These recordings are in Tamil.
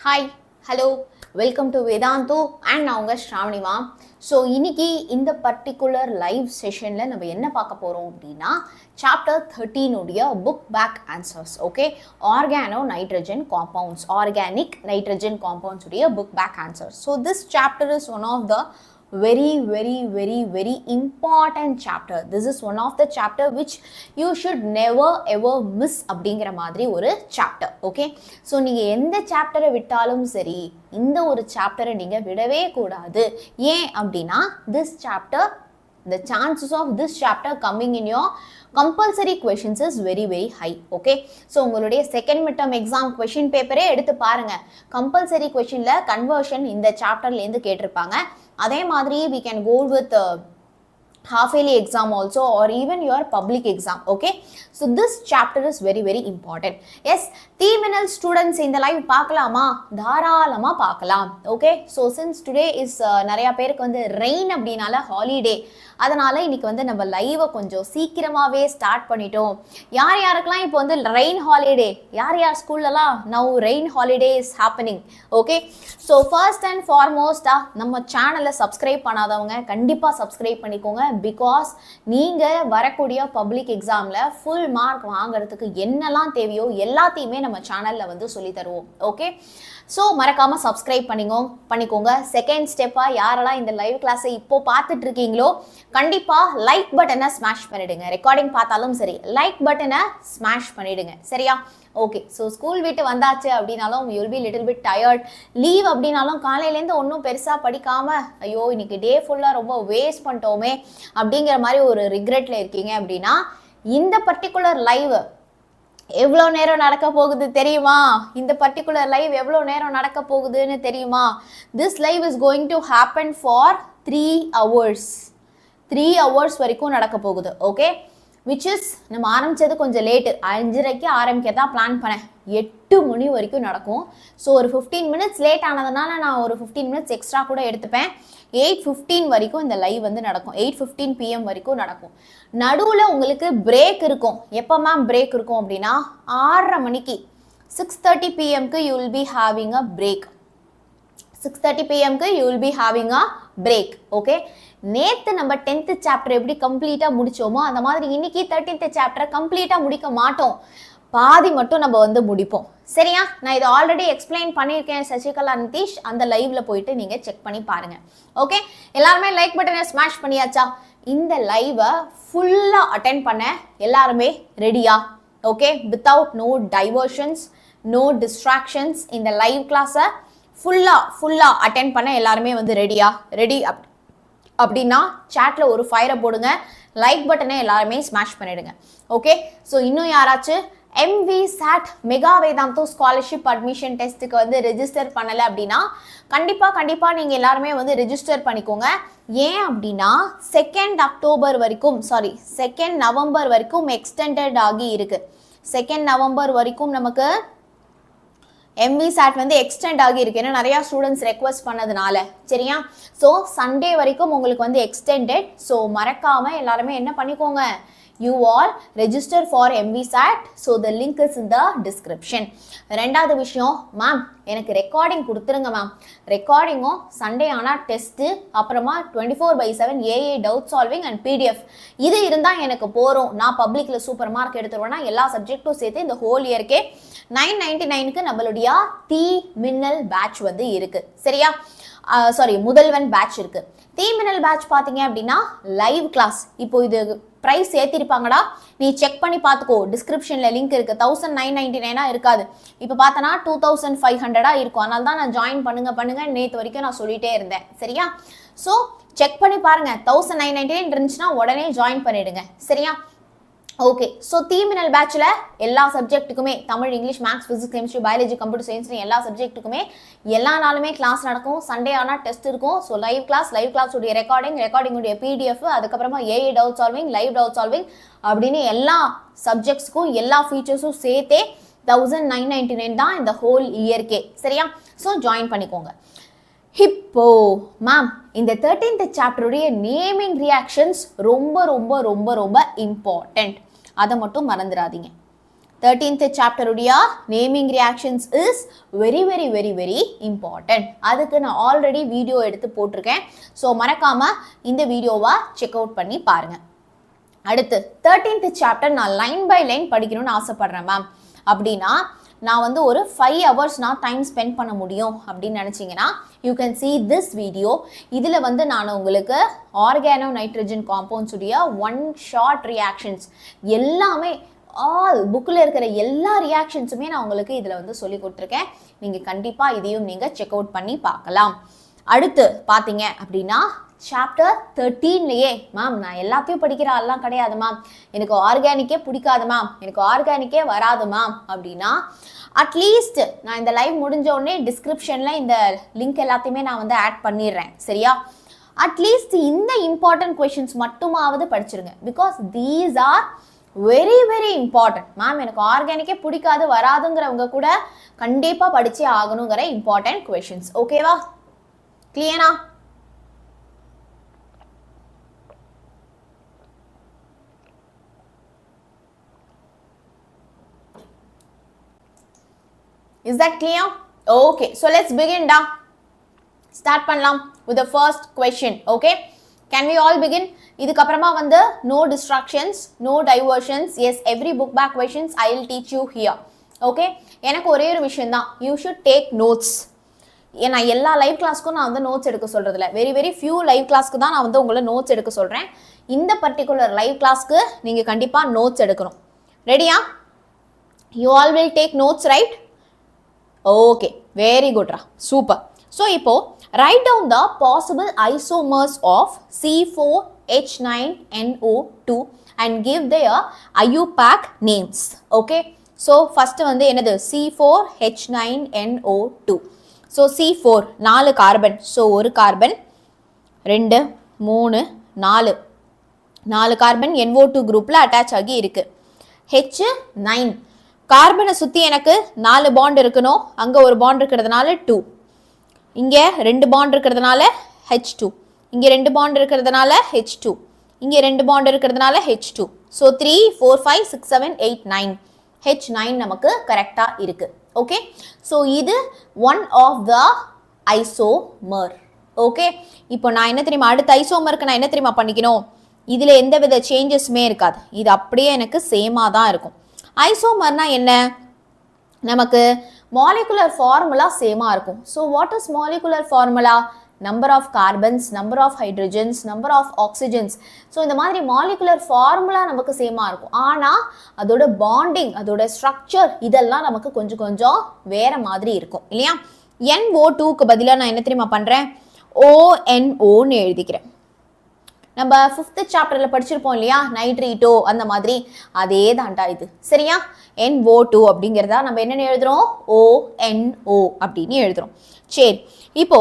Hi, hello, welcome to Vedantu and நான் உங்க Shravanee. So இன்னைக்கு இந்த பர்டிகுலர் லைவ் செஷன்ல நம்ம என்ன பார்க்க போறோம் அப்படின்னா சாப்டர் 13 உடைய book back answers. Okay, organo nitrogen compounds, organic nitrogen compounds உடைய book back answers. So this chapter is one of the very important chapter. This is one of the chapter which you should never ever miss அப்படிங்கிற மாதிரி ஒரு chapter. ஓகே, ஸோ நீங்கள் எந்த சாப்டரை விட்டாலும் சரி இந்த ஒரு சாப்டரை நீங்கள் விடவே கூடாது. ஏன் அப்படின்னா this chapter, the chances of this chapter coming in your compulsory questions is very high. Okay, so உங்களுடைய செகண்ட் மிட்டம் எக்ஸாம் கொஷின் பேப்பரே எடுத்து பாருங்க. கம்பல்சரி கொஷின்ல கன்வர்ஷன் இந்த சாப்டர்லேருந்து கேட்டிருப்பாங்க. அதே மாதிரி we can go with half yearly exam also or even your public exam. Okay, so this chapter is very important. Yes, terminal students இந்த லைவ் பார்க்கலாமா? தாராளமா பார்க்கலாம். Okay, so since today is நிறைய பேருக்கு வந்து ரெயின் அப்படினால ஹாலிடே, அதனால இன்னைக்கு வந்து நம்ம லைவை கொஞ்சம் சீக்கிரமாவே ஸ்டார்ட் பண்ணிட்டோம். யார் யாருக்கெல்லாம் இப்போ வந்து ரெயின் ஹாலிடே, யார் ஸ்கூல்லலாம் now rain holiday is happening. Okay, so first and ஃபார்மோஸ்டா நம்ம சேனலை சப்ஸ்கிரைப் பண்ணாதவங்க கண்டிப்பாக சப்ஸ்கிரைப் பண்ணிக்கோங்க. பிகாஸ் நீங்கள் வரக்கூடிய பப்ளிக் எக்ஸாமில் ஃபுல் மார்க் வாங்குறதுக்கு என்னெல்லாம் தேவையோ எல்லாத்தையுமே நம்ம சேனலில் வந்து சொல்லி தருவோம். ஓகே, ஸோ மறக்காமல் சப்ஸ்கிரைப் பண்ணிக்கோங்க. செகண்ட் ஸ்டெப்பாக யாரெல்லாம் இந்த லைவ் கிளாஸை இப்போ பார்த்துட்டு இருக்கீங்களோ கண்டிப்பாக லைக் பட்டனை ஸ்மாஷ் பண்ணிடுங்க. ரெக்கார்டிங் பார்த்தாலும் சரி லைக் பட்டனை ஸ்மாஷ் பண்ணிடுங்க. சரியா? ஓகே, ஸோ ஸ்கூல் விட்டு வந்தாச்சு அப்படின்னாலும் you'll be little bit tired. Leave அப்படின்னாலும் காலையிலேருந்து ஒன்றும் பெருசாக படிக்காமல் ஐயோ இன்னைக்கு டே ஃபுல்லாக ரொம்ப வேஸ்ட் பண்ணிட்டோமே அப்படிங்கிற மாதிரி ஒரு ரிக்ரெட்டில் இருக்கீங்க அப்படின்னா இந்த பர்டிகுலர் லைவ் எவ்வளோ நேரம் நடக்க போகுது தெரியுமா? இந்த பர்டிகுலர் லைவ் எவ்வளோ நேரம் நடக்க போகுதுன்னு தெரியுமா? This live is going to happen for 3 hours. 3 hours வரைக்கும் நடக்க போகுது. ஓகே, விச் இஸ் நம்ம ஆரம்பித்தது கொஞ்சம் லேட்டு, 5:30க்கு ஆரம்பிக்கிறதா பிளான் பண்ணேன். 8 மணி வரைக்கும் நடக்கும். ஸோ ஒரு 15 minutes லேட் ஆனதுனால நான் ஒரு 15 minutes எக்ஸ்ட்ரா கூட எடுத்துப்பேன். 8:15 வரைக்கும் இந்த லைவ் வந்து நடக்கும். 8:15 PM வரைக்கும் நடக்கும். நடுவில் உங்களுக்கு பிரேக் இருக்கும். எப்போ மேம் பிரேக் இருக்கும் அப்படின்னா 6:30 மணிக்கு 6:30 PMக்கு you will be having a break. 6:30 PMக்கு you will be having a break. Okay, நேற்று நம்ம 10th சாப்டர் எப்படி கம்ப்ளீட்டாக முடித்தோமோ அந்த மாதிரி இன்னைக்கு 13th சாப்டரை கம்ப்ளீட்டாக முடிக்க மாட்டோம், பாதி மட்டும் நம்ம வந்து முடிப்போம். சரியா? நான் இதை ஆல்ரெடி எக்ஸ்பிளைன் பண்ணியிருக்கேன் சசிகலா நிதிஷ், அந்த லைவ்ல போயிட்டு நீங்கள் செக் பண்ணி பாருங்க. ஓகே, எல்லாருமே லைக் பட்டனை ஸ்மாஷ் பண்ணியாச்சா? இந்த லைவை ஃபுல்லாக அட்டென்ட் பண்ண எல்லாருமே ரெடியா? Okay, without no diversions, no distractions இந்த லைவ் கிளாஸை ஃபுல்லாக அட்டென்ட் பண்ண எல்லாருமே வந்து ரெடியா? ரெடி அப்படின்னா சாட்ல ஒரு ஃபயரை போடுங்க, லைக் பட்டனை எல்லாருமே ஸ்மாஷ் பண்ணிடுங்க. ஓகே, ஸோ இன்னும் யாராச்சும் MVSAT mega Vedantu scholarship admission டெஸ்ட்டுக்கு வந்து ரெஜிஸ்டர் பண்ணலை அப்படின்னா கண்டிப்பாக நீங்கள் எல்லாருமே வந்து ரெஜிஸ்டர் பண்ணிக்கோங்க. ஏன் அப்படின்னா 2 நவம்பர் வரைக்கும் எக்ஸ்டெண்டட் ஆகி இருக்கு. 2 நவம்பர் வரைக்கும் நமக்கு MVSAT வந்து எக்ஸ்டெண்ட் ஆகி இருக்கு. ஏன்னா நிறையா ஸ்டூடெண்ட்ஸ் ரெக்வஸ்ட் பண்ணதுனால. சரியா? ஸோ சண்டே வரைக்கும் உங்களுக்கு வந்து எக்ஸ்டெண்டட். ஸோ மறக்காமல் எல்லாருமே என்ன பண்ணிக்கோங்க, you all register for MVSAT. so the link is in the description. ரெண்டாவது விஷயம், மேம் எனக்கு ரெக்கார்டிங் கொடுத்துருங்க மேம். ரெக்கார்டிங்கும் சண்டே ஆனால் டெஸ்ட்டு, அப்புறமா 24/7 AA doubt solving and PDF இது இருந்தால் எனக்கு போகிறோம். நான் பப்ளிக்கில் சூப்பர் மார்க் எடுத்துருவேன்னா எல்லா சப்ஜெக்டும் சேர்த்து இந்த ஹோல் இயர்க்கே 999க்கு நம்மளுடைய மின்னல் பேட்ச் வந்து இருக்கு. சரியா? முதல்வன் பேட்ச் இருக்கு. மின்னல் பேட்ச் பார்த்தீங்க அப்படின்னா லைவ் கிளாஸ். இப்போ இது ப்ரைஸ் ஏற்றிருப்பாங்கடா, நீ செக் பண்ணி பார்த்துக்கோ, டிஸ்கிரிப்ஷனில் லிங்க் இருக்குது. 1999 இருக்காது, இப்போ பார்த்தனா 2500 இருக்கும். அதனால தான் நான் ஜாயின் பண்ணுங்க நேற்று வரைக்கும் நான் சொல்லிட்டே இருந்தேன். சரியா? ஸோ செக் பண்ணி பாருங்க, 1999 இருந்துச்சுன்னா உடனே ஜாயின் பண்ணிடுங்க. சரியா? ஓகே, ஸோ மின்னல் பேட்சில் எல்லா சப்ஜெக்ட்டுக்குமே Tamil, English, maths, physics, chemistry, biology, computer சயின்ஸ்னு எல்லா சப்ஜெக்ட்டுக்குமே எல்லா நாளுமே கிளாஸ் நடக்கும். சண்டே ஆனால் டெஸ்ட் இருக்கும். ஸோ லைவ் கிளாஸுடைய ரெக்கார்டிங்குடைய PDF, அதுக்கப்புறமா AA doubt solving, live doubt solving அப்படின்னு எல்லா சப்ஜெக்ட்ஸ்க்கும் எல்லா ஃபீச்சர்ஸும் சேர்த்தே 1999 தான் இந்த ஹோல் இயர்க்கே. சரியா? ஸோ ஜாயின் பண்ணிக்கோங்க. இப்போ மேம் இந்த 13th சாப்டருடைய நேமிங் ரியாக்ஷன்ஸ் ரொம்ப இம்பார்ட்டன்ட். அதை மட்டும் மறந்துடாதீங்க. 13th chapter உடைய naming reactions is very very very very important. அதுக்கு நான் ஆல்ரெடி வீடியோ எடுத்து போட்டிருக்கேன். ஸோ மறக்காம இந்த வீடியோவை செக் அவுட் பண்ணி பாருங்க. அடுத்து 13th chapter நான் லைன் பை லைன் படிக்கணும்னு ஆசைப்படுறேன் மேம் அப்படின்னா நான் வந்து ஒரு 5 hours நான் டைம் ஸ்பெண்ட் பண்ண முடியும் அப்படின்னு நினச்சிங்கன்னா you can see this video. இதில் வந்து நான் உங்களுக்கு ஆர்கானோ நைட்ரஜன் காம்பவுண்ட்ஸ் உடைய 1 short ரியாக்ஷன்ஸ் எல்லாமே ஆல் புக்கில் இருக்கிற எல்லா ரியாக்ஷன்ஸுமே நான் உங்களுக்கு இதில் வந்து சொல்லி கொடுத்துருக்கேன். நீங்கள் கண்டிப்பாக இதையும் நீங்கள் செக் அவுட் பண்ணி பார்க்கலாம். அடுத்து பார்த்தீங்க அப்படின்னா சாப்டர் 13லேயே மேம் நான் எல்லாத்தையும் படிக்கிற ஆள்லாம் கிடையாது மேம், எனக்கு ஆர்கானிக்கே பிடிக்காது மேம், எனக்கு ஆர்கானிக்கே வராது மேம் அப்படின்னா அட்லீஸ்ட் நான் இந்த லைவ் முடிஞ்ச உடனே டிஸ்கிரிப்ஷனில் இந்த லிங்க் எல்லாத்தையுமே நான் வந்து ஆட் பண்ணிடுறேன். சரியா? அட்லீஸ்ட் இந்த இம்பார்ட்டன்ட் கொஷின்ஸ் மட்டுமாவது படிச்சிருங்க. Because these are very very important. Ma'am எனக்கு ஆர்கானிக்கே பிடிக்காது வராதுங்கிறவங்க கூட கண்டிப்பாக படிச்சே ஆகணுங்கிற இம்பார்ட்டன்ட் கொஷின்ஸ். ஓகேவா? கிளியரா? Is that clear? Okay, so let's begin da. Start பண்ணலாம் with the first question. Okay, can we all begin? இதுக்கு அப்புறமா வந்து no distractions, no diversions. Yes, every book back questions I will teach you here. Okay, எனக்கு ஒரே ஒரு விஷயம் தான், you should take notes. ஏன்னா எல்லா லைவ் கிளாஸ்க்கும் நான் வந்து நோட்ஸ் எடுக்க சொல்றதில்ல, வெரி வெரி ஃபியூ லைவ் கிளாஸ்க்கு தான் நான் வந்து உங்களை நோட்ஸ் எடுக்க சொல்றேன். இந்த பர்டிகுலர் லைவ் கிளாஸ்க்கு நீங்க கண்டிப்பா நோட்ஸ் எடுக்கணும். ரெடியா? You all will take notes, right? Okay, very good ra, super. So இப்போ write down the possible isomers of C4H9NO2 and give their IUPAC names. Okay, so first வந்து என்னது C4H9NO2. So C4 4 carbon, so ஒரு கார்பன் 2 3 4 4 கார்பன் NO2 குரூப்ல அட்டாச் ஆகி இருக்கு. H9 கார்பனை சுற்றி எனக்கு 4 பாண்ட் இருக்கணும், அங்கே ஒரு பாண்ட் இருக்கிறதுனால 2, இங்கே 2 பாண்ட் இருக்கிறதுனால H2, இங்கே 2 பாண்ட் இருக்கிறதுனால H2, இங்கே 2 பாண்ட் இருக்கிறதுனால H2. ஸோ 3 4 5 6 7 8 9 H9 நமக்கு கரெக்டாக இருக்குது. ஓகே, ஸோ இது one of the isomer. Okay, இப்போ நான் என்ன தெரியுமா, அடுத்த ஐசோமருக்கு நான் என்ன தெரியுமா பண்ணிக்கணும், இதில் எந்த வித சேஞ்சஸுமே இருக்காது, இது அப்படியே எனக்கு சேமாக தான் இருக்கும். ஐசோமர்னா என்ன, நமக்கு மாலிகுலர் ஃபார்முலா சேமாக இருக்கும். So what is molecular formula? Number of carbons, number of hydrogens, number of oxygens. So இந்த மாதிரி மாலிகுலர் ஃபார்முலா நமக்கு சேமாக இருக்கும். ஆனால் அதோட பாண்டிங், அதோட ஸ்ட்ரக்சர் இதெல்லாம் நமக்கு கொஞ்சம் கொஞ்சம் வேறு மாதிரி இருக்கும் இல்லையா? NO2க்கு பதிலாக நான் என்ன தெரியுமா பண்ணுறேன், ONOன்னு எழுதிக்கிறேன். நம்ம 5th சாப்டரில் படிச்சிருப்போம் இல்லையா, நைட்ரீட்டோ, அந்த மாதிரி அதே தாண்டா இது. சரியா? NO2 அப்படிங்கிறதா நம்ம என்னென்னு எழுதுகிறோம், ONO அப்படின்னு எழுதுகிறோம். சரி, இப்போ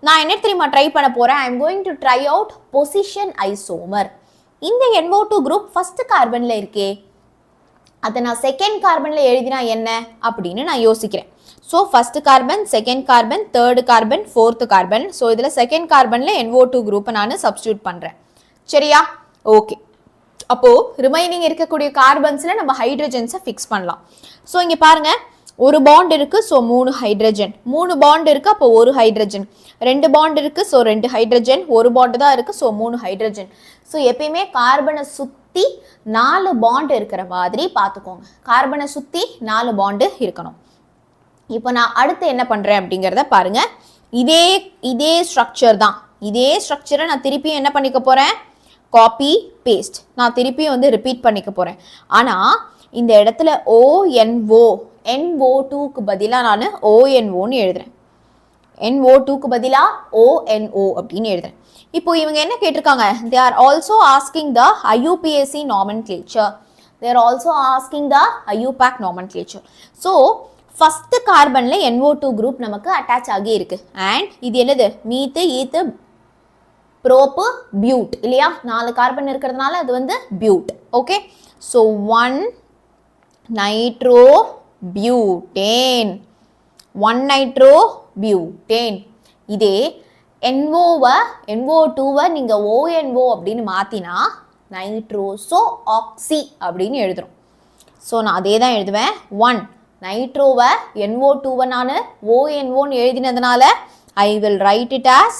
நான் என்ன தெரியுமா ட்ரை பண்ண போகிறேன், ஐ am going to try out position isomer. இந்த NO2 குரூப் ஃபர்ஸ்ட் கார்பனில் இருக்கே, அதை நான் செகண்ட் கார்பனில் எழுதினா என்ன அப்படின்னு நான் யோசிக்கிறேன். So first carbon, second carbon, third carbon, fourth carbon. So இதில் செகண்ட் கார்பனில் NO2 குரூப்பை நான் சப்ஸ்டியூட் பண்ணுறேன். சரியா? ஓகே, அப்போது ரிமைனிங் இருக்கக்கூடிய கார்பன்ஸில் நம்ம ஹைட்ரஜன்ஸை ஃபிக்ஸ் பண்ணலாம். ஸோ இங்கே பாருங்கள், ஒரு பாண்ட் இருக்குது, ஸோ 3 ஹைட்ரஜன், 3 பாண்ட் இருக்குது, அப்போ 1 ஹைட்ரஜன், 2 பாண்ட் இருக்குது, ஸோ 2 ஹைட்ரஜன், 1 பாண்டு தான் இருக்குது, ஸோ 3 ஹைட்ரஜன். ஸோ எப்பயுமே கார்பனை சுற்றி 4 பாண்ட் இருக்கிற மாதிரி பார்த்துக்கோங்க, கார்பனை சுற்றி 4 பாண்டு இருக்கணும். இப்போ நான் அடுத்து என்ன பண்ணுறேன் அப்படிங்கிறத பாருங்கள். இதே ஸ்ட்ரக்சர் தான், இதே ஸ்ட்ரக்சரை நான் திருப்பியும் என்ன பண்ணிக்க போகிறேன், காப்பி பேஸ்ட், நான் திருப்பியும் வந்து ரிப்பீட் பண்ணிக்க போகிறேன். ஆனால் இந்த இடத்துல NO2க்கு பதிலாக நான் ONOன்னு எழுதுறேன், NO2க்கு பதிலாக ONO அப்படின்னு எழுதுறேன். இப்போ இவங்க என்ன கேட்டிருக்காங்க, they are also asking the IUPAC nomenclature, they are also asking the IUPAC nomenclature. So first கார்பனில் NO2 குரூப் நமக்கு அட்டாச் ஆகி இருக்கு. அண்ட் இது என்னது, மீத்து, ஈத்து, ப்ரோப்பு, பியூட் இல்லையா? 4 கார்பன் இருக்கிறதுனால அது வந்து but. Okay, so 1 nitro butane, 1 nitro butane. இதே NO2வை நீங்கள் ONO அப்படின்னு மாற்றினா நைட்ரோசோ ஆக்சி அப்படின்னு எழுதுறோம். ஸோ நான் அதே தான் எழுதுவேன் 1 நைட்ரோவை NO2வை நான் ONOன்னு எழுதினதுனால I will write it as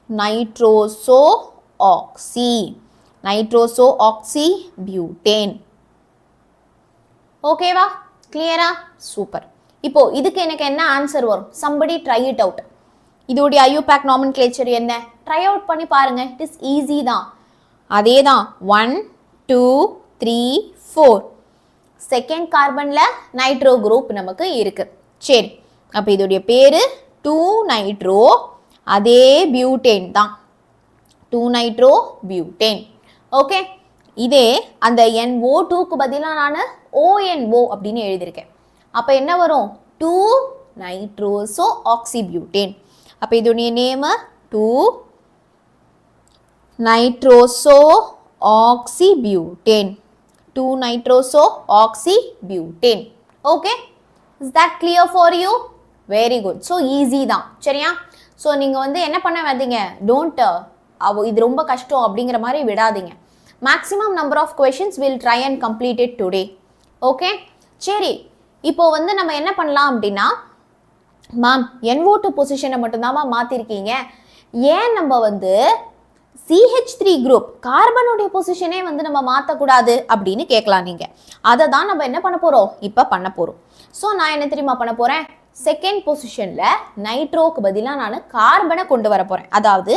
nitroso-oxybutane. ஓகேவா? கிளியரா? சூப்பர். இப்போ இதுக்கு எனக்கு என்ன ஆன்சர் வரும்? somebody try it out. இதோடைய IUPAC nomenclature என்ன? ட்ரை அவுட் பண்ணி பாருங்க. இட் இஸ் ஈஸி தான். அதே தான் 1 2 3 4 செகண்ட் கார்பன்ல நைட்ரோ குரூப் நமக்கு இருக்கு. சரி, அப்போ இதோடைய பேரு 2 நைட்ரோ, அதே பியூட்டேன் தான் 2 நைட்ரோ பியூட்டேன். ஓகே, இதே அந்த NO2க்கு பதிலாக நான் ONO அப்படின்னு எழுதியிருக்கேன். அப்போ என்ன வரும்? 2 நைட்ரோசோ ஆக்சிபியூட்டேன். அப்போ இதோடைய name 2 nitroso oxybutane. 2 nitroso oxybutane. Okay, is that clear for you? Very good. So easy தான். சரியா? ஸோ நீங்கள் வந்து என்ன பண்ண வேண்டிங்க, டோன்ட் இது ரொம்ப கஷ்டம் அப்படிங்கிற மாதிரி விடாதீங்க. Maximum number of questions will try and complete it today. Okay, சரி. இப்போ வந்து நம்ம என்ன பண்ணலாம் அப்படின்னா, மேம் NO2 பொசிஷனை மட்டும்தாம்மா மாற்றிருக்கீங்க, ஏன் நம்ம வந்து CH3 குரூப் கார்பனுடைய பொசிஷனே வந்து நம்ம மாற்றக்கூடாது அப்படின்னு கேட்கலாம் நீங்கள். அதை தான் நம்ம என்ன பண்ண போகிறோம், இப்போ பண்ண போகிறோம். ஸோ நான் என்ன தெரியுமா பண்ண போகிறேன், செகண்ட் பொசிஷனில் நைட்ரோக்கு பதிலாக நான் கார்பனை கொண்டு வர போகிறேன். அதாவது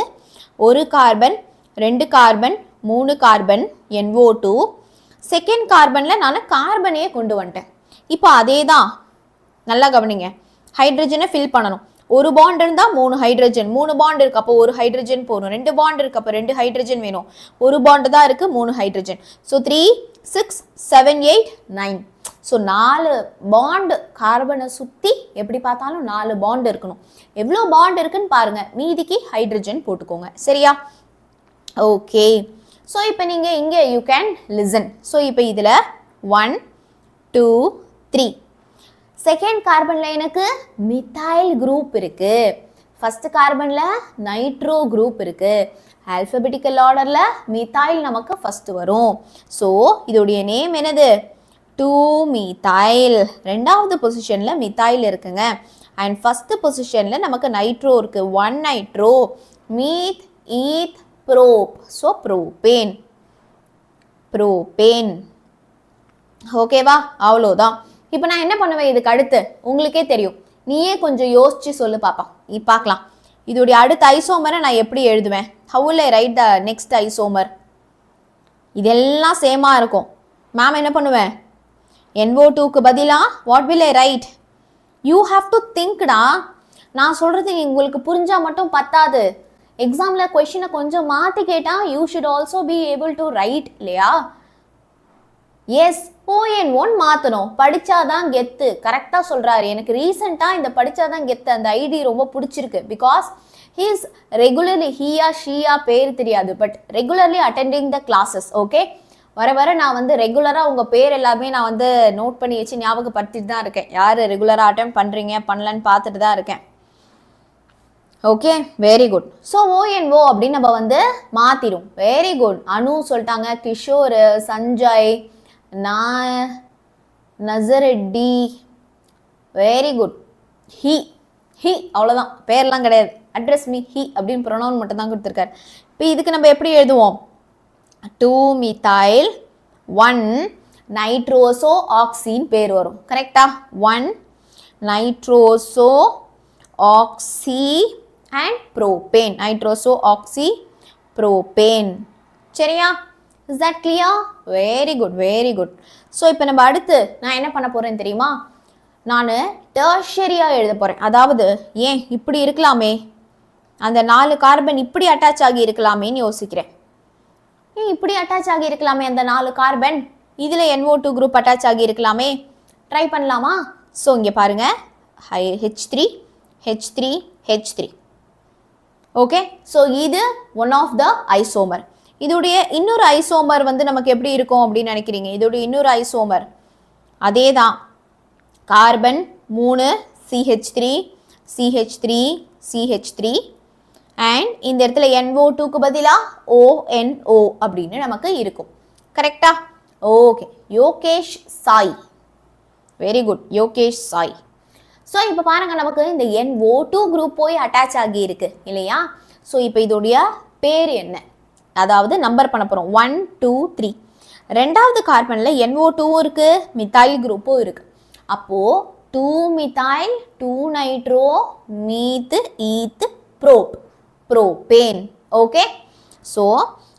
ஒரு carbon 2 carbon 3 carbon NO2, second கார்பனில் நான் கார்பனையே கொண்டு வந்துட்டேன். இப்போ அதே தான், நல்லா கவனிங்க, ஹைட்ரஜனை ஃபில் பண்ணணும். ஒரு பாண்ட் இருந்தால் 3 ஹைட்ரஜன், 3 பாண்ட் இருக்கு அப்போ 1 ஹைட்ரஜன் போகணும், 2 பாண்ட் இருக்கு அப்போ 2 ஹைட்ரஜன் வேணும், ஒரு பாண்டு தான் இருக்கு 3 ஹைட்ரஜன். ஸோ 3 6 7 8 9. ஸோ 4 பாண்டு கார்பனை சுற்றி எப்படி பார்த்தாலும் 4 பாண்ட் இருக்கணும். எவ்வளோ பாண்ட் இருக்குன்னு பாருங்க, மீதிக்கு ஹைட்ரஜன் போட்டுக்கோங்க. சரியா? ஓகே, ஸோ இப்போ நீங்கள் இங்கே யூ கேன் லிசன். ஸோ இப்போ இதில் 1 2 3 செகண்ட் கார்பனில் எனக்கு மித்தைல் குரூப் இருக்கு, ஃபர்ஸ்ட் கார்பனில் நைட்ரோ குரூப் இருக்கு. ஆல்ஃபபெட்டிக்கல் ஆர்டரில் மித்தைல் நமக்கு ஃபர்ஸ்ட் வரும். ஸோ இதோடைய நேம் என்னது? 2 மித்தைல். ரெண்டாவது பொசிஷனில் மித்தைல் இருக்குங்க. அண்ட் ஃபர்ஸ்ட் பொசிஷனில் நமக்கு நைட்ரோ இருக்கு, 1 nitro, மீத் Eid probe. So propane. ஓகேவா? அவ்வளோதான். இப்போ நான் என்ன பண்ணுவேன், இதுக்கு அடுத்து உங்களுக்கே தெரியும், நீயே கொஞ்சம் யோசிச்சு சொல்லு பாப்பா. பார்க்கலாம் இதோடைய அடுத்த ஐசோமரை நான் எப்படி எழுதுவேன். How will I write the next isomer? இதெல்லாம் சேமாக இருக்கும். மேம் என்ன பண்ணுவேன், NO2க்கு பதிலாக what will I write? You have to திங்க்டா. நான் சொல்கிறது உங்களுக்கு புரிஞ்சால் மட்டும் பத்தாது. எக்ஸாமில் கொஷினை கொஞ்சம் மாற்றி கேட்டால் you should also be able to right, இல்லையா? எஸ், ON1 மாற்றணும். படித்தாதான் கெத்து. கரெக்டாக சொல்கிறாரு. எனக்கு ரீசெண்டாக இந்த படித்தாதான் கெத்து அந்த ஐடி ரொம்ப பிடிச்சிருக்கு. பிகாஸ் ஹீ இஸ் ரெகுலர்லி, ஹீயா ஷீயா பேர் தெரியாது, but regularly attending the classes. Okay, வர வர நான் வந்து ரெகுலராக உங்கள் பேர் எல்லாமே நான் வந்து நோட் பண்ணி வச்சு ஞாபகப்படுத்திட்டு தான் இருக்கேன். யார் ரெகுலராக அட்டெண்ட் பண்ணுறீங்க பண்ணலன்னு பார்த்துட்டு தான் இருக்கேன். Okay, very good. So ONO அப்படின்னு நம்ம வந்து மாற்றிடும். Very good. அனு சொல்லிட்டாங்க, கிஷோர், சஞ்சய், நசரெட்டி, வெரி குட். ஹி அவ்வளோதான், பேர்லாம் கிடையாது. அட்ரஸ் மீ ஹி அப்படின்னு ப்ரொனவுன் மட்டும் தான் கொடுத்துருக்காரு. இப்போ இதுக்கு நம்ம எப்படி எழுதுவோம்? 2 மித்தைல் 1 நைட்ரோசோ ஆக்சின்னு பேர் வரும். கரெக்டா? 1 nitroso oxy and propane. Nitroso oxy propane. சரியா? Is that clear? Very good, very good. So இப்போ நம்ம அடுத்து நான் என்ன பண்ண போகிறேன்னு தெரியுமா? நான் டெர்ஷரியாக எழுத போகிறேன். அதாவது ஏன் இப்படி இருக்கலாமே, அந்த 4 கார்பன் இப்படி அட்டாச் ஆகி இருக்கலாமேன்னு யோசிக்கிறேன். ஏன் இப்படி அட்டாச் ஆகி இருக்கலாமே அந்த 4 கார்பன், இதில் NO2 குரூப் அட்டாச் ஆகி இருக்கலாமே. ட்ரை பண்ணலாமா? ஸோ இங்கே பாருங்கள், H3 H3 H3. Okay, so இது ஒன் ஆஃப் த ஐசோமர். இதோடைய இன்னொரு ஐசோமர் வந்து நமக்கு எப்படி இருக்கும் அப்படின்னு நினைக்கிறீங்க? இதோடைய இன்னொரு ஐசோமர் அதே தான், carbon 3 CH3 CH3 CH3 and இந்த இடத்துல NO2க்கு பதிலாக ONO அப்படின்னு நமக்கு இருக்கும். கரெக்டா? Okay, Yogesh Sai. Very good Yogesh Sai. So இப்போ பாருங்கள் நமக்கு இந்த NO2 குரூப் போய் அட்டாச் ஆகி இருக்கு இல்லையா? ஸோ இப்போ இதோடைய பேர் என்ன, அதாவது நம்பர் பண்ண போகிறோம் 1 2 3. ரெண்டாவது கார்பனில் NO2 இருக்குது, மித்தைல் குரூப்பும் இருக்குது. அப்போது 2 மித்தைல் 2 நைட்ரோ மீத்து ஈத்து ப்ரோபேன். ஓகே, ஸோ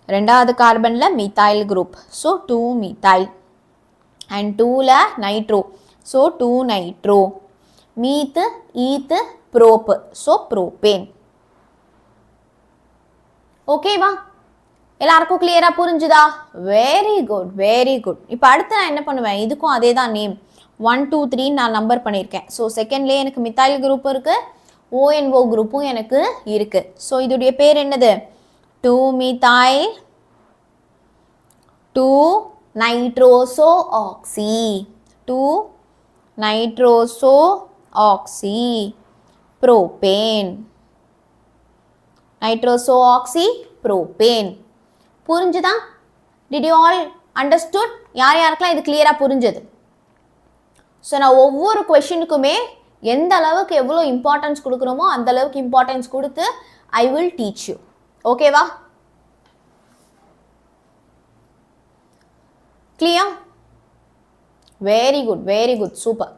ரெண்டாவது கார்பனில் methyl group, so 2 methyl and 2ல nitro, so 2 nitro, meth eth prop, so propane. ஓகேவா? எல்லாருக்கும் கிளியரா புரிஞ்சுதா? Very good very good. இப்போ அடுத்து நான் என்ன பண்ணுவேன், இதுக்கும் அதே தான் நேம் 1 2 3 நான் நம்பர் பண்ணியிருக்கேன். ஸோ செகண்ட்லேயே எனக்கு மித்தைல் குரூப்பும் இருக்குது, ONO குரூப்பும் எனக்கு இருக்குது. ஸோ இதோடைய பேர் என்னது, 2 மித்தைல் 2 நைட்ரோசோ ஆக்சி, 2 nitroso oxy propane, nitroso oxy propane. புரிஞ்சுதா? Did you all understood? யார் யாருக்கெல்லாம் இது கிளியராக புரிஞ்சது? ஸோ நான் ஒவ்வொரு கொஷினுக்குமே எந்த அளவுக்கு எவ்வளோ இம்பார்ட்டன்ஸ் கொடுக்குறோமோ அந்த அளவுக்கு இம்பார்ட்டன்ஸ் கொடுத்து ஐ வில் டீச் யூ. ஓகேவா? Clear? Very good very good, super.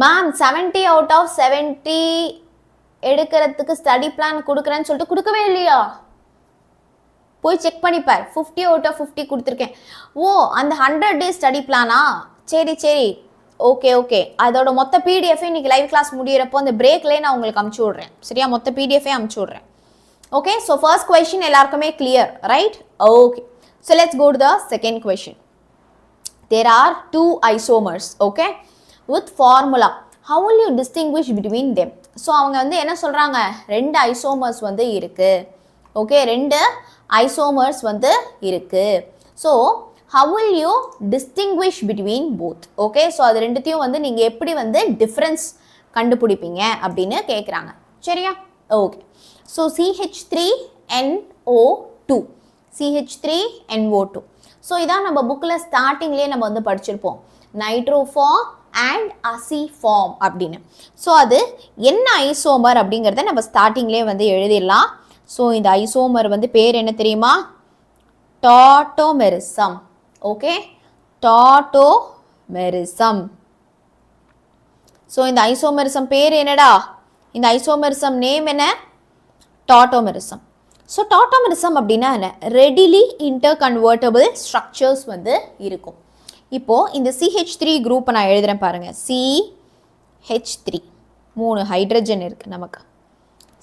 Ma'am 70 out of 70 எடுக்கிறதுக்கு ஸ்டடி பிளான் கொடுக்குறேன்னு சொல்லிட்டு கொடுக்கவே இல்லையா? போய் செக் பண்ணிப்பார். 50 out of 50 கொடுத்துருக்கேன். ஓ, அந்த 100 days ஸ்டடி பிளானா? சரி சரி, ஓகே ஓகே. அதோட மொத்த PDF இன்னைக்கு லைவ் கிளாஸ் முடியிறப்போ அந்த பிரேக்லேயே நான் உங்களுக்கு அமுச்சு விட்றேன். சரியா? மொத்த PDF அமுச்சு விட்றேன். ஓகே, ஸோ ஃபர்ஸ்ட் கொஸ்டின் எல்லாருக்குமே clear, right? Okay, so let's go to the second question. There are 2 isomers, okay, with formula. How will you distinguish between them? So அவங்க வந்து என்ன சொல்கிறாங்க, 2 ஐசோமர்ஸ் வந்து இருக்குது. ஓகே, 2 ஐசோமர்ஸ் வந்து இருக்குது. So how will you distinguish between both? Okay, so அது ரெண்டுத்தையும் வந்து நீங்கள் எப்படி வந்து டிஃப்ரென்ஸ் கண்டுபிடிப்பீங்க அப்படின்னு கேட்குறாங்க. சரியா? Okay, so CH3NO2, CH3NO2. So இதான் நம்ம புக்கில் ஸ்டார்டிங்லேயே நம்ம வந்து படிச்சிருப்போம், நைட்ரோஃபார்ம் அண்ட் அசிஃபார்ம் அப்படின்னு. ஸோ அது என்ன ஐசோமர் அப்படிங்கிறத நம்ம ஸ்டார்டிங்லேயே வந்து எழுதிடலாம். ஸோ இந்த ஐசோமர் வந்து பேர் என்ன தெரியுமா? டாட்டோமெரிசம். Okay, tautomerism. ஸோ இந்த ஐசோமெரிசம் பேர் என்னடா? இந்த ஐசோமெரிசம் நேம் என்ன? டாட்டோமெரிசம். ஸோ டாட்டோமெரிசம் அப்படின்னா என்ன? ரெடிலி இன்டர்கன்வெர்ட்டபிள் ஸ்ட்ரக்சர்ஸ் வந்து இருக்கும். இப்போது இந்த CH3 குரூப்பை நான் எழுதுகிறேன் பாருங்கள். CH3 3 ஹைட்ரஜன் இருக்குது நமக்கு,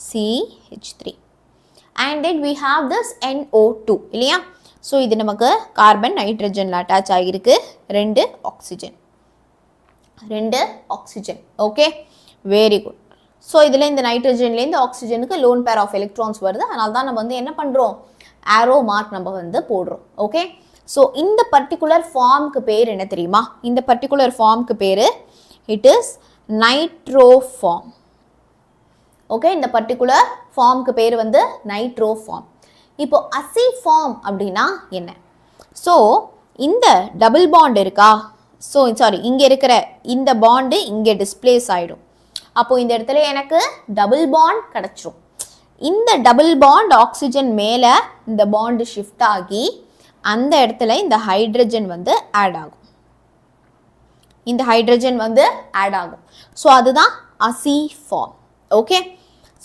CH3 and then we have this NO2 இல்லையா? ஸோ இது நமக்கு கார்பன் நைட்ரஜனில் அட்டாச் ஆகியிருக்கு, 2 oxygen. Okay, very good. So இதில் இந்த நைட்ரஜன்லேருந்து ஆக்சிஜனுக்கு லோன் பேர் ஆஃப் எலக்ட்ரான்ஸ் வருது. அதனால தான் நம்ம வந்து என்ன பண்ணுறோம், ஆரோ மார்க் நம்ம வந்து போடுறோம். ஓகே, ஸோ இந்த பர்டிகுலர் ஃபார்முக்கு பேர் என்ன தெரியுமா? இந்த பர்டிகுலர் ஃபார்முக்கு பேர் இட் இஸ் நைட்ரோஃபார்ம். ஓகே, இந்த பர்டிகுலர் ஃபார்முக்கு பேர் வந்து நைட்ரோஃபார்ம். இப்போ அசிஃபார்ம் அப்படின்னா என்ன? ஸோ இந்த டபுள் பாண்ட் இருக்கா? ஸோ சாரி, இங்கே இருக்கிற இந்த பாண்டு இங்கே டிஸ்பிளேஸ் ஆகிடும். அப்போது இந்த இடத்துல எனக்கு டபுள் பாண்ட் கிடச்சிரும். இந்த டபுள் பாண்ட் ஆக்சிஜன் மேலே இந்த பாண்டு ஷிஃப்ட் ஆகி அந்த இடத்துல இந்த ஹைட்ரஜன் வந்து ஆட் ஆகும். இந்த ஹைட்ரஜன் வந்து ஆட் ஆகும். ஸோ அதுதான் அசிஃபார்ம். ஓகே,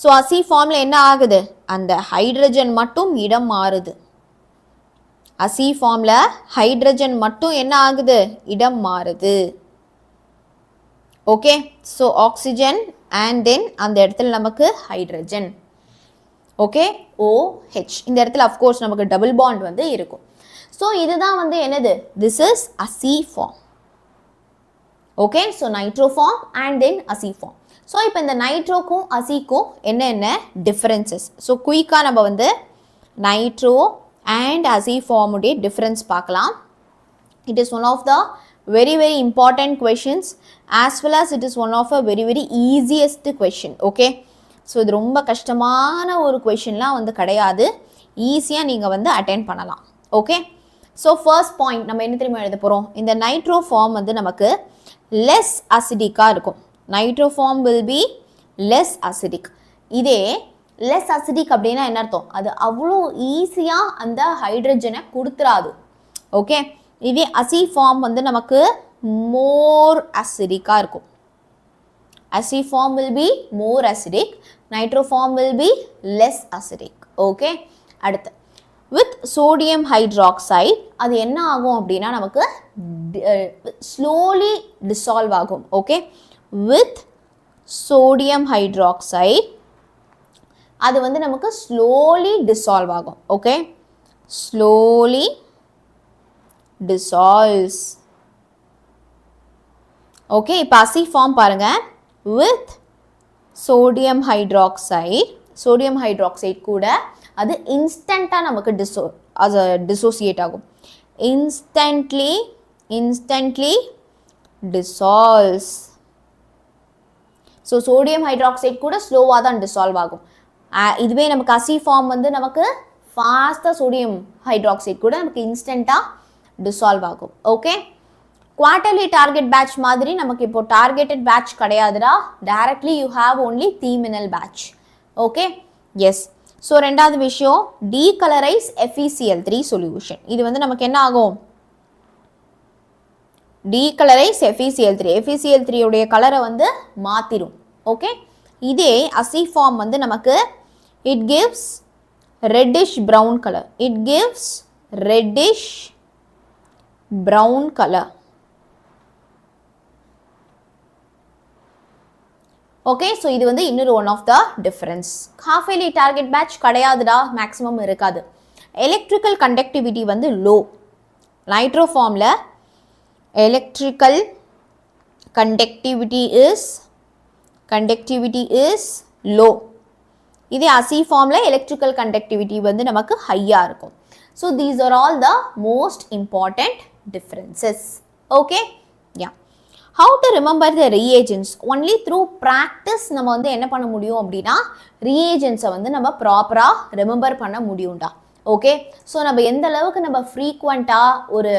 ஸோ அசிஃபார்மில் என்ன ஆகுது? அந்த ஹைட்ரஜன் மட்டும் இடம் மாறுது. அசிஃபார்மில் ஹைட்ரஜன் மட்டும் என்ன ஆகுது? இடம் மாறுது. Okay, so oxygen and then அந்த இடத்துல நமக்கு ஹைட்ரஜன். Okay, OH. இந்த இடத்துல அஃப்கோர்ஸ் நமக்கு டபுள் பாண்ட் வந்து இருக்கும். ஸோ இதுதான் வந்து என்னது? This is aciform. Okay, so nitroform and then aciform. So இப்போ இந்த நைட்ரோக்கும் அசிக்கும் என்னென்ன டிஃப்ரென்சஸ்? ஸோ குயிக்காக நம்ம வந்து நைட்ரோ அண்ட் அசிஃபார்முடைய டிஃப்ரென்ஸ் பார்க்கலாம். It is one of the very very important questions as well as it is one of a very very easiest question. Okay, so இது ரொம்ப கஷ்டமான ஒரு கொஷின்லாம் வந்து கிடையாது, ஈஸியாக நீங்கள் வந்து அட்டென்ட் பண்ணலாம். ஓகே, ஸோ ஃபர்ஸ்ட் பாயிண்ட் நம்ம என்ன தெரியுமா எழுத போகிறோம்? இந்த நைட்ரோ ஃபார்ம் வந்து நமக்கு less acidic இருக்கும். Nitroform will be less acidic. இதே less acidic அப்படின்னா என்ன அர்த்தம்? அது அவ்வளோ ஈஸியா அந்த ஹைட்ரஜனை கொடுத்துறாது. ஓகே, இதே acidiform வந்து நமக்கு more acidic இருக்கும். Acidiform will be more acidic. Nitroform will be less acidic. Okay, அடுத்து with sodium hydroxide அது என்ன ஆகும் அப்படின்னா நமக்கு slowly dissolve ஆகும். Okay, with sodium hydroxide அது வந்து நமக்கு slowly dissolve ஆகும். Okay, slowly dissolves. Okay, இப்போ acidiform பாருங்க, with sodium hydroxide கூட அது இன்ஸ்டன்ட்டா நமக்கு dissociate ஆகும். instantly dissolves. so sodium hydroxide கூட ஸ்லோவா தான் dissolve ஆகும். இதுவே நமக்கு acidiform வந்து நமக்கு ஃபாஸ்டா sodium hydroxide கூட நமக்கு இன்ஸ்டன்ட்டா dissolve ஆகும். ஓகே, quarterly target batch மாதிரி நமக்கு இப்போ targeted batch கிடையாதுடா. directly you have only terminal batch. okay, yes. so ரெண்டாவது விஷயம் decolorize FeCl3 solution. இது வந்து நமக்கு என்ன ஆகும்? decolorize FeCl3 உடைய கலரை வந்து மாத்திரும். ஓகே, இதே acidiform வந்து நமக்கு it gives reddish brown color. it gives reddish brown color. Okay, so இது வந்து இன்னொரு one of the difference. half yearly target batch கிடையாதுடா, மேக்ஸிமம் இருக்காது. எலக்ட்ரிக்கல் கண்டக்டிவிட்டி வந்து லோ. நைட்ரோஃபார்மில் எலக்ட்ரிக்கல் கண்டக்டிவிட்டி இஸ் லோ. இதே acidiformல எலக்ட்ரிக்கல் கண்டக்டிவிட்டி வந்து நமக்கு ஹையாக இருக்கும். So these are all the most important differences. Okay, yeah. how to remember the reagents? only through practice நம்ம வந்து என்ன பண்ண முடியும் அப்படின்னா reagents வந்து நம்ம ப்ராப்பரா ரிமெம்பர் பண்ண முடியும்டா. ஓகே, ஸோ நம்ம எந்த அளவுக்கு நம்ம ஃப்ரீக்வெண்ட்டாக ஒரு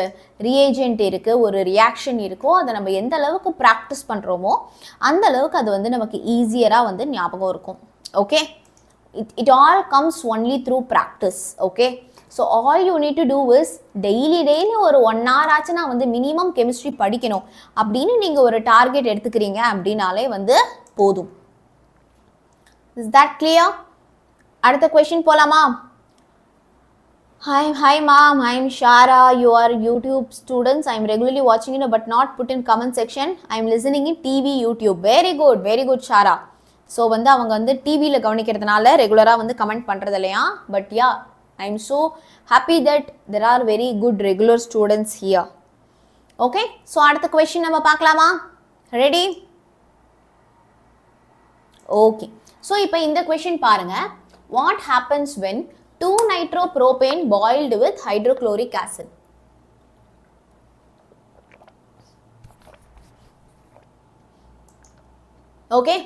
ரியேஜென்ட் இருக்குது, ஒரு ரியாக்ஷன் இருக்கோ, அதை நம்ம எந்த அளவுக்கு ப்ராக்டிஸ் பண்ணுறோமோ அந்த அளவுக்கு அது வந்து நமக்கு ஈஸியராக வந்து ஞாபகம் இருக்கும். Okay, it all comes only through practice. Okay, so all you need to do is daily ஒரு 1 hour ஆச்சுன்னா வந்து மினிமம் கெமிஸ்ட்ரி படிக்கணும் அப்படின்னு நீங்கள் ஒரு டார்கெட் எடுத்துக்கிறீங்க அப்படின்னாலே வந்து போதும். Is that clear? அடுத்த கொஸ்டின் போலாமா? hi ma'am, I am Shara. You are YouTube students. I am regularly watching it but not put in comment section. I am listening in TV YouTube. Very good Shara. So வந்து அவங்க வந்து டிவியில் கவனிக்கிறதுனால ரெகுலராக வந்து கமெண்ட் பண்ணுறது இல்லையா? But yeah, I am so happy that there are very good regular students here. Okay, so அடுத்த question நம்ம பார்க்கலாமா? Ready? Okay, so இப்போ இந்த question பாருங்க. What happens when 2-nitropropane boiled with hydrochloric acid? Okay,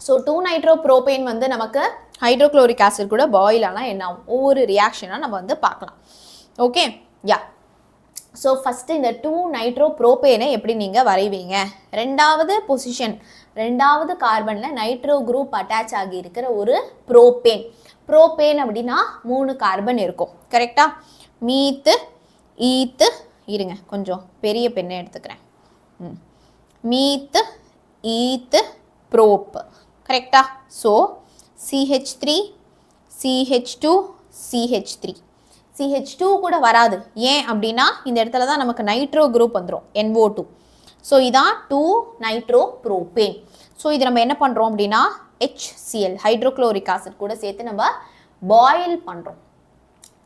so 2-nitropropane வந்து நமக்கு ஹைட்ரோக்ளோரிக் ஆசிட் கூட பாயில் ஆனால் என்ன ஆகும்? ஒவ்வொரு ரியாக்ஷனாக நம்ம வந்து பார்க்கலாம். Okay, yeah. ஸோ ஃபஸ்ட்டு இந்த 2-நைட்ரோப்ரோபேனை எப்படி நீங்கள் வரைவீங்க? ரெண்டாவது பொசிஷன், ரெண்டாவது கார்பனில் நைட்ரோ குரூப் அட்டாச் ஆகி இருக்கிற ஒரு ப்ரோபேன் அப்படின்னா 3 கார்பன் இருக்கும். கரெக்டா? மீத்து, ஈத்து, இருங்க கொஞ்சம் பெரிய பெண்ணை எடுத்துக்கிறேன். மீத்து, ஈத்து, ப்ரோப். கரெக்டா? So CH3, CH2, CH3. CH2 கூட வராது. ஏன் அப்படின்னா இந்த இடத்துல தான் நமக்கு நைட்ரோ குரூப் வந்துடும், NO2. ஸோ இதான் 2-நைட்ரோப்ரோபேன். ஸோ இது நம்ம என்ன பண்ணுறோம் அப்படின்னா HCl ஹைட்ரோக்ளோரிக் ஆசிட் கூட சேர்த்து நம்ம பாயில் பண்ணுறோம்.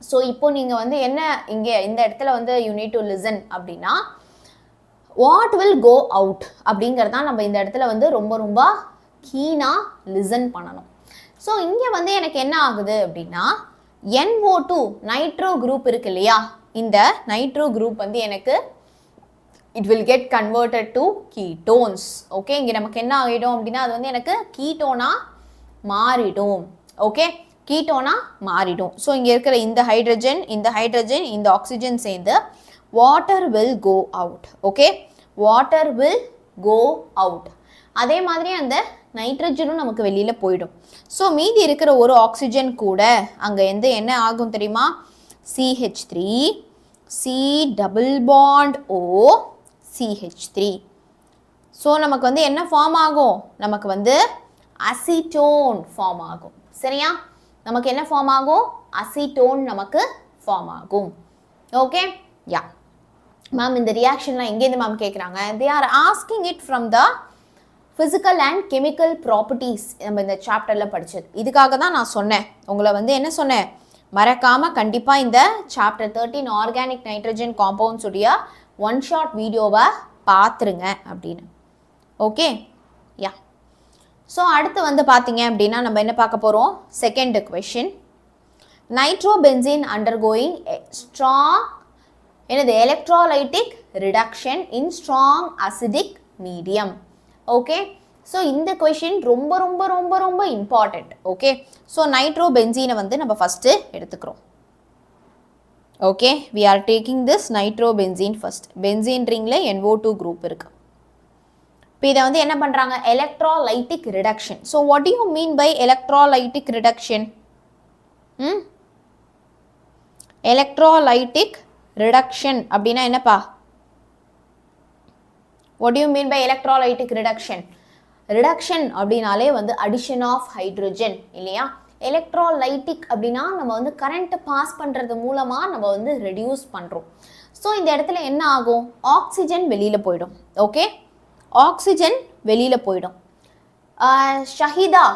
ஸோ இப்போ நீங்கள் வந்து என்ன இங்கே இந்த இடத்துல வந்து யூ நீட் டு லிசன் அப்படின்னா வாட் வில் கோ அவுட் அப்படிங்கிறதான் நம்ம இந்த இடத்துல வந்து ரொம்ப கீனாக லிசன் பண்ணணும். ஸோ இங்கே வந்து எனக்கு என்ன ஆகுது அப்படின்னா NO2 நைட்ரோ குரூப் இருக்கு இல்லையா, இந்த நைட்ரோ குரூப் வந்து எனக்கு it will get converted to ketones. Okay, இங்கே நமக்கு என்ன ஆகிடும் அப்படின்னா அது வந்து எனக்கு கீட்டோனாக மாறிடும். ஓகே, கீட்டோனாக மாறிடும். ஸோ இங்கே இருக்கிற இந்த ஹைட்ரஜன் இந்த ஆக்சிஜன் சேர்ந்து water will go out. Okay, water will go out. அதே மாதிரி அந்த நைட்ரஜனும் நமக்கு வெளியில் போயிடும். ஸோ மீதி இருக்கிற ஒரு ஆக்சிஜன் கூட அங்கே என்ன ஆகும் தெரியுமா? CH3 C double bond O CH3. So நமக்கு என்ன ஃபார்ம் ஆகும்? நமக்கு அசிட்டோன் ஃபார்ம் ஆகும். சரியா? நமக்கு என்ன ஃபார்ம் ஆகும்? அசிட்டோன் நமக்கு ஃபார்ம் ஆகும். Okay, yeah ma'am. இந்த ரியாக்ஷன்லாம் எங்கேருந்து மேம் கேட்குறாங்க? They are asking it from the physical and chemical properties. நம்ம இந்த சாப்டரில் படித்தது. இதுக்காக தான் நான் சொன்னேன், உங்களை என்ன சொன்னேன், மறக்காமல் கண்டிப்பாக இந்த சாப்டர் 13 ஆர்கானிக் நைட்ரஜன் காம்பவுண்ட்ஸ் உடைய ஒன் ஷாட் வீடியோவை பார்த்துருங்க அப்படின்னு. Okay, yeah. ஸோ அடுத்து பார்த்தீங்க அப்படின்னா நம்ம என்ன பார்க்க போகிறோம்? Second question. Nitrobenzene undergoing strong electrolytic reduction இன் strong acidic medium. Okay, so இந்த கொஷின் ரொம்ப ரொம்ப ரொம்ப ரொம்ப இம்பார்ட்டண்ட். ஓகே, ஸோ நைட்ரோபென்சீனை நம்ம ஃபஸ்ட்டு எடுத்துக்கிறோம். ஓகே, we are taking this nitrobenzene first. Benzene ரிங்கில் NO2 குரூப் இருக்கு. இப்போ இதை என்ன பண்ணுறாங்க? Electrolytic reduction. So what do you mean by electrolytic reduction? Electrolytic reduction அப்படின்னா என்னப்பா? what do you mean by electrolytic reduction? reduction அப்படினாலே addition of hydrogen இல்லையா? electrolytic அப்படினா நம்ம current pass பண்றது மூலமா நம்ம reduce பண்றோம். ஸோ இந்த இடத்துல என்ன ஆகும்? ஆக்சிஜன் வெளியில போயிடும். ஓகே, ஆக்சிஜன் வெளியில போயிடும். ஷஹிதா,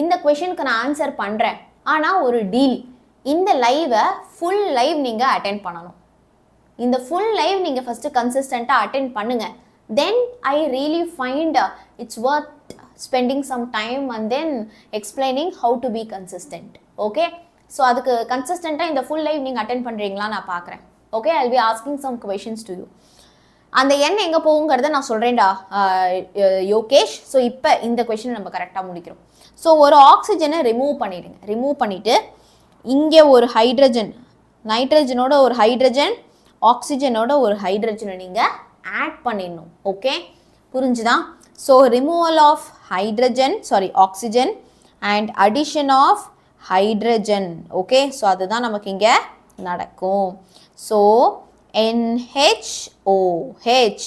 இந்த கொஷனுக்கு நான் ஆன்சர் பண்றேன். ஆனா ஒரு டீல், இந்த லைவை ஃபுல் லைவ் நீங்க அட்டென்ட் பண்ணணும். இந்த ஃபுல் லைவ் நீங்க ஃபர்ஸ்ட் கன்சிஸ்டண்டா அட்டென்ட் பண்ணுங்க. Then I really find it's worth spending some time and then explaining how to be consistent. Okay, so அதுக்கு கன்சிஸ்டண்டா இந்த ஃபுல் லைவ் நீங்க அட்டென்ட் பண்றீங்களா நான் பார்க்குறேன். Okay, I'll be asking some questions to you. அந்த எண் எங்கே போகுங்கிறத நான் சொல்கிறேன்டா யோகேஷ். ஸோ இப்போ இந்த கொஷினை நம்ம கரெக்டாக முடிக்கிறோம். ஸோ ஒரு ஆக்சிஜனை ரிமூவ் பண்ணிடுங்க. ரிமூவ் பண்ணிவிட்டு இங்கே ஒரு ஹைட்ரஜன், நைட்ரஜனோட ஒரு ஹைட்ரஜன், ஆக்சிஜனோட ஒரு ஹைட்ரஜனை நீங்கள் ஆட் பண்ணிடணும். ஓகே, புரிஞ்சுதா? So removal of hydrogen, sorry oxygen and addition of hydrogen. Okay, so அதுதான் நமக்கு இங்கே நடக்கும். So NHOH,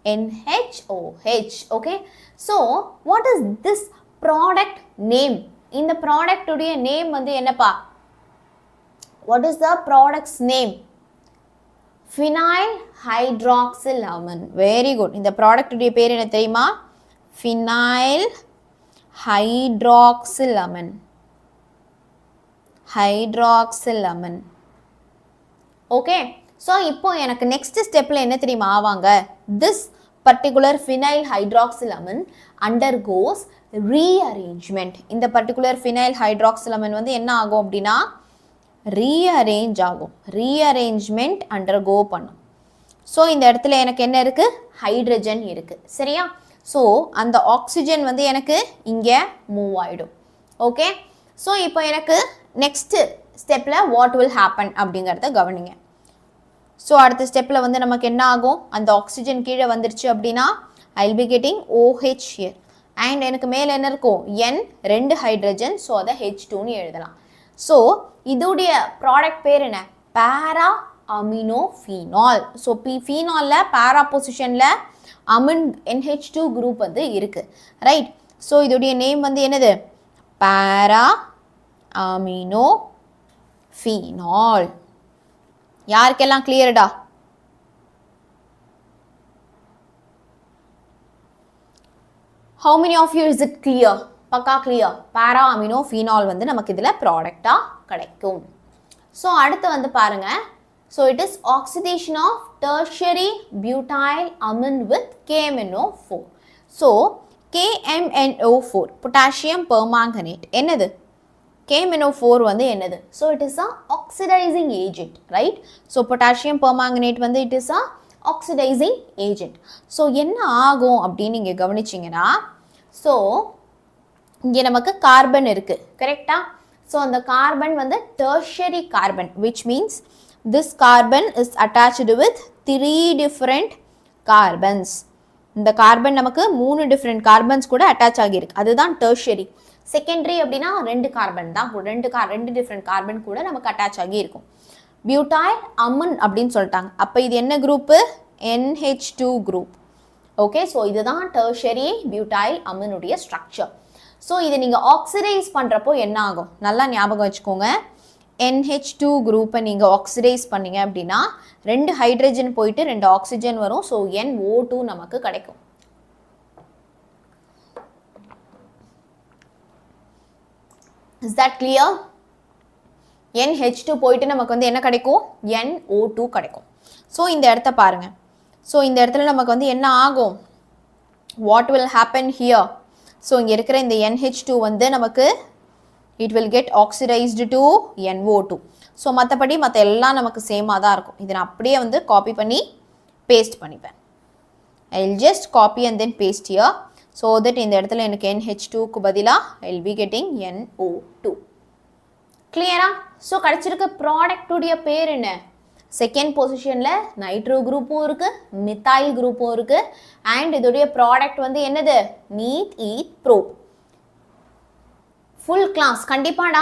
NHOH. Okay, so what is this product name? இந்த ப்ராடக்ட் உடைய நேம் என்னப்பா? What is the product's name? Phenyl hydroxylamine. Very good. இந்த ப்ராடக்ட் உடைய பேர் என்ன தெரியுமா? Phenyl hydroxylamine. Hydroxylamine. Okay, so இப்போ எனக்கு next stepல என்ன தெரியுமா ஆவாங்க? This particular phenyl hydroxylamine undergoes rearrangement. இந்த particular phenyl hydroxylamine என்ன ஆகும் அப்படின்னா rearrange ஆகும். rearrangement undergo பண்ணும். ஸோ இந்த இடத்துல எனக்கு என்ன இருக்கு? ஹைட்ரஜன் இருக்கு. சரியா? ஸோ அந்த ஆக்சிஜன் எனக்கு இங்கே மூவ் ஆகிடும். ஓகே, ஸோ இப்போ எனக்கு நெக்ஸ்ட் ஸ்டெப்பில் வாட் வில் ஹேப்பன் அப்படிங்கிறத கவனிங்க. ஸோ அடுத்த ஸ்டெப்பில் நமக்கு என்ன ஆகும்? அந்த ஆக்சிஜன் கீழே வந்துருச்சு அப்படின்னா I will be getting OH here. And எனக்கு மேலே என்ன இருக்கும்? N 2 hydrogen. ஸோ அதை H2ன்னு எழுதலாம். ஸோ இதோடைய ப்ராடக்ட் பேர் என்ன? பேரா அமினோ ஃபீனால். ஸோ ஃபீனாலில் பேரா பொசிஷனில் அமின் NH2 குரூப் இருக்கு. ரைட்? ஸோ இதோடைய நேம் என்னது? பேரா அமினோ ஃபீனால். யாருக்கெல்லாம் கிளியர்டா? How many of you is it clear? பக்கா clear. para amino phenol நமக்கு இதுல ப்ராடக்ட்டா கிடைக்கும். ஸோ அடுத்து பாருங்க. So it is oxidation of tertiary butyl amine with KMNO4. So KMNO4 potassium permanganate என்னது? KMNO4 என்னது? So it is a oxidising agent. Right? So potassium permanganate it is a oxidising agent. So என்ன ஆகும் அப்படின்னு நீங்கள் கவனிச்சிங்கன்னா, ஸோ இங்கே நமக்கு கார்பன் இருக்குது. கரெக்டா? ஸோ அந்த carbon tertiary carbon, which means this carbon is attached with 3 different carbons. இந்த கார்பன் நமக்கு 3 டிஃப்ரெண்ட் கார்பன்ஸ் கூட அட்டாச் ஆகியிருக்கு, அதுதான் டெர்ஷரி. செகண்டரி அப்படின்னா 2 கார்பன் தான், 2 டிஃப்ரெண்ட் கார்பன் கூட நமக்கு அட்டாச் ஆகி இருக்கும். பியூட்டைல் அமன் அப்படின்னு சொல்லிட்டாங்க. அப்போ இது என்ன group? NH2 group. Okay, so இதுதான் டெர்ஷரி பியூட்டைல் அமனுடைய ஸ்ட்ரக்சர். ஸோ இதை நீங்கள் ஆக்சிடைஸ் பண்ணுறப்போ என்ன ஆகும்? நல்லா ஞாபகம் வச்சுக்கோங்க. NH2 குரூப்பை நீங்கள் ஆக்சிடைஸ் பண்ணீங்க அப்படின்னா 2 ஹைட்ரஜன் போயிட்டு 2 ஆக்சிஜன் வரும். ஸோ NO2 நமக்கு கிடைக்கும். Is that clear? NH2 போயிட்டு நமக்கு வந்து என்ன கிடைக்கும்? NO2 கிடைக்கும். ஸோ இந்த இடத்த பாருங்க. ஸோ இந்த இடத்துல நமக்கு வந்து என்ன ஆகும்? What will happen here? So இங்கே இருக்கிற இந்த NH2 வந்து நமக்கு it will get oxidized to NO2. So மற்றபடி மற்ற எல்லாம் நமக்கு சேமாக தான் இருக்கும். இதை நான் அப்படியே வந்து காப்பி பண்ணி பேஸ்ட் பண்ணிப்பேன். I will just copy and then paste here so that இந்த இடத்துல எனக்கு NH2க்கு பதிலாக I will be getting NO2. கிளியரா? ஸோ கிடைச்சிருக்க ப்ராடக்டுடைய பேர் என்ன? செகண்ட் பொசிஷனில் நைட்ரோ குரூப்பும் இருக்குது, மித்தைல் குரூப்பும் இருக்குது. அண்ட் இதோடைய ப்ராடக்ட் வந்து என்னது? நீட் ஈத் ப்ரோ. ஃபுல் கிளாஸ் கண்டிப்பாடா.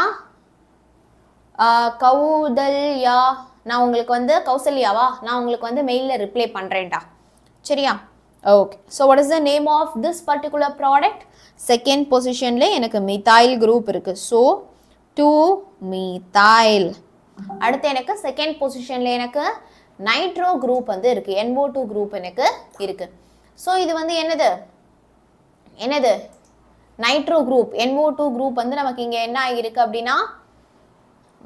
கௌதல்யா, நான் உங்களுக்கு வந்து கௌசல்யாவா, நான் உங்களுக்கு வந்து மெயிலில் ரிப்ளை பண்ணுறேன்டா, சரியா? Okay, so what is the name of this particular product? Second பொசிஷனில் எனக்கு மித்தைல் குரூப் இருக்குது. So 2-methyl. அடுத்து எனக்கு செகண்ட் பொசிஷனில் எனக்கு நைட்ரோ குரூப் வந்து இருக்குது, NO2 குரூப் எனக்கு இருக்குது. ஸோ இது வந்து என்னது நைட்ரோ குரூப். NO2 குரூப் வந்து நமக்கு இங்கே என்ன ஆகிருக்கு அப்படின்னா,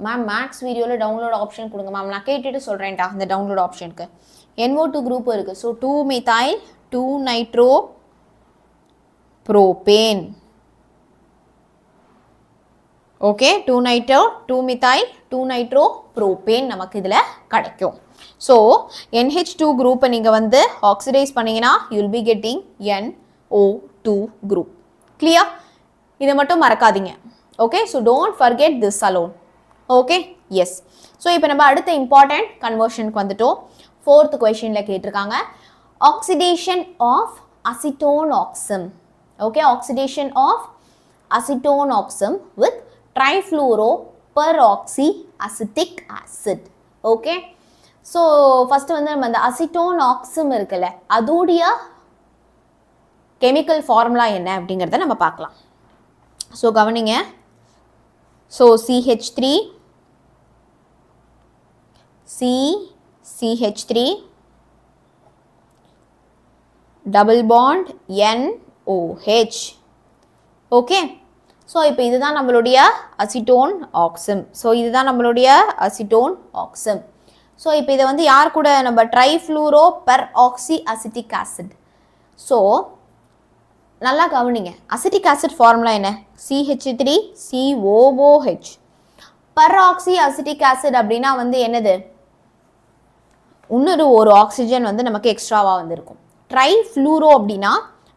மேம் மேக்ஸ் வீடியோவில் டவுன்லோட் ஆப்ஷன் கொடுங்க மேம், நான் கேட்டுட்டு சொல்கிறேன்டா இந்த டவுன்லோட் ஆப்ஷனுக்கு. NO2 குரூப் இருக்குது. So 2-methyl 2-nitro propane. Okay, 2-methyl 2-nitro propane நமக்கு இதில் கிடைக்கும். ஸோ NH2 குரூப்பை நீங்கள் வந்து ஆக்சிடைஸ் பண்ணிங்கன்னா you will be getting NO2 group. Clear? இதை மட்டும் மறக்காதீங்க. Okay, so don't forget this alone. Okay, yes. So இப்போ நம்ம அடுத்த இம்பார்ட்டன்ட் கன்வர்ஷனுக்கு வந்துட்டோம். 4th கொஷனில் கேட்டிருக்காங்க oxidation of acetone oxime. Okay, oxidation of acetone oxime with trifluoro peroxy acetic acid. Okay, so first வந்து நம்ம அந்த அசிட்டோன் ஆக்சம் இருக்குல்ல, அதோடைய கெமிக்கல் ஃபார்முலா என்ன அப்படிங்கிறத நம்ம பார்க்கலாம். ஸோ கவனிங்க. So CH3 CH3 double bond NOH. Okay, so இப்போ இதுதான் நம்மளுடைய அசிட்டோன் ஆக்சம். ஸோ இதுதான் நம்மளுடைய அசிட்டோன் ஆக்சம். ஸோ இப்போ இதை வந்து யார் கூட நம்ம ட்ரைஃப்ளூரோ பெராக்சி அசிட்டிக் ஆசிட். ஸோ நல்லா கவனிங்க, அசிட்டிக் ஆசிட் ஃபார்முலா என்ன? CH3COOH. பெராக்சி அசிட்டிக் ஆசிட் அப்படின்னா வந்து என்னது? ஒரு ஆக்சிஜன் வந்து நமக்கு எக்ஸ்ட்ராவாக வந்திருக்கும். ட்ரைஃப்ளூரோ அப்படின்னா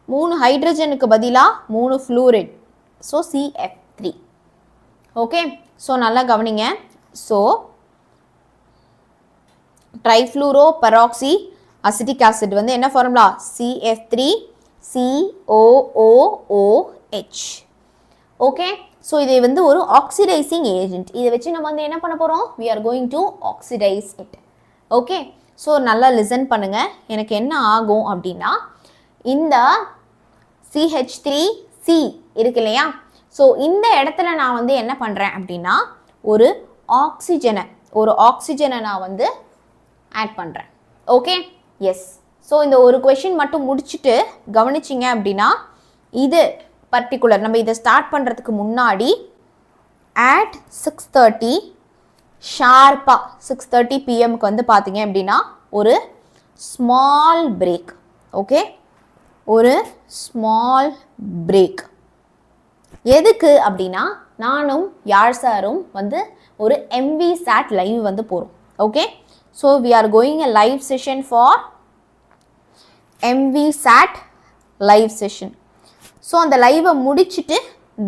3 ஹைட்ரஜனுக்கு பதிலாக 3 fluoride. So CF3. Okay, so நல்லா கவனிங்க. ஸோ ட்ரைஃப்ளூரோ பெராக்சி அசிட்டிக் ஆசிட் வந்து என்ன ஃபார்முலா? CF3COOOH. ஓகே, ஸோ இது வந்து ஒரு ஆக்சிடைசிங் ஏஜென்ட். இதை வச்சு நம்ம வந்து என்ன பண்ண போகிறோம்? we are going to oxidize it. Okay, so நல்லா லிசன் பண்ணுங்க. எனக்கு என்ன ஆகும் அப்படின்னா, இந்த CH3C இருக்கு இல்லையா, ஸோ இந்த இடத்துல நான் வந்து என்ன பண்ணுறேன் அப்படின்னா, ஒரு ஆக்சிஜனை நான் வந்து ஆட் பண்ணுறேன். Okay, yes. ஸோ இந்த ஒரு கொஷின் மட்டும் முடிச்சுட்டு கவனிச்சிங்க அப்படின்னா, இது பர்டிகுலர் நம்ம இதை ஸ்டார்ட் பண்ணுறதுக்கு முன்னாடி at 6:30 ஷார்ப்பாக 6:30 PM வந்து பார்த்தீங்க அப்படின்னா ஒரு ஸ்மால் பிரேக். ஓகே, ஒரு ஸ்மால் பிரேக். எதுக்கு அப்படின்னா, நானும் யாழ் சாரும் வந்து ஒரு MVSAT லைவ் வந்து போகிறோம். Okay, so we are going a live session for MVSAT live session. So அந்த லைவை முடிச்சுட்டு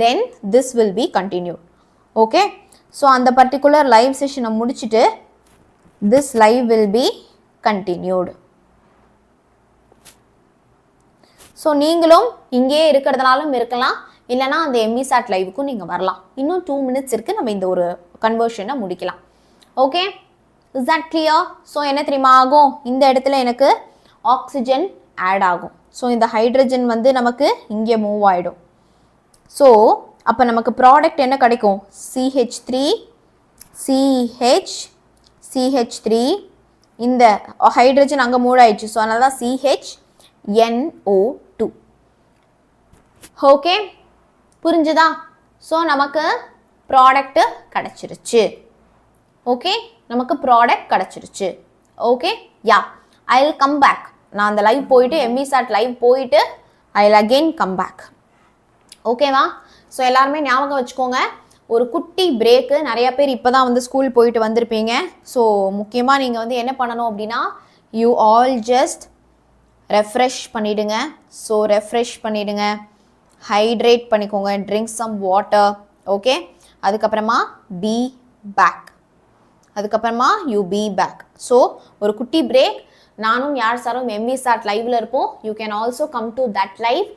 then this will be continued. Okay, so அந்த பர்டிகுலர் லைவ் செஷனை முடிச்சுட்டு this live will be continued. So நீங்களும் இங்கேயே இருக்கிறதுனாலும் இருக்கலாம், இல்லைனா அந்த எம்இசாட் லைவுக்கும் நீங்கள் வரலாம். இன்னும் 2 மினிட்ஸ் இருக்குது, நம்ம இந்த ஒரு கன்வர்ஷனை முடிக்கலாம். Okay, is that clear? So என்ன தெரியுமா ஆகும், இந்த இடத்துல எனக்கு ஆக்சிஜன் ஆட் ஆகும். ஸோ இந்த ஹைட்ரஜன் வந்து நமக்கு இங்கே மூவ் ஆகிடும். ஸோ அப்போ நமக்கு ப்ராடக்ட் என்ன கிடைக்கும், CH3 CH CH3, இந்த ஹைட்ரஜன் அங்கே மூவ் ஆயிடுச்சு. ஸோ அதனால தான் CHNO2. ஓகே, புரிஞ்சுதா? ஸோ நமக்கு ப்ராடக்ட் கிடச்சிருச்சு. ஓகே, நமக்கு ப்ராடக்ட் கிடச்சிருச்சு. Okay, ya, I will come back. நான் அந்த லைவ் போயிட்டு எம்இசாட் லைவ் போயிட்டு I will again come back. ஓகேவா? ஸோ எல்லாருமே ஞாபகம் வச்சுக்கோங்க, ஒரு குட்டி பிரேக்கு. நிறைய பேர் இப்போ தான் வந்து ஸ்கூல் போயிட்டு வந்திருப்பீங்க. ஸோ முக்கியமாக நீங்கள் வந்து என்ன பண்ணணும் அப்படின்னா, யூ ஆல் ஜஸ்ட் ரெஃப்ரெஷ் பண்ணிவிடுங்க. ஸோ ரெஃப்ரெஷ் பண்ணிவிடுங்க, ஹைட்ரேட் பண்ணிக்கோங்க, ட்ரிங்க் சம் வாட்டர். ஓகே, அதுக்கப்புறமா பி பேக். அதுக்கப்புறமா யூ பி பேக். ஸோ ஒரு குட்டி பிரேக். நானும் யார் சாரும் எம்இசாட் லைவில் இருப்போம். You can also come to that live.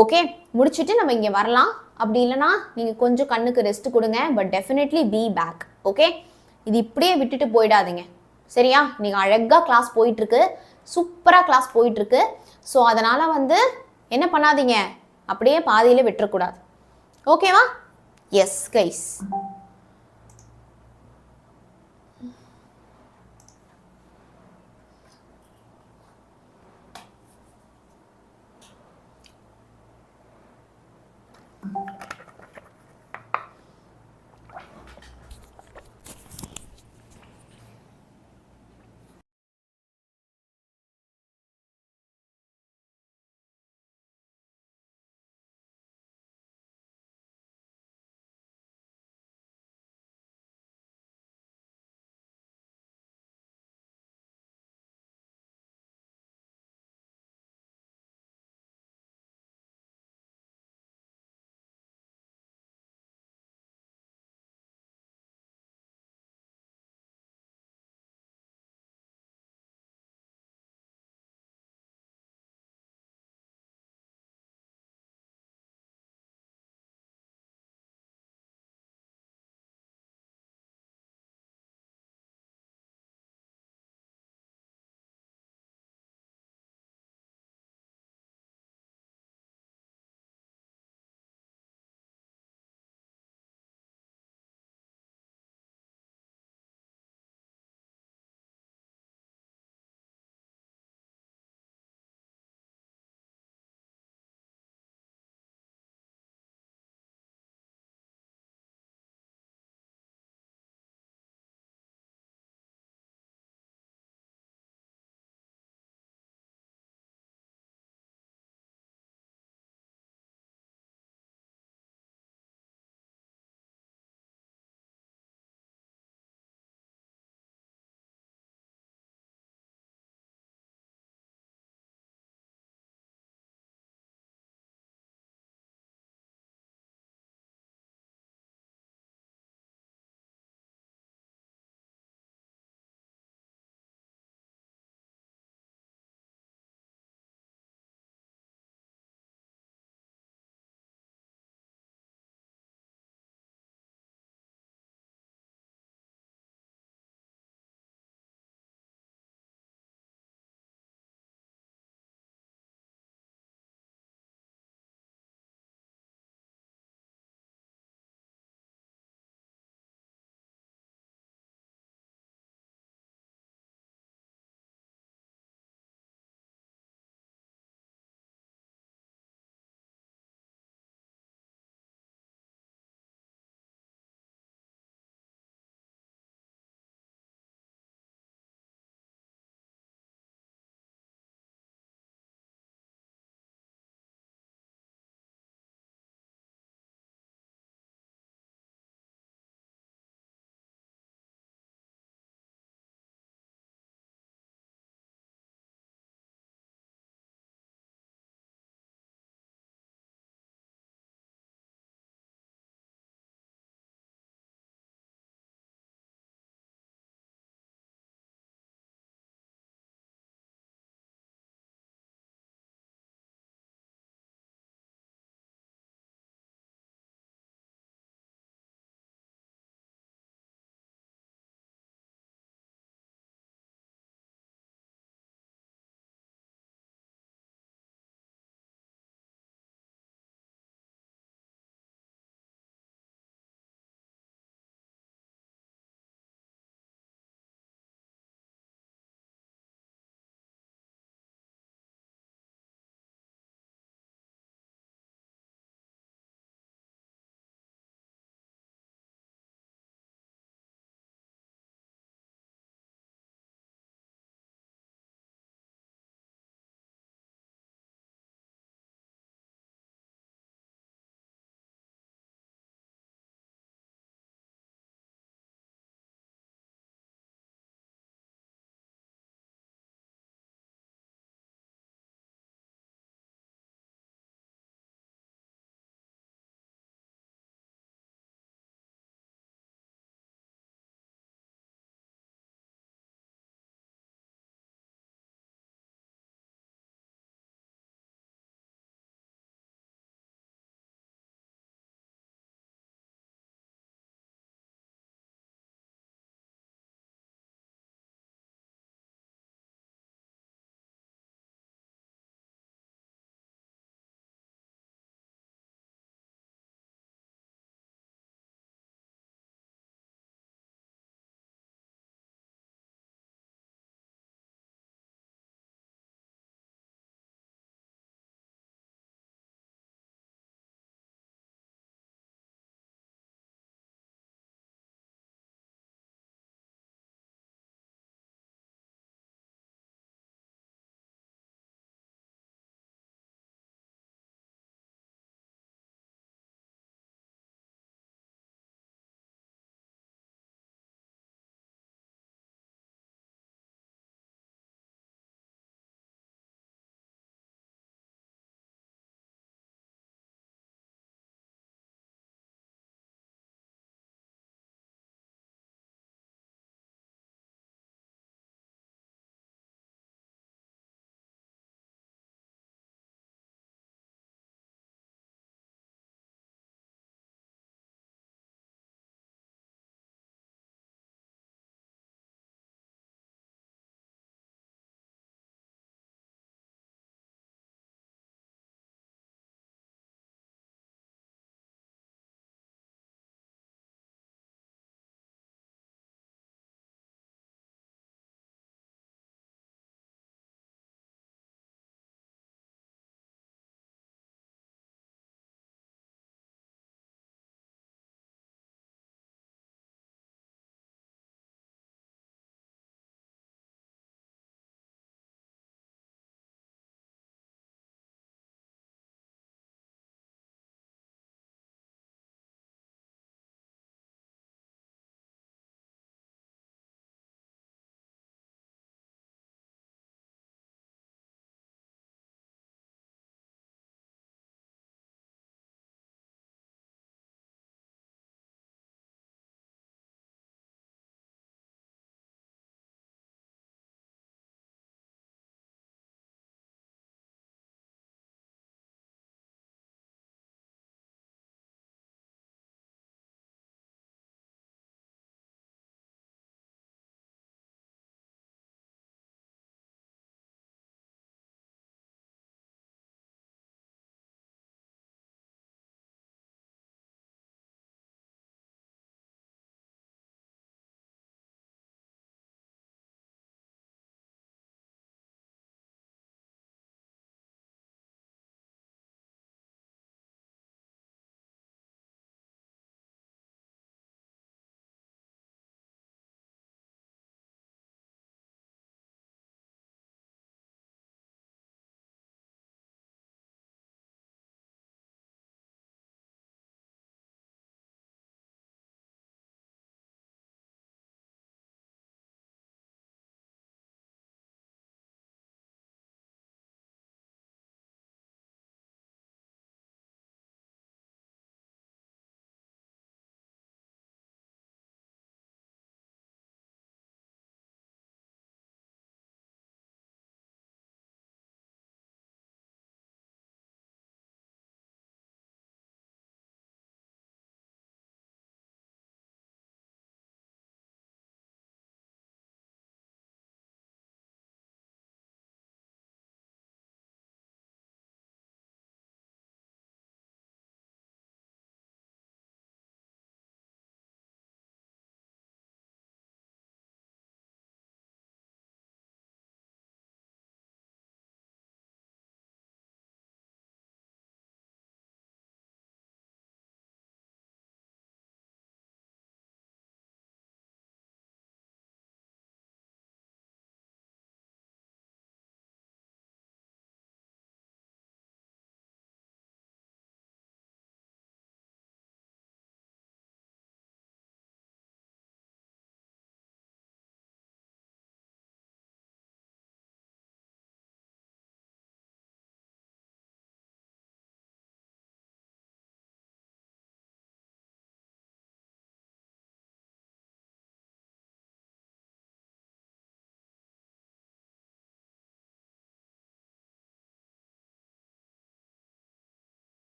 Okay, முடிச்சுட்டு நம்ம இங்கே வரலாம். அப்படி இல்லைனா நீங்கள் கொஞ்சம் கண்ணுக்கு ரெஸ்ட் கொடுங்க. But definitely be back. Okay, இது இப்படியே விட்டுட்டு போயிடாதீங்க. சரியா? நீங்கள் அழகாக கிளாஸ் போயிட்டுருக்கு, சூப்பராக கிளாஸ் போயிட்டுருக்கு. ஸோ அதனால் வந்து என்ன பண்ணாதீங்க, அப்படியே பாதியில் விட்டுறக்கூடாது. ஓகேவா? S guys.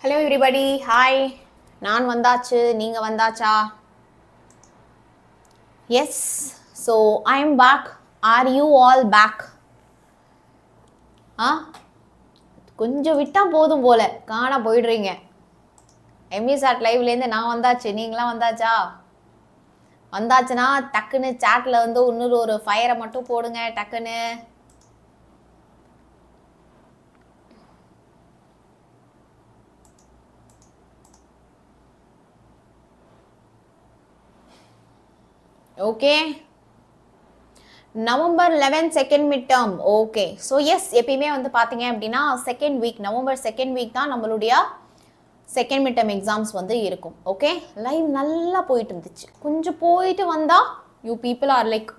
Hello everybody, hi. நான் வந்தாச்சு, நீங்க வந்தாச்சா? Yes, so I am back. Are you all back? கொஞ்சம் விட்டா போதும் போல, காண போயிடுறீங்க. எம்இசாட் லைவ்லேருந்து நான் வந்தாச்சு, நீங்களாம் வந்தாச்சா? வந்தாச்சுன்னா டக்குன்னு சாட்டில் வந்து இன்னொரு ஒரு ஃபயரை மட்டும் போடுங்க டக்குன்னு. Okay, November 11 second mid term. Okay, so yes, எப்பயுமே வந்து பார்த்தீங்க அப்படின்னா second week, November second week தான் நம்மளுடைய செகண்ட் மிட் டேர்ம் எக்ஸாம்ஸ் வந்து இருக்கும். ஓகே, லைவ் நல்லா போயிட்டு இருந்துச்சு. கொஞ்சம் போயிட்டு வந்தால் யூ பீப்புள் ஆர் லைக்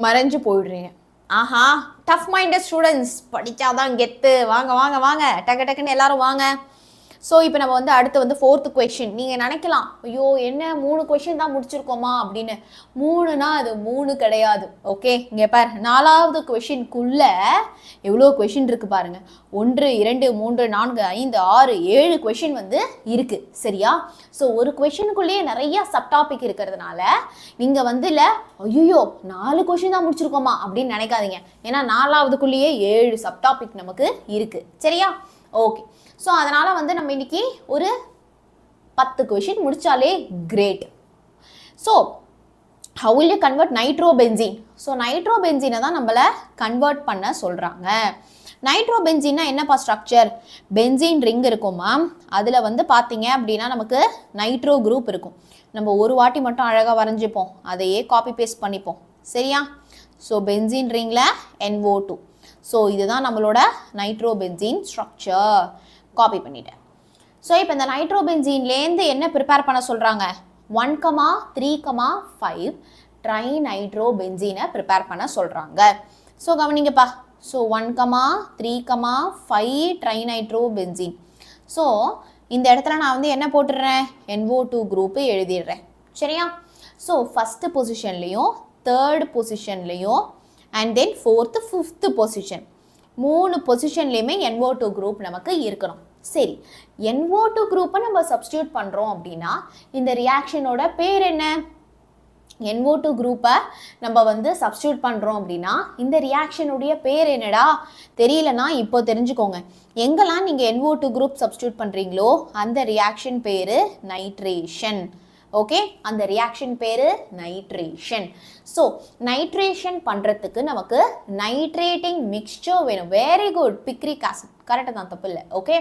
மறைஞ்சு போயிடுறீங்க. ஆஹா, டஃப் மைண்டட் ஸ்டூடெண்ட்ஸ் படித்தாதான் கெத்து. வாங்க வாங்க வாங்க, டக்கு டக்குன்னு எல்லாரும் வாங்க. ஸோ இப்போ நம்ம வந்து அடுத்து வந்து 4th கொஷின். நீங்கள் நினைக்கலாம், ஐயோ என்ன 3 கொஷின் தான் முடிச்சிருக்கோமா அப்படின்னு. 3னா அது 3 கிடையாது. ஓகே, இங்கே பாரு, 4வது கொஷின்குள்ள எவ்வளோ கொஷின் இருக்குது பாருங்கள். 1 2 3 4 5 6 7 கொஷின் வந்து இருக்குது. சரியா? ஸோ ஒரு கொஷினுக்குள்ளேயே நிறைய சப்டாபிக் இருக்கிறதுனால நீங்கள் வந்து இல்லை ஐயோ 4 கொஷின் தான் முடிச்சிருக்கோமா அப்படின்னு நினைக்காதீங்க. ஏன்னா 4வதுக்குள்ளேயே 7 சப்டாபிக் நமக்கு இருக்குது. சரியா? ஓகே, ஸோ அதனால் வந்து நம்ம இன்னைக்கு ஒரு 10 கொஷின் முடித்தாலே great. So how will you convert nitrobenzene? ஸோ நைட்ரோபென்சீனை தான் நம்மளை கன்வெர்ட் பண்ண சொல்கிறாங்க. நைட்ரோபென்சீன்னா என்னப்பா ஸ்ட்ரக்சர்? பென்சீன் ரிங் இருக்கும் மேம். அதில் வந்து பார்த்தீங்க அப்படின்னா நமக்கு நைட்ரோ குரூப் இருக்கும். நம்ம ஒரு வாட்டி மட்டும் அழகாக வரைஞ்சிப்போம், அதையே காப்பி பேஸ்ட் பண்ணிப்போம். சரியா? ஸோ பென்சீன் ரிங்கில் NO2. ஸோ இதுதான் நம்மளோட நைட்ரோபென்சீன் ஸ்ட்ரக்சர். காப்பி பண்ணிட்டேன். ஸோ இப்போ இந்த நைட்ரோபென்சீன்லேருந்து என்ன ப்ரிப்பேர் பண்ண சொல்கிறாங்க? 1,3,5 ட்ரைநைட்ரோபென்சீனை ப்ரிப்பேர் பண்ண சொல்கிறாங்க. ஸோ கவனிங்கப்பா. ஸோ 1,3,5 ட்ரைநைட்ரோபென்சீன். ஸோ இந்த இடத்துல நான் வந்து என்ன போட்டுடுறேன்? NO2 குரூப்பு எழுதிடுறேன். சரியா? ஸோ ஃபஸ்ட்டு பொசிஷன்லேயும் 3rd பொசிஷன்லேயும் and then 4th 5th position 3 பொசிஷன்லேயுமே NO2 குரூப் நமக்கு இருக்கணும். சரி, NO2 குரூப்பை நம்ம சப்ஸ்டியூட் பண்ணுறோம் அப்படின்னா இந்த ரியாக்ஷனோட பேர் என்ன? NO2 குரூப்பை நம்ம வந்து சப்ஸ்டியூட் பண்ணுறோம் அப்படின்னா இந்த ரியாக்ஷனுடைய பேர் என்னடா? தெரியலனா இப்போ தெரிஞ்சுக்கோங்க. எங்கெல்லாம் நீங்கள் NO2 குரூப் சப்ஸ்டியூட் பண்ணுறீங்களோ அந்த ரியாக்ஷன் பேர் நைட்ரேஷன். ஓகே, அந்த ரியாக்ஷன் பேர் நைட்ரேஷன். ஸோ நைட்ரேஷன் பண்ணுறதுக்கு நமக்கு நைட்ரேட்டிங் மிக்ஸ்சர் வேணும். Very good, picric acid. கரெக்டாக தான், தப்பு இல்லை. ஓகே,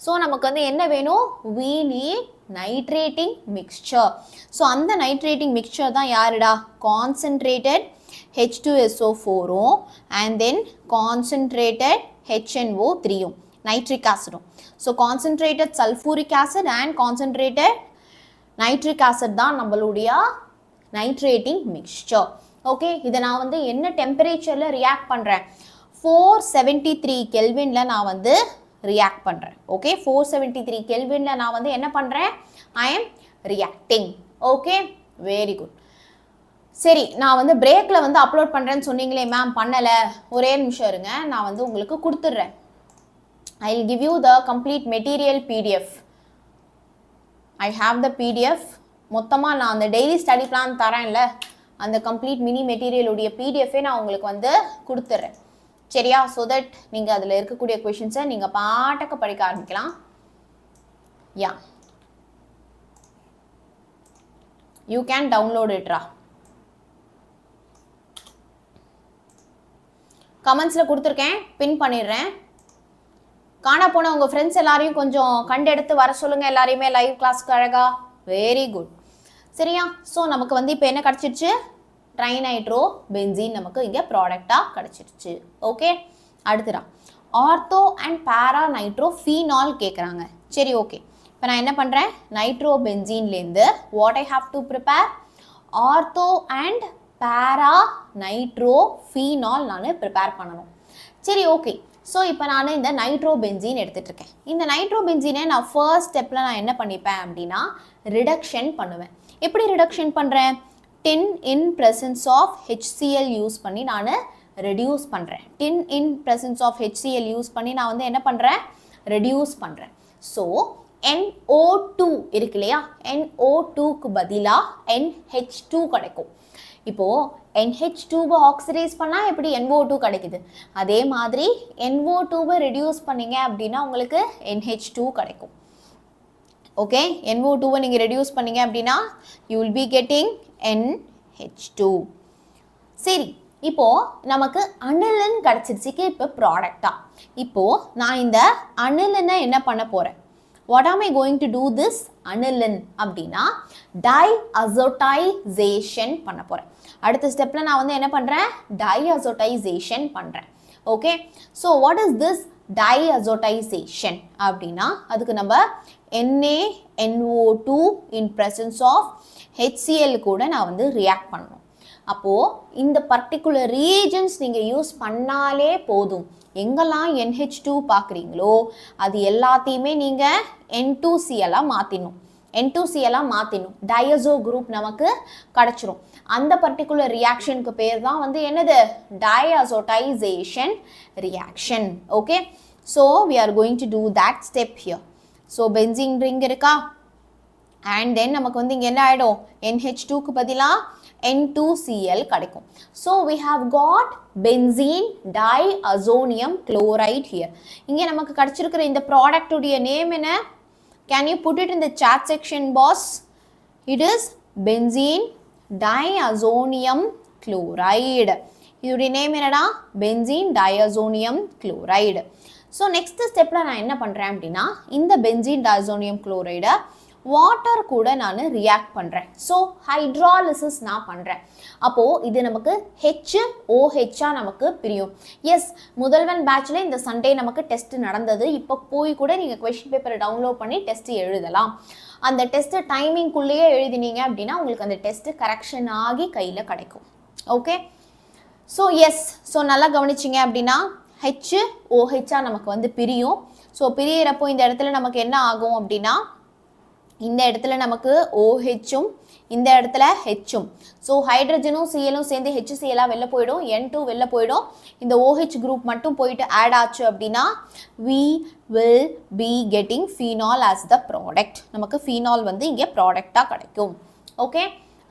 ஸோ நமக்கு வந்து என்ன வேணும்? we need nitrating mixture. So அந்த நைட்ரேட்டிங் மிக்ஸ்சர் தான் யாருடா? Concentrated H2SO4 and then concentrated HNO3 nitric ஆசிடும். So concentrated sulphuric acid and concentrated nitric acid தான் நம்மளுடைய நைட்ரேட்டிங் மிக்ஸ்சர். ஓகே, இதை நான் வந்து என்ன டெம்பரேச்சரில் ரியாக்ட் பண்ணுறேன்? 473 கெல்வினில் நான் வந்து ரியாக்ட் பண்ணுறேன். ஓகே, 473 கெல்வினில் நான் வந்து என்ன பண்ணுறேன்? ஐ am reacting. Okay, very good. சரி, நான் வந்து பிரேக்கில் வந்து அப்லோட் பண்ணுறேன்னு சொன்னீங்களே மேம், பண்ணலை. ஒரே நிமிஷம் இருங்க, நான் வந்து உங்களுக்கு கொடுத்துட்றேன். I will give you the complete material PDF. I have the PDF. மொத்தமாக நான் அந்த டெய்லி ஸ்டடி பிளான் தரேன்ல, அந்த கம்ப்ளீட் மினி மெட்டீரியலுடைய PDFே நான் உங்களுக்கு வந்து கொடுத்துட்றேன். சரியா? ஸோ தட் நீங்கள் அதில் இருக்கக்கூடிய கொஷின்ஸை நீங்கள் பாட்டுக்கு படிக்க ஆரம்பிக்கலாம். யா, யூ கேன் டவுன்லோட் இட்ரா. கமெண்ட்ஸில் கொடுத்துருக்கேன், பின் பண்ணிடுறேன். காண போன உங்கள் ஃப்ரெண்ட்ஸ் எல்லாரையும் கொஞ்சம் கண்டெடுத்து வர சொல்லுங்கள், எல்லாரையுமே லைவ் கிளாஸ்க்கு அழகா. Very good. சரியா? ஸோ நமக்கு வந்து இப்போ என்ன கிடச்சிருச்சு? ட்ரைநைட்ரோபென்சீன் நமக்கு இங்கே ப்ராடக்டாக கிடச்சிருச்சு. ஓகே, அடுத்துடா ஆர்த்தோ அண்ட் பேரா நைட்ரோஃபீனால் கேட்குறாங்க. சரி, ஓகே. இப்போ நான் என்ன பண்ணுறேன்? நைட்ரோபென்சீன்லேருந்து what I have to prepare? Ortho and para nitrophenol நான் ப்ரிப்பேர் பண்ணணும். சரி, ஓகே. ஸோ இப்போ நான் இந்த நைட்ரோபென்சீன் எடுத்துகிட்டு இருக்கேன். இந்த நைட்ரோபென்சீனை நான் ஃபர்ஸ்ட் ஸ்டெப்பில் நான் என்ன பண்ணிப்பேன் அப்படின்னா ரிடக்ஷன் பண்ணுவேன். எப்படி ரிடக்ஷன் பண்ணுறேன்? 10 in presence of HCl use பண்ணி நான் ரெடியூஸ் பண்ணுறேன். 10 in presence of HCl use பண்ணி நான் வந்து என்ன பண்ணுறேன்? ரெடியூஸ் பண்ணுறேன். ஸோ NO2 இருக்கு இல்லையா, NO2க்கு பதிலாக NH2 கிடைக்கும். இப்போது NH2வை ஆக்சிடைஸ் பண்ணால் எப்படி NO2 கிடைக்குது, அதே மாதிரி NO2வை ரெடியூஸ் பண்ணிங்க அப்படின்னா உங்களுக்கு NH2 கிடைக்கும். ஓகே, NO2வை நீங்கள் ரெடியூஸ் பண்ணிங்க அப்படின்னா you will be getting NH2. சரி, இப்போது நமக்கு அனிலின் கிடச்சிருச்சுக்கு இப்போ ப்ராடக்டா. இப்போது நான் இந்த அனிலினை என்ன பண்ண போகிறேன், what am I going to do this aniline அப்படின்னா diazotization பண்ண போகிறேன். அடுத்த ஸ்டெப்பில் நான் வந்து என்ன பண்ணுறேன், diazotization பண்ணுறேன். Okay, so what is this diazotization அப்படின்னா அதுக்கு நம்ம NaNO2 in presence of HCl கூட நான் வந்து ரியாக்ட் பண்ணணும். அப்போது இந்த பர்டிகுலர் ரீஜன்ஸ் நீங்கள் யூஸ் பண்ணாலே போதும். எங்கெல்லாம் NH2 பார்க்குறீங்களோ அது எல்லாத்தையுமே நீங்கள் N2Cl மாற்றிடணும். N2Cl மாற்றிடணும், டயசோ குரூப் நமக்கு கிடச்சிரும். அந்த பர்டிகுலர் ரியாக்ஷனுக்கு பேர் தான் வந்து என்னது, diazotization reaction. Okay, so we are going to do that step here. So benzene ring இருக்கா, அண்ட் தென் நமக்கு வந்து இங்கே என்ன ஆகிடும், NH2க்கு பதிலாக N2Cl கிடைக்கும். So we have got benzene diazonium chloride here. இங்கே நமக்கு கிடைச்சிருக்கிற இந்த ப்ராடக்டுடைய நேம் என்ன, can you put it in the chat section boss? It is benzene diazonium chloride. இதோடைய நேம் என்னடா, benzene diazonium chloride. So next ஸ்டெப்பில் நான் என்ன பண்ணுறேன் அப்படின்னா இந்த benzene diazonium chloride வாட்டர் கூட நான் ரியாக்ட் பண்ணுறேன். ஸோ ஹைட்ராலிசிஸ் நான் பண்ணுறேன். அப்போது இது நமக்கு HOH நமக்கு பிரியும். எஸ், முதல்வன் பேட்சில் இந்த சண்டே நமக்கு டெஸ்ட் நடந்தது. இப்போ போய் கூட நீங்கள் கொஷின் பேப்பரை டவுன்லோட் பண்ணி டெஸ்ட் எழுதலாம். அந்த டெஸ்ட்டு டைமிங்குள்ளேயே எழுதினீங்க அப்படின்னா உங்களுக்கு அந்த டெஸ்ட்டு கரெக்ஷன் ஆகி கையில் கிடைக்கும். ஓகே, ஸோ எஸ், ஸோ நல்லா கவனிச்சிங்க அப்படின்னா HOH நமக்கு வந்து பிரியும். ஸோ பிரியறப்போ இந்த இடத்துல நமக்கு என்ன ஆகும் அப்படின்னா இந்த இடத்துல நமக்கு OHும் இந்த இடத்துல Hும். ஸோ ஹைட்ரஜனும் சிஎலும் சேர்ந்து HCl வெளில போயிடும், N2 வெளில போயிடும். இந்த OH குரூப் மட்டும் போயிட்டு ஆட் ஆச்சு அப்படின்னா we will be getting phenol as the product. நமக்கு phenol வந்து இங்கே ப்ராடக்டாக கிடைக்கும். ஓகே,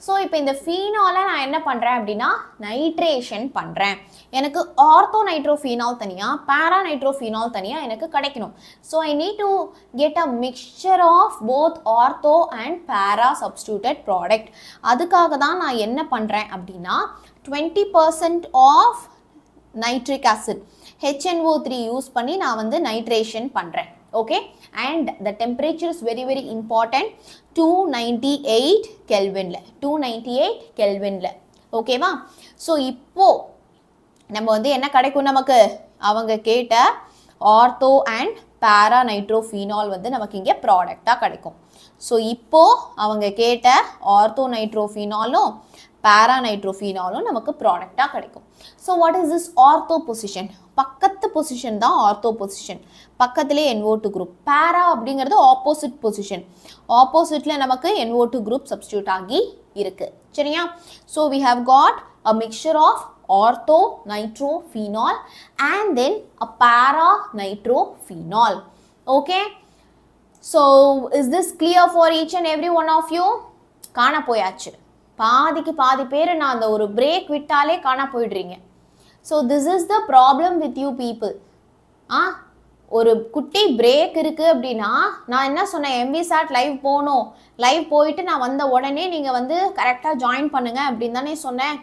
ஸோ இப்போ இந்த ஃபீனாலை நான் என்ன பண்ணுறேன் அப்படின்னா நைட்ரேஷன் பண்ணுறேன். எனக்கு ஆர்த்தோ நைட்ரோஃபீனால் தனியாக, பேரா நைட்ரோஃபீனால் தனியாக எனக்கு கிடைக்கணும். So I need to get a mixture of both ortho and para substituted product. அதுக்காக தான் நான் என்ன பண்ணுறேன் அப்படின்னா 20% of nitric acid HNO3 use பண்ணி நான் வந்து நைட்ரேஷன் பண்ணுறேன். okay, and the temperature is very very important, 298 Kelvin ல 298 Kelvin ல ஓகேவா. ஸோ இப்போ நம்ம வந்து என்ன கிடைக்கும், நமக்கு அவங்க கேட்ட ஆர்த்தோ அண்ட் பேரா நைட்ரோஃபீனால் வந்து நமக்கு இங்கே ப்ராடக்டாக கிடைக்கும். ஸோ இப்போ அவங்க கேட்ட ஆர்த்தோ நைட்ரோஃபீனாலும் பேரா நைட்ரோஃபீனாலும் நமக்கு ப்ராடக்டாக கிடைக்கும். So what is this ortho position, பக்கத்து பொசிஷன் தான் ஆர்த்தோ பொசிஷன், பக்கத்துலேயே NO2 குரூப். பேரா அப்படிங்கிறது ஆப்போசிட் பொசிஷன், ஆப்போசிட்டில் நமக்கு NO2 குரூப் சப்ஸ்டியூட் ஆகி இருக்குது. சரியா. So we have got a mixture of ortho nitrophenol and then a para nitrophenol. Okay, so is this clear for each and every one of you? காண போயாச்சு, பாதிக்கு பாதி பேர் நான் அந்த ஒரு பிரேக் விட்டாலே காண போயிடுறீங்க. So this is the problem with you people. ஒரு குட்டி பிரேக் இருக்குது அப்படின்னா நான் என்ன சொன்னேன், MVSAT லைவ் போகணும், லைவ் போயிட்டு நான் வந்த உடனே நீங்கள் வந்து கரெக்டாக ஜாயின் பண்ணுங்க அப்படின்னு தானே சொன்னேன்.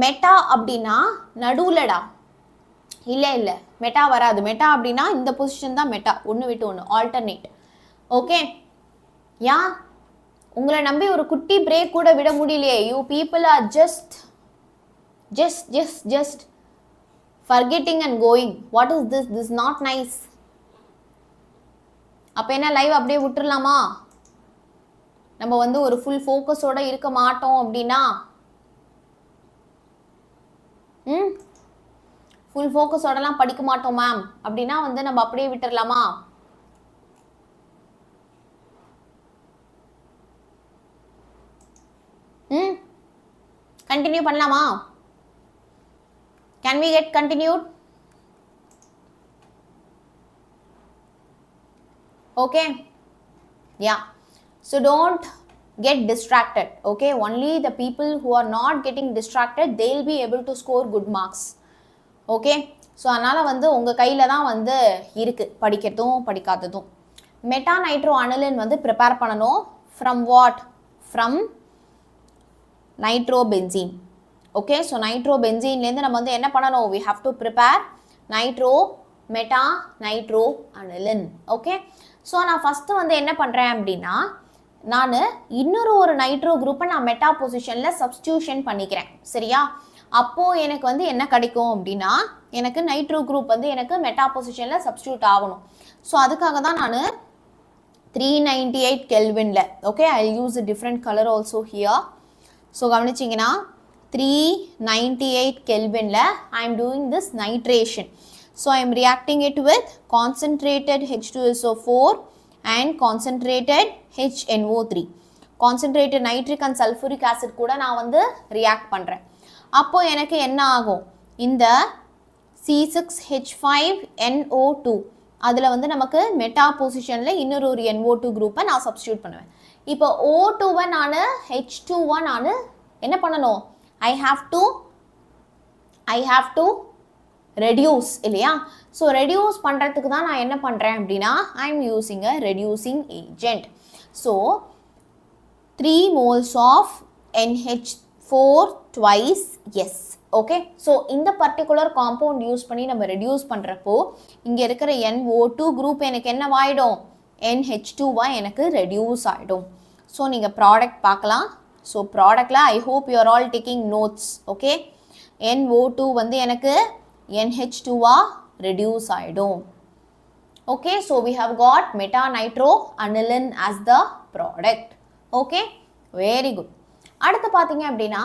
மெட்டா அப்படின்னா நடுவுலடா, இல்லை இல்லை மெட்டா வராது. மெட்டா அப்படின்னா இந்த பொசிஷன் தான் மெட்டா, ஒன்று விட்டு ஒன்று ஆல்டர்னேட். ஓகே, யா உங்களை நம்பி ஒரு குட்டி பிரேக் கூட விட முடியலையே. You people are just forgetting and going. What is this? This is not nice. அப்போ என்ன லைவ் அப்படியே விட்டுறலாமா? நம்ம வந்து ஒரு ஃபுல் ஃபோக்கஸோட இருக்க மாட்டோம் அப்படின்னா, ஃபுல் ஃபோக்கஸோடலாம் படிக்க மாட்டோம் மேம் அப்படின்னா வந்து நம்ம அப்படியே விட்டுறலாமா? கண்டினியூ பண்ணலாமா? Can we get continued? Okay, yeah, so don't get distracted. Okay, only the people who are not getting distracted, they'll be able to score good marks. Okay, so அதனால வந்து உங்க கையில தான் வந்து இருக்கு படிக்கிறதும் படிக்காததும். மெட்டா நைட்ரோ அனிலின் வந்து ப்ரிப்பேர் பண்ணணும் from what? From nitrobenzene. Okay, so nitrobenzene நம்ம வந்து என்ன பண்ணணும்? We have to prepare nitro meta nitro aniline. Okay, so நான் ஃபஸ்ட்டு வந்து என்ன பண்ணுறேன் அப்படின்னா, நான் ஒரு நைட்ரோ குரூப்பை நான் மெட்டா பொசிஷனில் சப்ஸ்டியூஷன் பண்ணிக்கிறேன். சரியா? அப்போது எனக்கு வந்து என்ன கிடைக்கும் அப்படின்னா, எனக்கு நைட்ரோ குரூப் வந்து எனக்கு மெட்டா பொசிஷனில் சப்ஸ்டியூட் ஆகணும். ஸோ அதுக்காக தான் நான் 398 கெல்வினில், okay, I use a different color also here. So கவனிச்சிங்கன்னா 398 கெல்வினில் I am doing this nitration. So I am reacting it with concentrated H2SO4 and concentrated HNO3. Concentrated nitric and sulfuric acid கூட நான் வந்து react பண்றேன். அப்போ எனக்கு என்ன ஆகும்? இந்த C6H5NO2 அதில் வந்து நமக்கு மெட்டா பொசிஷனில் இன்னொரு NO2 குரூப்பை நான் சப்ஸ்டியூட் பண்ணுவேன். இப்போ O2வை நான் H2வை நான் என்ன பண்ணணும்? I have to reduce இல்லையா? ஸோ ரெடியூஸ் பண்ணுறதுக்கு தான் நான் என்ன பண்ணுறேன் அப்படின்னா, I am using a reducing agent. So 3 moles of NH4 twice S. Okay, so இந்த பர்டிகுலர் காம்பவுண்ட் யூஸ் பண்ணி நம்ம ரெடியூஸ் பண்ணுறப்போ இங்கே இருக்கிற NO2 குரூப் எனக்கு என்னவாயிடும்? NH2வா எனக்கு ரெடியூஸ் ஆகிடும். ஸோ நீங்கள் ப்ராடக்ட் பார்க்கலாம். ஸோ ப்ராடக்டில் I hope you are all taking notes. Okay, NO2 வந்து எனக்கு NH2வா reduce ஆயிடும். Okay, so we have got meta nitro aniline as the product. Okay, very good. அடுத்து பார்த்தீங்க அப்படின்னா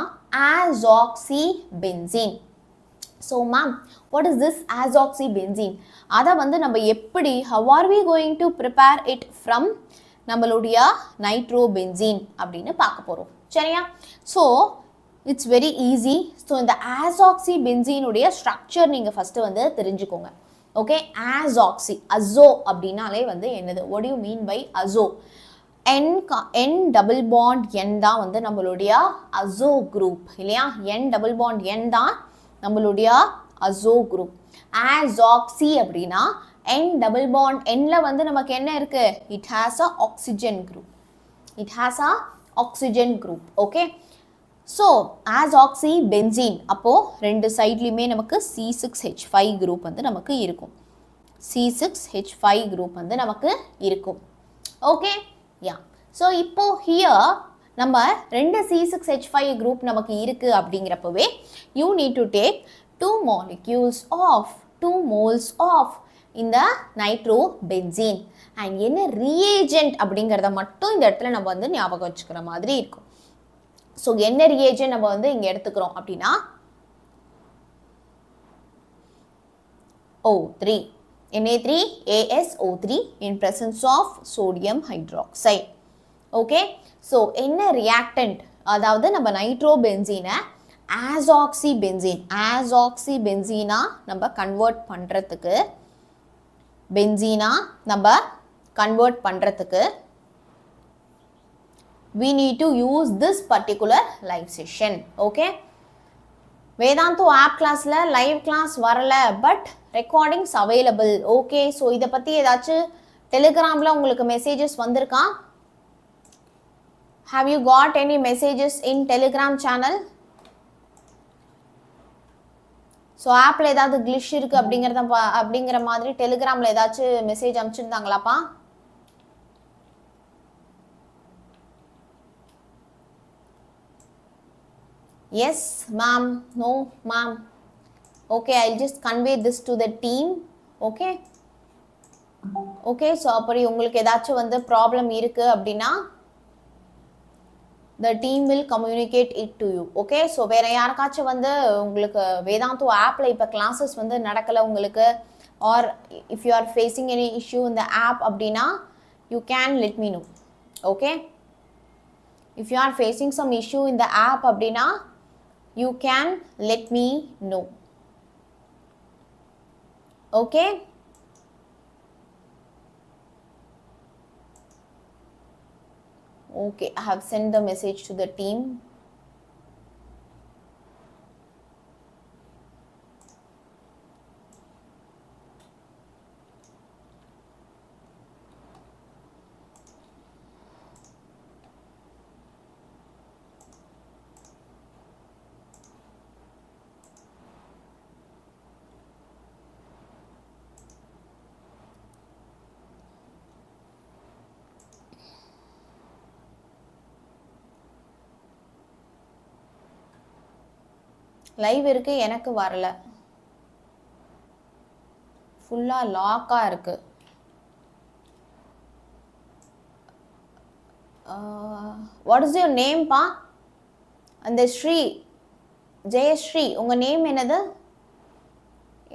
azoxybenzene. So ma'am, what is this azoxybenzene? அதை வந்து நம்ம எப்படி, how are we going to prepare it from நம்மளுடைய nitrobenzene அப்படின்னு பார்க்க போகிறோம். சரியா? So it's very easy. So இந்த azoxybenzene உடைய structure நீங்க first வந்து தெரிஞ்சுக்கோங்க. Okay, azoxy, azo அப்படினாலே வந்து என்னது? What do you mean by azo? N double bond N தான் வந்து நம்மளுடைய azo group இல்லையா? N double bond N தான் நம்மளுடைய azo group. Azoxy அப்படினா N double bond Nல வந்து நமக்கு என்ன இருக்கு? It has a oxygen group. It has a oxygen group. Okay. So, azoxybenzene, அப்போ ரெண்டு சைட்லையுமே நமக்கு C6H5 குரூப் வந்து நமக்கு இருக்கும். C6H5 குரூப் வந்து நமக்கு இருக்கும். Okay, yeah. ஸோ இப்போ ஹியர் நம்ம ரெண்டு C6H5 குரூப் நமக்கு இருக்கு அப்படிங்கிறப்பவே you need to take 2 moles of இந்த nitrobenzene. and என்ன reagent அப்படிங்கிறத மட்டும் இந்த இடத்துல நம்ம வந்து ஞாபகம் வச்சுக்கிற மாதிரி இருக்கும். ஸோ என்ன ரியேஜன் நம்ம வந்து இங்கே எடுத்துக்கிறோம் அப்படின்னா O3, Na3ASO3 in presence of sodium hydroxide. Okay, so என்ன ரியாக்டன்ட், அதாவது நம்ம நைட்ரோபென்சீனை ஆசாக்சிபென்சீனா நம்ம கன்வெர்ட் பண்ணுறதுக்கு, பென்சீனா நம்ம கன்வெர்ட் பண்ணுறதுக்கு we need to use this particular live session. Okay, Vedantu app classல live class வரல, but recordings available. Okay, so இத பத்தி ஏதாச்சும் டெலிகிராம்ல உங்களுக்கு மெசேजेस வந்திருக்கா? Have you got any messages in Telegram channel? So appல ஏதாவது glitch இருக்கு அப்படிங்கிற மாதிரி டெலிகிராம்ல ஏதாச்சும் message அனுப்பிச்சிருந்தாங்களாப்பா? Yes, ma'am. No, ma'am. Okay, I'll just convey this to the team. Okay. Okay, so அப்படி உங்களுக்கு ஏதாச்சும் வந்து ப்ராப்ளம் இருக்கு அப்படின்னா the team will communicate it to you. Okay, so வேற யாருக்காச்சும் வந்து உங்களுக்கு வேதாந்து ஆப்ல இப்ப கிளாसेस வந்து நடக்கல உங்களுக்கு, or if you are facing any issue in the app அப்படின்னா you can let me know. Okay, if you are facing some issue in the app அப்படின்னா you can let me know. Okay, Okay, I have sent the message to the team. Live இருக்கு, எனக்கு வரல, ஃபுல்லா லாக்கா இருக்கு. வாட் இஸ் யுவர் நேம் பா? அந்த ஸ்ரீ ஜெயஸ்ரீ, உங்க நேம் என்னது?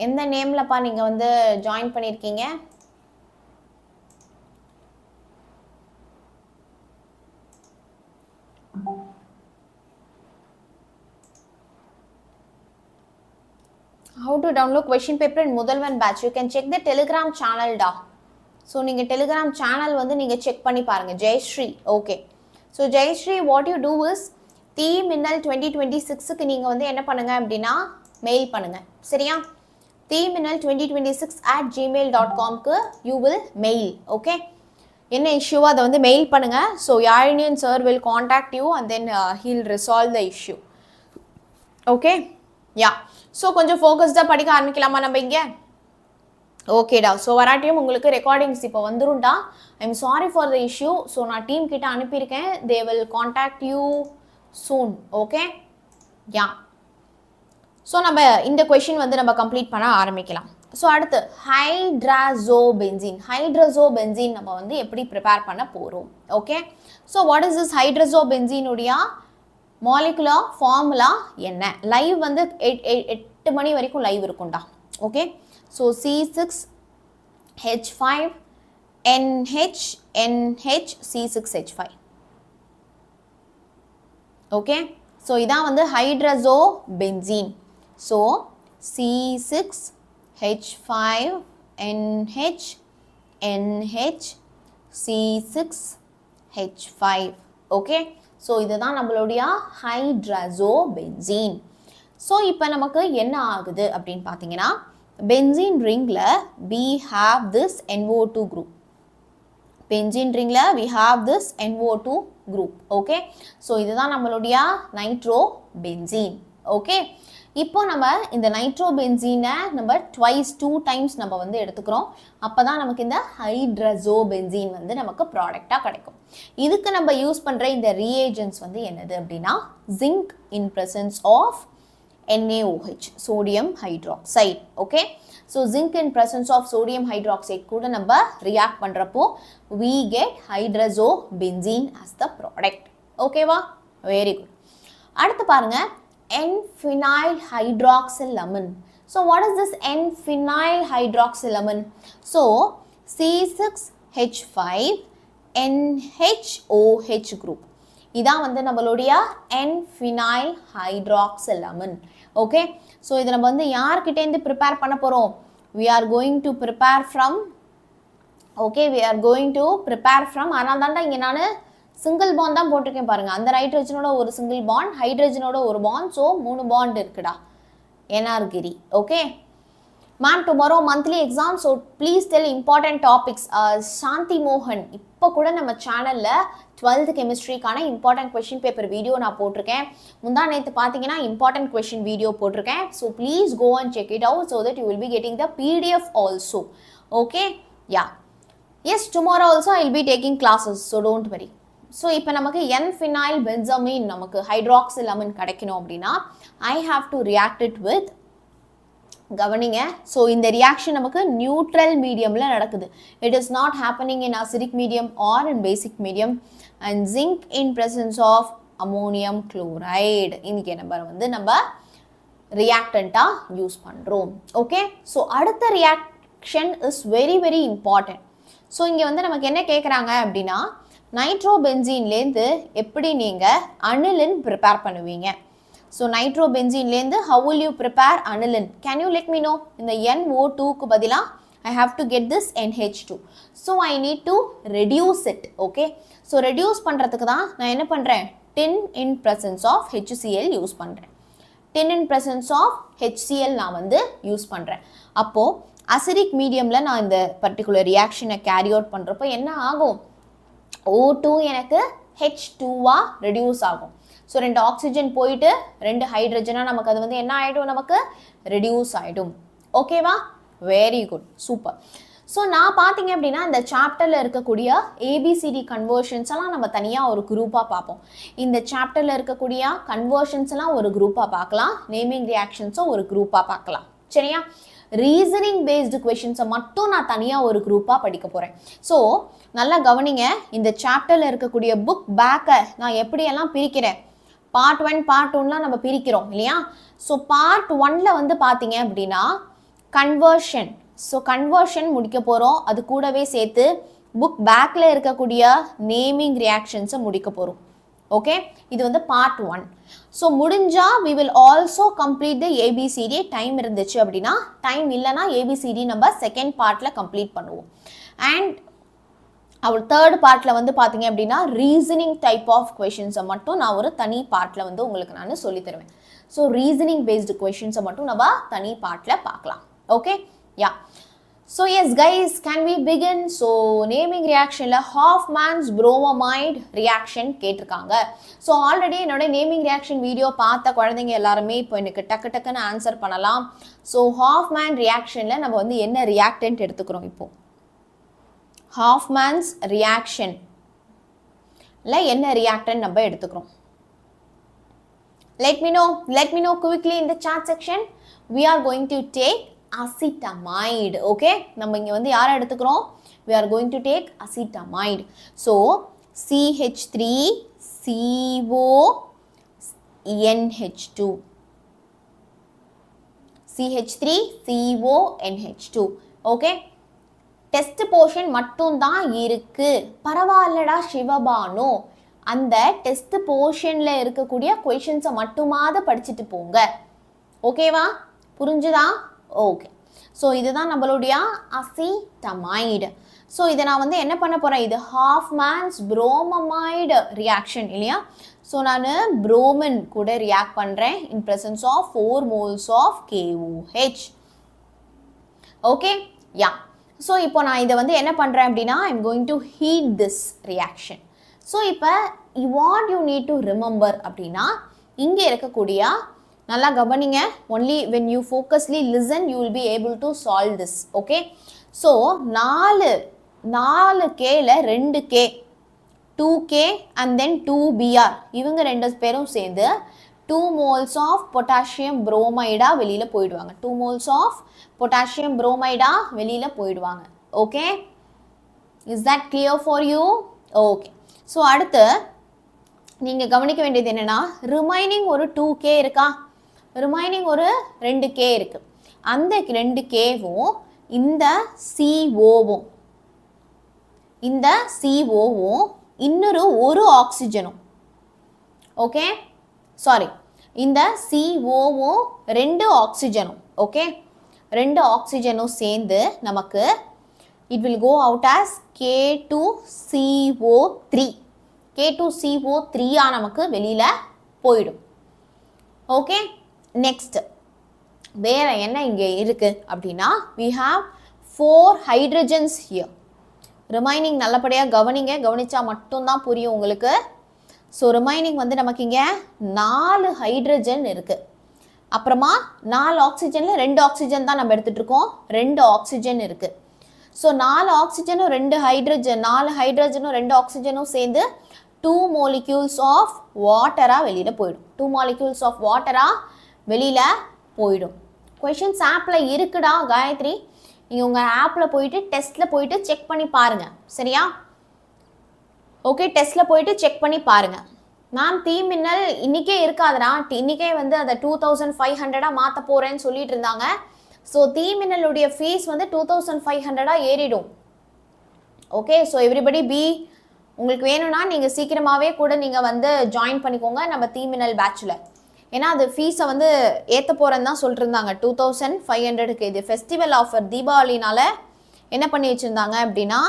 எந்த நேம்லப்பா நீங்க வந்து ஜாயின் பண்ணிருக்கீங்க? How to download question paper in Mudhalvan batch? You can check the telegram channel டா. ஸோ நீங்கள் டெலிகிராம் சேனல் வந்து நீங்கள் செக் பண்ணி பாருங்கள். Jayashree, okay. So Jayashree, what you do is Theeminnal 2026க்கு நீங்கள் வந்து என்ன பண்ணுங்கள் அப்படின்னா மெயில் பண்ணுங்கள், சரியா? தீமின்னல் 2026@gmail.comக்கு யூ வில் மெயில், ஓகே? என்ன இஷ்யூவோ அதை வந்து மெயில் பண்ணுங்கள். So Yazhiniyan sir will contact you and then he'll resolve the issue, okay? Yeah, so கொஞ்சம் ஃபோக்கஸ்டாக படிக்க ஆரம்பிக்கலாமா நம்ம இங்கே? ஓகேடா. ஸோ வராட்டியும் உங்களுக்கு ரெக்கார்டிங்ஸ் இப்போ வந்துரும்டா. I'm sorry for the issue. So நான் டீம் கிட்ட அனுப்பியிருக்கேன். They will contact you soon, okay? Yeah, so நம்ம இந்த கொஷின் வந்து நம்ம கம்ப்ளீட் பண்ண ஆரம்பிக்கலாம். ஸோ அடுத்து ஹைட்ரஸோபென்சீன். ஹைட்ரஸோபென்சீன் நம்ம வந்து எப்படி ப்ரிப்பேர் பண்ண போகிறோம், okay? So what is this ஹைட்ரஸோபென்சீனுடைய மாலிகுலர் ஃபார்முலா என்ன? லைவ் வந்து 8 மணி வரைக்கும் லைவ் இருக்கும்டா, okay? So C6H5NH C6H5, okay? So இதான் வந்து ஹைட்ரஸோபென்சீன். So C6H5NH C6H5, okay? So இதுதான் நம்மளுடைய ஹைட்ரஸோபென்சீன். ஸோ இப்போ நமக்கு என்ன ஆகுது அப்படின்னு பார்த்தீங்கன்னா, பென்சீன் ரிங்கில் we have this NO2 group. Benzene ரிங்கில் we have this NO2 group, okay? So இதுதான் நம்மளுடைய நைட்ரோபென்சீன், ஓகே? இப்போ நம்ம இந்த நைட்ரோபென்சீனை நம்ம ட்வைஸ் 2 டைம்ஸ் நம்ம வந்து எடுத்துக்கிறோம். அப்போ தான் நமக்கு இந்த ஹைட்ரஸோபென்சீன் வந்து நமக்கு ப்ராடக்டாக கிடைக்கும். இதுக்கு நம்ம யூஸ் பண்ணுற இந்த ரீஏஜென்ட்ஸ் வந்து என்னது அப்படின்னா zinc in presence of NaOH, sodium hydroxide, okay? So zinc in presence of sodium hydroxide கூட நம்ம react பண்றப்போ we get hydrozobenzene as the product, okay வா? Very good. அடுத்து பாருங்க N-phenyl hydroxylamine. So what is this N-phenyl hydroxylamine? So C6H5NHOH group. இதான் வந்து நம்மளுடைய N-phenyl hydroxylamine, ஓகே? ஸோ இதை நம்ம வந்து யார்கிட்டேருந்து ப்ரிப்பேர் பண்ண போகிறோம்? we are going to prepare from, okay, we are going to prepare from, ஆனால் தாண்டா இங்கே நான் சிங்கிள் பாண்ட் தான் போட்டிருக்கேன் பாருங்கள். அந்த நைட்ரஜனோட ஒரு சிங்கிள் பாண்ட், ஹைட்ரஜனோட ஒரு பாண்ட், ஸோ 3 பாண்ட் இருக்குடா. NR-கிரி, okay? Ma'am tomorrow monthly exam, so please tell important topics. Shanthi மோகன், இப்போ கூட நம்ம சேனலில் 12th கெமிஸ்ட்ரிக்கான இம்பார்ட்டன்ட் கொஷின் பேப்பர் வீடியோ நான் போட்டிருக்கேன். முந்தா நேற்று பார்த்தீங்கன்னா இம்பார்ட்டன்ட் கொஷின் வீடியோ போட்டிருக்கேன். So please go and check it out so that you will be getting the PDF also, okay? Yeah, yes, tomorrow also I will be taking classes, so don't worry. So இப்போ நமக்கு N-phenyl benzamine நமக்கு ஹைட்ராக்சிலமின் கிடைக்கணும் அப்படின்னா I have to react it with, கவனிங்க. ஸோ இந்த ரியாக்ஷன் நமக்கு நியூட்ரல் மீடியமில் நடக்குது. It is not happening in acidic medium or in basic medium. And zinc in presence of ammonium chloride இன்னைக்கு நம்பர் வந்து நம்ம ரியாக்டண்ட்டாக யூஸ் பண்ணுறோம், ஓகே? ஸோ அடுத்த reaction is very very important. So இங்கே வந்து நமக்கு என்ன கேட்குறாங்க அப்படின்னா நைட்ரோபென்சீன்லேருந்து எப்படி நீங்கள் அனிலின் ப்ரிப்பேர் பண்ணுவீங்க? ஸோ நைட்ரோபென்சீன்லேருந்து how will you prepare aniline? Can you let me know? இந்த NO2க்கு பதிலாக I have to get this NH2. So I need to reduce it. Okay. So reduce பண்றதுக்கு தான் நான் என்ன பண்றேன்? tin in presence of HCl use பண்றேன். tin in presence of HCl நான் வந்து யூஸ் பண்றேன். அப்போ acidic mediumல நான் இந்த particular reactionஐ carry out பண்றப்போ என்ன ஆகும்? O2 எனக்கு H2வா reduce ஆகும். ஸோ 2 ஆக்சிஜன் போயிட்டு 2 ஹைட்ரஜனாக நமக்கு அது வந்து என்ன ஆகிடும்? நமக்கு ரெடியூஸ் ஆகிடும். ஓகேவா? Very good, super. ஸோ நான் பார்த்தீங்க அப்படின்னா இந்த சாப்டரில் இருக்கக்கூடிய ஏபிசிடி கன்வர்ஷன்ஸ் எல்லாம் நம்ம தனியாக ஒரு குரூப்பாக பார்ப்போம். இந்த சாப்டரில் இருக்கக்கூடிய கன்வர்ஷன்ஸ் எல்லாம் ஒரு குரூப்பாக பார்க்கலாம், நேமிங் ரியாக்ஷன்ஸும் ஒரு குரூப்பாக பார்க்கலாம். சரியா? ரீசனிங் பேஸ்டு கொஷின்ஸை மட்டும் நான் தனியாக ஒரு குரூப்பாக படிக்க போகிறேன். ஸோ நல்லா கவனிங்க, இந்த சாப்டரில் இருக்கக்கூடிய புக் பேக்கை நான் எப்படியெல்லாம் பிரிக்கிறேன்? பார்ட் 1 பார்ட் 2லாம் நம்ம பிரிக்கிறோம் இல்லையா? ஸோ பார்ட் 1ல வந்து பார்த்தீங்க அப்படின்னா கன்வர்ஷன். ஸோ கன்வர்ஷன் முடிக்க போகிறோம். அது கூடவே சேர்த்து புக் பேக்கில் இருக்கக்கூடிய நேமிங் ரியாக்ஷன்ஸை முடிக்க போகிறோம். ஓகே, இது வந்து பார்ட் 1. ஸோ முடிஞ்சா we will also complete the ABCD. Time இருந்துச்சு அப்படின்னா, டைம் இல்லைனா ABCD நம்ம செகண்ட் பார்ட்டில் கம்ப்ளீட் பண்ணுவோம். அண்ட் அவர் தேர்ட் பார்ட்டில் வந்து பார்த்தீங்க அப்படின்னா ரீசனிங் டைப் ஆஃப் கொஷின்ஸை மட்டும் நான் ஒரு தனி பார்ட்டில் வந்து உங்களுக்கு நான் சொல்லி தருவேன். ஸோ ரீசனிங் பேஸ்டு கொஷின்ஸை மட்டும் நம்ம தனி பார்ட்டில் பார்க்கலாம். Okay, yeah. So yes guys, can we begin? So naming ரியாக்ஷனில் ஹாஃப்மேன்ஸ் புரோமமைடு ரியாக்ஷன் கேட்டிருக்காங்க. ஸோ ஆல்ரெடி என்னோட நேமிங் ரியாக்ஷன் வீடியோ பார்த்த குழந்தைங்க எல்லாருமே இப்போ எனக்கு டக்குன்னு ஆன்சர் பண்ணலாம். ஸோ ஹாஃப்மேன் ரியாக்ஷனில் நம்ம வந்து என்ன ரியாக்டன்ட் எடுத்துக்கிறோம்? இப்போ ஹாஃப்மேன்ஸ் ரியாக்ஷன்ல என்ன ரியாக்டன்ட் நம்ம எடுத்துக்கிறோம்? let me know quickly in the chat section. We are going to take acetamide. Okay, நம்ம இங்க வந்து யாரை எடுத்துக்கிறோம்? We are going to take acetamide. So CH3CONH2 CH3CONH2. Okay, test portion மட்டும் தான் இருக்கு. பரவாயில்லடா சிவபானு, அந்த டெஸ்ட் போர்ஷன்ல இருக்கக்கூடிய கொஷின்ஸை மட்டுமாவது படிச்சுட்டு போங்க. ஓகேவா? புரிஞ்சுதா? ஓகே. ஸோ இதுதான் நம்மளுடைய அசிட்டமைடு. ஸோ இதை நான் வந்து என்ன பண்ண போறேன்? இது ஹாஃப்மேன்ஸ் புரோமமைடு ரியாக்ஷன் இல்லையா? ஸோ நான் புரோமின் கூட ரியாக்ட் பண்றேன் in presence of 4 moles of KOH. Okay, yeah. So இப்போ நான் இதை வந்து என்ன பண்ணுறேன் அப்படின்னா, I'm going to heat this reaction. So இப்போ what you need to remember அப்படின்னா, இங்கே இருக்கக்கூடிய நல்லா கவனிங்க, only when you focusly listen you will be able to solve this. Okay, so 4Kல 2K 2K and then 2Br இவங்க 2 பேரும் சேர்ந்து 2 moles ஆஃப் பொட்டாசியம் புரோமைடா வெளியில் போயிடுவாங்க. 2 moles ஆஃப் பொட்டாசியம் புரோமைடா வெளியில் போயிடுவாங்க. Okay, is that clear for you? Okay. So அடுத்து நீங்கள் கவனிக்க வேண்டியது என்னென்னா, ரிமைனிங் ஒரு 2K இருக்கா? ரிமைனிங் ஒரு 2K இருக்கு. அந்த 2Kவும் இந்த CO-வும் இன்னொரு ஒரு ஆக்சிஜனும், ஓகே சாரி, இந்த CO-வும் 2 ஆக்சிஜனும், ஓகே 2 ஆக்சிஜனும் சேர்ந்து நமக்கு it will go out as K2CO3. K2CO3 நமக்கு வெளியில போயிடும். ஓகே, நெக்ஸ்ட் வேற என்ன இங்கே இருக்கு அப்படின்னா, we have 4 hydrogens here. Remaining நல்லபடியாக கவனிங்க, கவனிச்சா மட்டும்தான் புரியும் உங்களுக்கு. ஸோ ரிமைனிங் வந்து நமக்கு இங்கே 4 ஹைட்ரஜன் இருக்கு. அப்புறமா 4 ஆக்சிஜனில் 2 ஆக்சிஜன் தான் நம்ம எடுத்துட்டு இருக்கோம். 2 ஆக்சிஜன் இருக்கு. ஸோ 4 ஆக்சிஜனும் 2 ஹைட்ரஜன், 4 ஹைட்ரஜனும் 2 ஆக்சிஜனும் சேர்ந்து 2 molecules ஆஃப் வாட்டராக வெளியில் போயிடும். 2 molecules ஆஃப் வாட்டராக வெளியில் போயிடும். கொஷின்ஸ் ஆப்பில் இருக்குடா காயத்ரி, நீங்கள் உங்கள் ஆப்பில் போயிட்டு டெஸ்ட்டில் போயிட்டு செக் பண்ணி பாருங்கள். சரியா? ஓகே, டெஸ்ட்டில் போயிட்டு செக் பண்ணி பாருங்கள். மேம் தீமின்னல் இன்றைக்கே இருக்காதுடா, இன்றைக்கே வந்து அதை 2500 மாற்ற போகிறேன்னு சொல்லிட்டு இருந்தாங்க. ஸோ தீமின்னலுடைய ஃபீஸ் வந்து 2500 ஏறிடும். ஓகே, ஸோ எவ்ரிபடி பி, உங்களுக்கு வேணும்னா நீங்கள் சீக்கிரமாகவே கூட நீங்கள் வந்து ஜாயின் பண்ணிக்கோங்க நம்ம தீமின்னல் பேட்சில். ஏன்னா அது ஃபீஸை வந்து ஏற்ற போகிறேன்னு தான் சொல்லிட்டு இருந்தாங்க 2500க்கு. இது ஃபெஸ்டிவல் ஆஃபர், தீபாவளினால என்ன பண்ணி வச்சுருந்தாங்க அப்படின்னா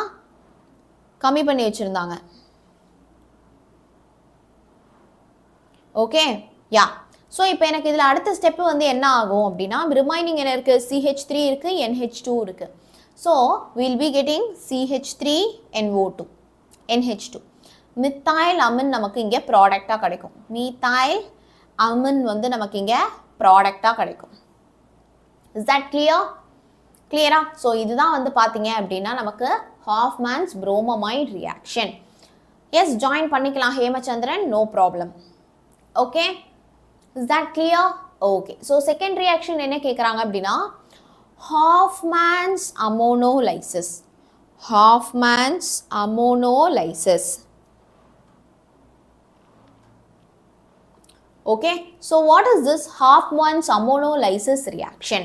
கம்மி பண்ணி வச்சுருந்தாங்க. Okay yeah. ஸோ இப்போ எனக்கு இதில் அடுத்த ஸ்டெப்பு வந்து என்ன ஆகும் அப்படின்னா ரிமைனிங் என்ன இருக்குது, CH3 இருக்குது, NH2 இருக்குது. So will be getting CH3NO2 NH2. மித்தாயில் amine நமக்கு இங்கே ப்ராடக்டாக கிடைக்கும். மீத்தாயில் அமின் வந்து நமக்கு இங்கே ப்ராடக்டாக கிடைக்கும். Is that clear? கிளியரா? ஸோ இதுதான் வந்து பார்த்தீங்க அப்படின்னா நமக்கு Hoffmann's bromamide reaction. Yes, join பண்ணிக்கலாம் Hemachandran, no problem. Okay, is that clear? Okay. So second reaction என்ன கேட்குறாங்க அப்படின்னா ஹாஃப்மேன்ஸ் அமோனோலைசிஸ். ஹாஃப்மேன்ஸ் அமோனோலைசிஸ். Okay, so what is this Hoffman's ammonolysis reaction?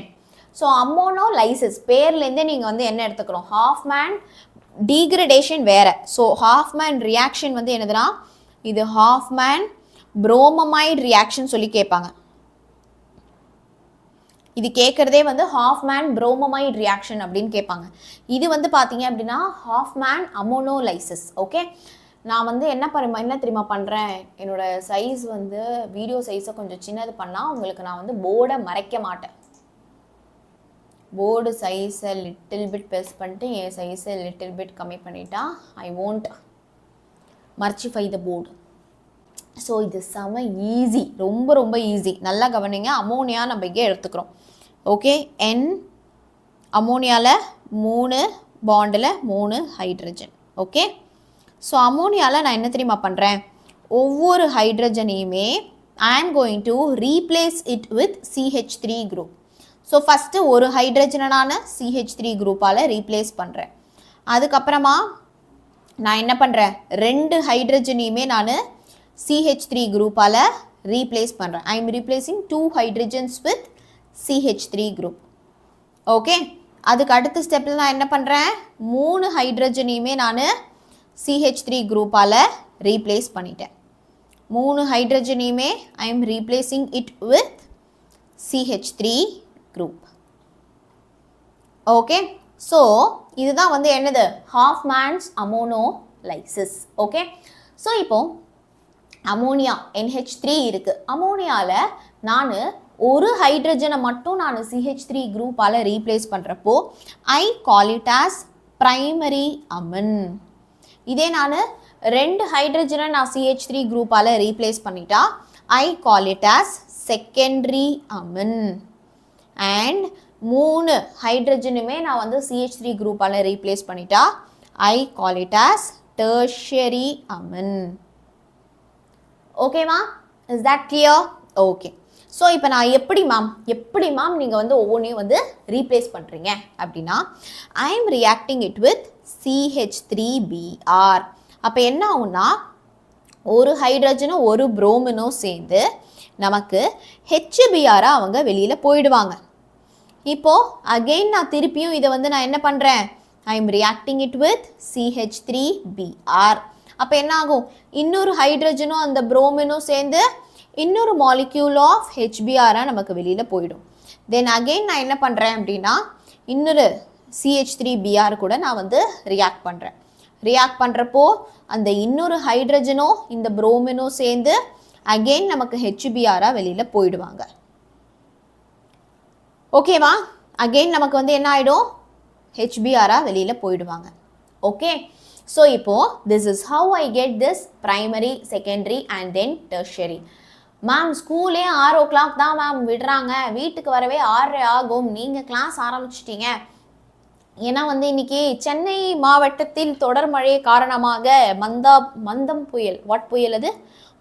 So ammonolysis பேர்லேருந்தே நீங்கள் வந்து என்ன எடுத்துக்கிறோம், Hoffman degradation வேற. ஸோ Hoffman reaction வந்து என்னதுன்னா இது Hoffman bromamide reaction சொல்லி கேட்பாங்க. இது கேட்குறதே வந்து Hoffman bromamide reaction அப்படின்னு கேட்பாங்க. இது வந்து பார்த்தீங்க அப்படின்னா Hoffman ammonolysis. ஓகே, நான் வந்து என்ன தெரியுமா பண்ணுறேன், என்னோட சைஸ் வந்து வீடியோ சைஸை கொஞ்சம் சின்னது பண்ணால் உங்களுக்கு நான் வந்து போர்டை மறைக்க மாட்டேன். போர்டு சைஸை லிட்டில் பிட் பெருசு பண்ணிட்டு என் சைஸை லிட்டில் பிட் கம்மி பண்ணிட்டா ஐ won't மர்ச்சிஃபை த போர்டு. ஸோ இது செம ஈஸி, ரொம்ப ரொம்ப ஈஸி. நல்லா கவனிங்க. அமோனியா நம்ம இங்கே எடுத்துக்கிறோம். ஓகே, N அமோனியாவில் 3 பாண்டில் 3 ஹைட்ரஜன். ஓகே, ஸோ அமோனியாவில் நான் என்ன தெரியுமா பண்ணுறேன், ஒவ்வொரு ஹைட்ரஜனையுமே I am going to replace it with CH3 group. So first ஒரு ஹைட்ரஜனை நான் CH3 குரூப்பால் ரீப்ளேஸ் பண்ணுறேன். அதுக்கப்புறமா நான் என்ன பண்ணுறேன், 2 ஹைட்ரஜனையுமே நான் CH3 குரூப்பால் ரீப்ளேஸ் பண்ணுறேன். ஐ am replacing 2 hydrogens with CH3 group. Okay, அதுக்கு அடுத்த ஸ்டெப்பில் நான் என்ன பண்ணுறேன், 3 ஹைட்ரஜனையுமே நான் CH3 குரூப்பால் ரீப்ளேஸ் பண்ணிட்டேன். 3 ஹைட்ரஜனையுமே I am replacing it with CH3 group. Okay, so இதுதான் வந்து என்னது ஹாஃப்மேன்ஸ் அமோனோலைசிஸ். ஓகே, ஸோ இப்போ அமோனியா NH3 இருக்குது. அமோனியாவில் நான் ஒரு ஹைட்ரஜனை மட்டும் நான் CH3 குரூப்பால் ரீப்ளேஸ் பண்ணுறப்போ I call it as primary amine. இதே நான் 2 ஹைட்ரஜனை நான் CH3 குரூப்பால் ரீப்ளேஸ் பண்ணிட்டா I call it as secondary amine. And 3 ஹைட்ரஜனுமே நான் வந்து CH3 குரூப்பால் ரீப்ளேஸ் பண்ணிட்டா I call it as tertiary amine. ஓகேவா? Is that clear? Okay. So இப்போ நான் எப்படி மேம் நீங்கள் வந்து ஒவ்வொன்றையும் வந்து ரீப்ளேஸ் பண்ணுறீங்க அப்படின்னா I am reacting it with CH3Br. அப்போ என்ன ஆகும்னா ஒரு ஹைட்ரஜனும் ஒரு புரோமினும் சேர்ந்து நமக்கு HBr அவங்க வெளியில் போயிடுவாங்க. இப்போது அகெயின் நான் திருப்பியும் இதை வந்து நான் என்ன பண்ணுறேன், ஐ am reacting it with CH3Br. அப்போ என்ன ஆகும், இன்னொரு ஹைட்ரஜனும் அந்த புரோமினும் சேர்ந்து இன்னொரு மாலிக்யூல் ஆஃப் HBr நமக்கு வெளியில் போயிடும். தென் அகெயின் நான் என்ன பண்ணுறேன் அப்படின்னா இன்னொரு CH3Br கூட நான் வந்து ரியாக்ட் பண்ணுறேன். ரியாக்ட் பண்ணுறப்போ அந்த இன்னொரு ஹைட்ரஜனும் இந்த புரோமினும் சேர்ந்து அகெயின் நமக்கு HBr வெளியில் போயிடுவாங்க. ஓகேவா? அகெயின் நமக்கு வந்து என்ன ஆகிடும், HBr வெளியில் போயிடுவாங்க. ஓகே, ஸோ இப்போது this is how I get this primary, secondary and then tertiary. Ma'am ஸ்கூலே 6 o'clock தான் மேம் விடுறாங்க, வீட்டுக்கு வரவே 6 ஆகும், நீங்கள் கிளாஸ் ஆரம்பிச்சிட்டிங்க. ஏன்னா வந்து இன்னைக்கு சென்னை மாவட்டத்தில் தொடர் மழை காரணமாக மந்தம் புயல், வாட் புயல் அது,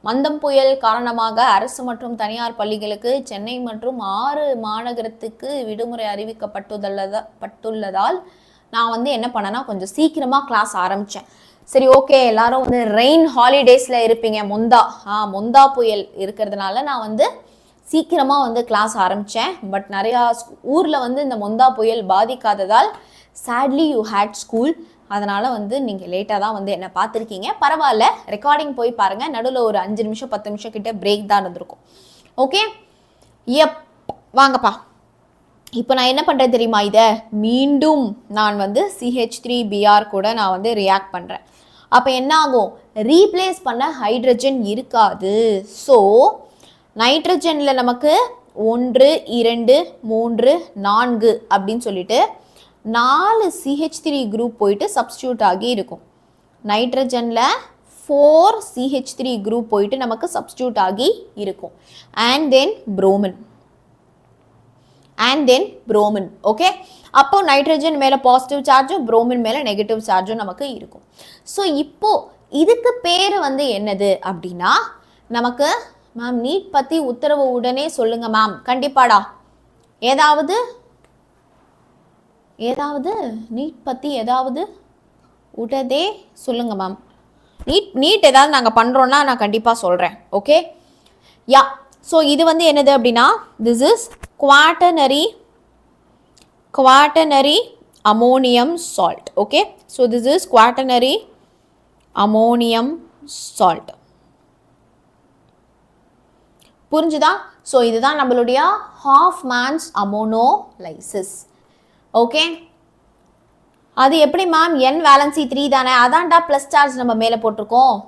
மந்தம் புயல் காரணமாக அரசு மற்றும் தனியார் பள்ளிகளுக்கு சென்னை மற்றும் 6 மாநகரத்துக்கு விடுமுறை அறிவிக்கப்பட்டுள்ளதால் நான் வந்து என்ன பண்ணேன்னா கொஞ்சம் சீக்கிரமாக கிளாஸ் ஆரம்பித்தேன். சரி, ஓகே, எல்லாரும் வந்து ரெயின் ஹாலிடேஸில் இருப்பீங்க, மொந்தா புயல் இருக்கிறதுனால நான் வந்து சீக்கிரமாக வந்து கிளாஸ் ஆரம்பித்தேன். பட் நிறையா ஊரில் வந்து இந்த மொந்தா புயல் பாதிக்காததால் சேட்லி யூ ஹேட் ஸ்கூல். அதனால் வந்து நீங்கள் லேட்டாக தான் வந்து என்ன பார்த்துருக்கீங்க. பரவாயில்ல, ரெக்கார்டிங் போய் பாருங்கள். நடுவில் ஒரு 5 நிமிஷம் 10 நிமிஷம் கிட்ட பிரேக் தான் இருந்திருக்கும். ஓகே, வாங்கப்பா. இப்போ நான் என்ன பண்ணுறேன் தெரியுமா, இதை மீண்டும் நான் வந்து CH3Br கூட நான் வந்து ரியாக்ட் பண்ணுறேன். அப்போ என்ன ஆகும், ரீப்ளேஸ் பண்ண ஹைட்ரஜன் இருக்காது. ஸோ நைட்ரஜனில் நமக்கு 1 2 3 4 அப்படின்னு சொல்லிட்டு 4 CH3 குரூப் போயிட்டு சப்ஸ்டியூட் ஆகி இருக்கும். நைட்ரஜனில் 4 CH3 குரூப் போயிட்டு நமக்கு சப்ஸ்டியூட் ஆகி இருக்கும். And then bromine. ஓகே, அப்போ நைட்ரஜன் மேலே பாசிட்டிவ் சார்ஜும் புரோமின் மேலே நெகட்டிவ் சார்ஜும் நமக்கு இருக்கும். ஸோ இப்போ இதுக்கு பேர் வந்து என்னது அப்படின்னா, நமக்கு மேம் நீட் பற்றி உத்தரவு உடனே சொல்லுங்க மேம். கண்டிப்பாடா, ஏதாவது நீட் பற்றி ஏதாவது உடனே சொல்லுங்க மேம். நீட் ஏதாவது நாங்கள் பண்ணுறோன்னா நான் கண்டிப்பாக சொல்கிறேன். Okay, yeah. ஸோ இது வந்து என்னது அப்படின்னா, this is quaternary ammonium salt. Okay, so this is quaternary ammonium salt. புரிஞ்சுதா? ஸோ இதுதான் நம்மளுடைய ஹாஃப்மேன்ஸ் அமோனோலைசிஸ். ஓகே, அது எப்படி மேம், n வேலன்சி 3 தானே, அதான்டா ப்ளஸ் சார்ஜ் நம்ம மேலே போட்டிருக்கோம்.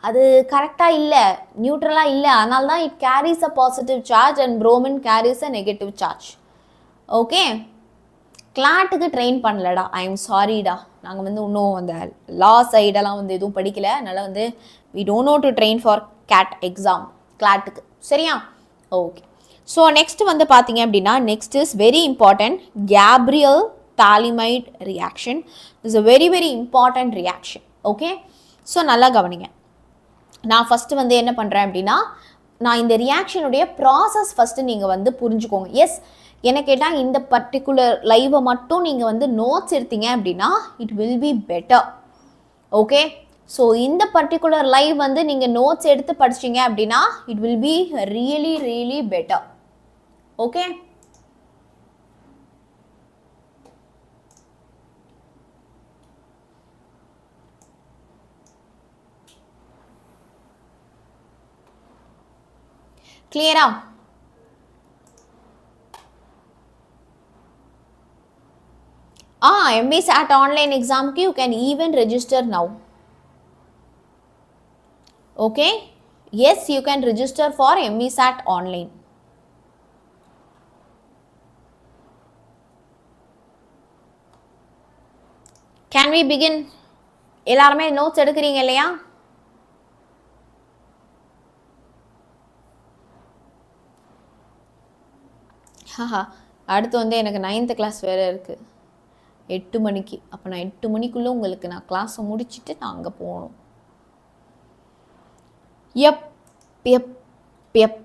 அது கரெக்டாக இல்லை, நியூட்ரலாக இல்லை. அதனால தான் it carries a positive charge and bromine carries a negative charge. Okay, கிளாட்டுக்கு ட்ரெயின் பண்ணலடா, ஐ எம் சாரிடா. நாங்கள் வந்து இன்னும் அந்த லா சைடெல்லாம் வந்து எதுவும் படிக்கலை. அதனால் வந்து we don't know to train for CAT exam கிளாட்டுக்கு. சரியா? ஓகே. ஸோ நெக்ஸ்ட் வந்து பார்த்தீங்க அப்படின்னா, next is very important, Gabriel phthalimide reaction. It's a very very important reaction. Okay, so நல்லா கவனிங்க. நான் ஃபஸ்ட்டு வந்து என்ன பண்ணுறேன் அப்படின்னா, நான் இந்த ரியாக்ஷனுடைய ப்ராசஸ் ஃபஸ்ட்டு நீங்கள் வந்து புரிஞ்சுக்கோங்க. எஸ், என்ன கேட்டால் இந்த பர்டிகுலர் லைவை மட்டும் நீங்கள் வந்து நோட்ஸ் எடுத்தீங்க அப்படின்னா it will be better. Okay, so இந்த பர்டிகுலர் லைவ் வந்து நீங்கள் நோட்ஸ் எடுத்து படிச்சிங்க அப்படின்னா it will be really really better. Okay, கிளியரா? MBSAT online exam you can even register now. Okay, yes, you can register for MBSAT online. Can we begin? எல்லாருமே நோட்ஸ் எடுக்கிறீங்க இல்லையா? அடுத்து வந்து எனக்கு 9th கிளாஸ் வேறு இருக்குது 8 மணிக்கு. அப்போ நான் 8 மணிக்குள்ளே உங்களுக்கு நான் கிளாஸை முடிச்சுட்டு நான் அங்கே போகணும். எப் எப் எப்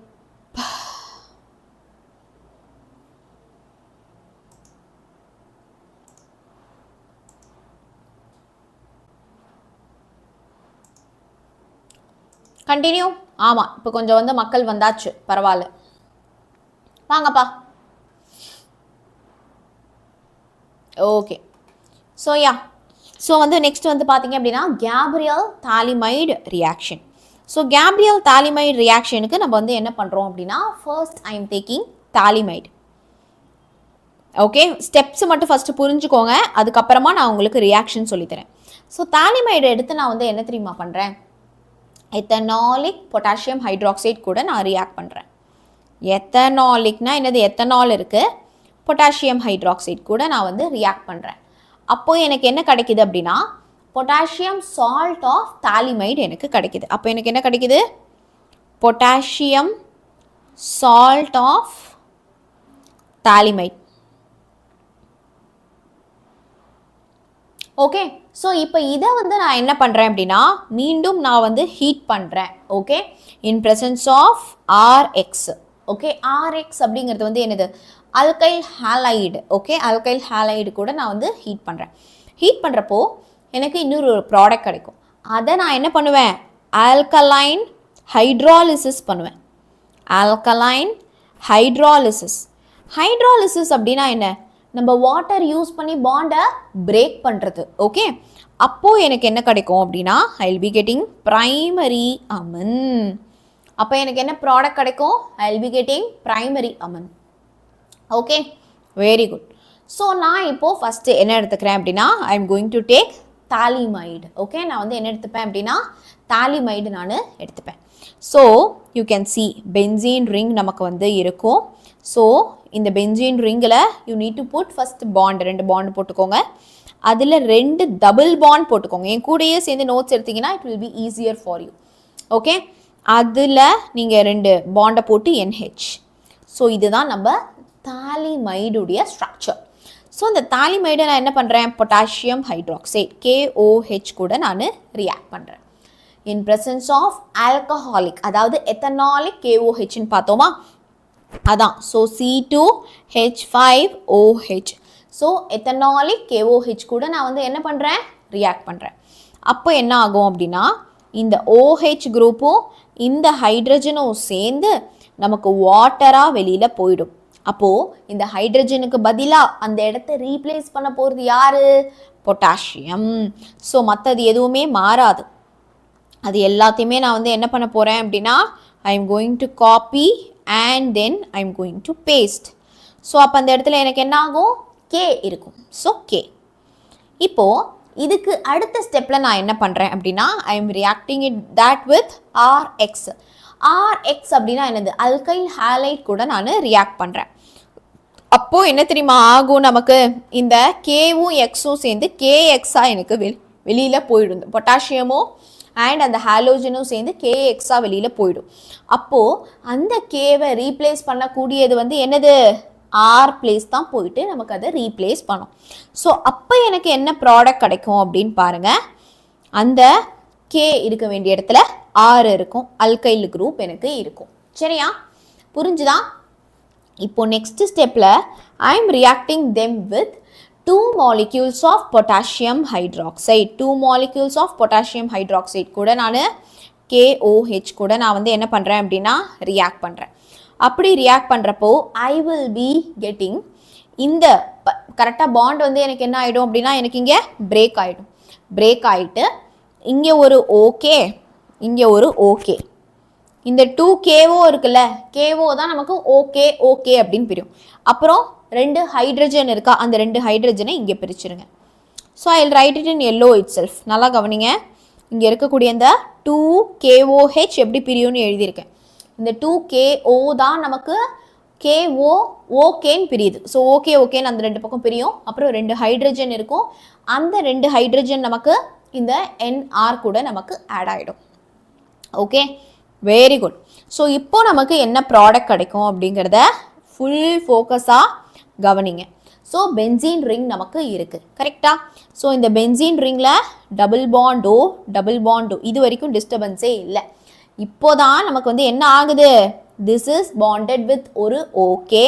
கண்டினியூ. ஆமாம், இப்போ கொஞ்சம் வந்து மக்கள் வந்தாச்சு, பரவாயில்ல, வாங்கப்பா. ஓகே, ஸோ யா, ஸோ வந்து நெக்ஸ்ட் வந்து பார்த்தீங்க அப்படின்னா Gabriel phthalimide reaction. So Gabriel phthalimide ரியாக்ஷனுக்கு நம்ம வந்து என்ன பண்ணுறோம் அப்படின்னா, first I am taking phthalimide. Okay, steps மட்டும் ஃபஸ்ட்டு புரிஞ்சுக்கோங்க, அதுக்கப்புறமா நான் உங்களுக்கு ரியாக்ஷன் சொல்லித்தரேன். ஸோ தாலிமைடு எடுத்து நான் வந்து என்ன தெரியுமா பண்ணுறேன், எத்தனாலிக் பொட்டாசியம் ஹைட்ராக்சைடு கூட நான் ரியாக்ட் பண்ணுறேன். எத்தனாலிக்னா என்னது, எத்தனால் இருக்குது, பொட்டாசியம் ஹைட்ராக்சைடு கூட நான் வந்து ரியாக்ட் பண்ணுறேன். அப்போது எனக்கு என்ன கிடைக்குது அப்படின்னா, பொட்டாசியம் சால்ட் ஆஃப் தாலிமைடு எனக்கு கிடைக்குது. அப்போ எனக்கு என்ன கிடைக்குது, potassium salt of phthalimide. Okay, so இப்போ இதை வந்து நான் என்ன பண்ணுறேன் அப்படின்னா, மீண்டும் நான் வந்து ஹீட் பண்ணுறேன். Okay, in presence of RX. Okay, RX அப்படிங்கிறது வந்து என்னது, alkyl halide. Okay, alkyl halide கூட நான் வந்து ஹீட் பண்ணுறேன். ஹீட் பண்ணுறப்போ எனக்கு இன்னொரு ப்ராடக்ட் கிடைக்கும். அதை நான் என்ன பண்ணுவேன், ஆல்கலைன் ஹைட்ராலிசிஸ் பண்ணுவேன். Alkaline hydrolysis. ஹைட்ராலிசிஸ் அப்படின்னா என்ன, நம்ம வாட்டர் யூஸ் பண்ணி பாண்டை பிரேக் பண்ணுறது. ஓகே, அப்போது எனக்கு என்ன கிடைக்கும் அப்படின்னா, I will be getting primary amine. அப்போ எனக்கு என்ன ப்ராடக்ட் கிடைக்கும், I will be getting primary amine. Okay, very good. So நான் இப்போது ஃபஸ்ட்டு என்ன எடுத்துக்கிறேன் அப்படின்னா I am going to take phthalimide. Okay, நான் வந்து என்ன எடுத்துப்பேன் அப்படின்னா தாலிமைடு நான் எடுத்துப்பேன். So you can see benzene ring நமக்கு வந்து இருக்கும். ஸோ இந்த பென்சீன் ரிங்கில் you need to put first bond, 2 bond போட்டுக்கோங்க. அதில் 2 டபுள் பாண்ட் போட்டுக்கோங்க. என் கூடயே சேர்ந்து நோட்ஸ் எடுத்திங்கன்னா it will be easier for you. Okay, அதில் நீங்கள் 2 பாண்டை போட்டு NH. ஸோ இதுதான் நம்ம தாலிமைடுடைய ஸ்ட்ரக்சர். ஸோ இந்த தாலிமைடை நான் என்ன பண்ணுறேன், பொட்டாசியம் ஹைட்ராக்சைடு KOH கூட நான் ரியாக்ட் பண்ணுறேன். இன் ப்ரெசன்ஸ் ஆஃப் ஆல்கஹாலிக், அதாவது எத்தனாலிக் KOHன்னு பார்த்தோமா, அதான். So C2H5OH. ஸோ எத்தனாலிக் KOH கூட நான் வந்து என்ன பண்ணுறேன், ரியாக்ட் பண்ணுறேன். அப்போ என்ன ஆகும் அப்படின்னா இந்த OH குரூப்பும் இந்த ஹைட்ரஜனும் சேர்ந்து நமக்கு வாட்டராக வெளியில் போயிடும். அப்போது இந்த ஹைட்ரஜனுக்கு பதிலாக அந்த இடத்த ரீப்ளேஸ் பண்ண போகிறது யார், பொட்டாசியம். ஸோ மற்றது எதுவுமே மாறாது. அது எல்லாத்தையுமே நான் வந்து என்ன பண்ண போகிறேன் அப்படின்னா I am going to copy and then I am going to paste. So அப்போ அந்த இடத்துல எனக்கு என்ன ஆகும், K இருக்கும். So K. இப்போது இதுக்கு அடுத்த ஸ்டெப்பில் நான் என்ன பண்ணுறேன் அப்படின்னா I am reacting it that with RX. RX அப்படின்னா என்னது, அல்கைல் ஹாலைட் கூட நான் ரியாக்ட் பண்ணுறேன். அப்போது என்ன தெரியுமா ஆகும், நமக்கு இந்த Kவும் Xவும் சேர்ந்து KXாக எனக்கு வெளியில் போயிடும். பொட்டாசியமும் அண்ட் அந்த ஹாலோஜனும் சேர்ந்து KXாக வெளியில் போயிடும். அப்போது அந்த Kவை ரீப்ளேஸ் பண்ணக்கூடியது வந்து என்னது, R பிளேஸ் தான் போயிட்டு நமக்கு அதை ரீப்ளேஸ் பண்ணும். ஸோ அப்போ எனக்கு என்ன ப்ராடக்ட் கிடைக்கும் அப்படின்னு பாருங்கள், அந்த K இருக்க வேண்டிய இடத்துல R இருக்கும், அல்கைல் குரூப் எனக்கு இருக்கும். சரியா, புரிஞ்சுதா? இப்போ நெக்ஸ்ட் ஸ்டெப்பில் ஐ am reacting them with 2 molecules of potassium hydroxide. 2 molecules of potassium hydroxide கூட நான் KOH கூட நான் வந்து என்ன பண்ணுறேன் அப்படின்னா ரியாக்ட் பண்ணுறேன். அப்படி ரியாக்ட் பண்ணுறப்போ ஐ வில் பி கெட்டிங் இந்த கரெக்டாக பாண்ட் வந்து எனக்கு என்ன ஆகிடும் அப்படின்னா எனக்கு இங்கே பிரேக் ஆகிடும். பிரேக் ஆகிட்டு இங்கே ஒரு ஓகே, இங்கே ஒரு ஓகே, இந்த 2KO இருக்குல்ல, KO தான் நமக்கு ஓகே ஓகே அப்படின்னு பிரியும். அப்புறம் 2 ஹைட்ரஜன் இருக்கா, அந்த 2 ஹைட்ரஜனை இங்கே பிரிச்சுருங்க. So I will write it in yellow itself. நல்லா கவனிங்க, இங்கே இருக்கக்கூடிய இந்த 2KOH எப்படி பிரியும்னு எழுதியிருக்கேன். இந்த 2KO தான் நமக்கு KO ஓகேன்னு பிரியுது. ஸோ ஓகே ஓகேன்னு அந்த 2 பக்கம் பிரியும். அப்புறம் 2 ஹைட்ரஜன் இருக்கும், அந்த 2 ஹைட்ரஜன் நமக்கு இந்த NR கூட நமக்கு ஆட் ஆகிடும். Okay, very good. ஸோ இப்போ நமக்கு என்ன ப்ராடக்ட் கிடைக்கும் அப்படிங்கிறத ஃபுல் ஃபோக்கஸாக கவனிங்க. ஸோ பென்சீன் ரிங் நமக்கு இருக்குது, கரெக்டாக? ஸோ இந்த பென்சீன் ரிங்கில் டபுள் பாண்டோ இது வரைக்கும் டிஸ்டர்பன்ஸே இல்லை. இப்போதான் நமக்கு வந்து என்ன ஆகுது, திஸ் இஸ் பாண்டட் வித் ஒரு okay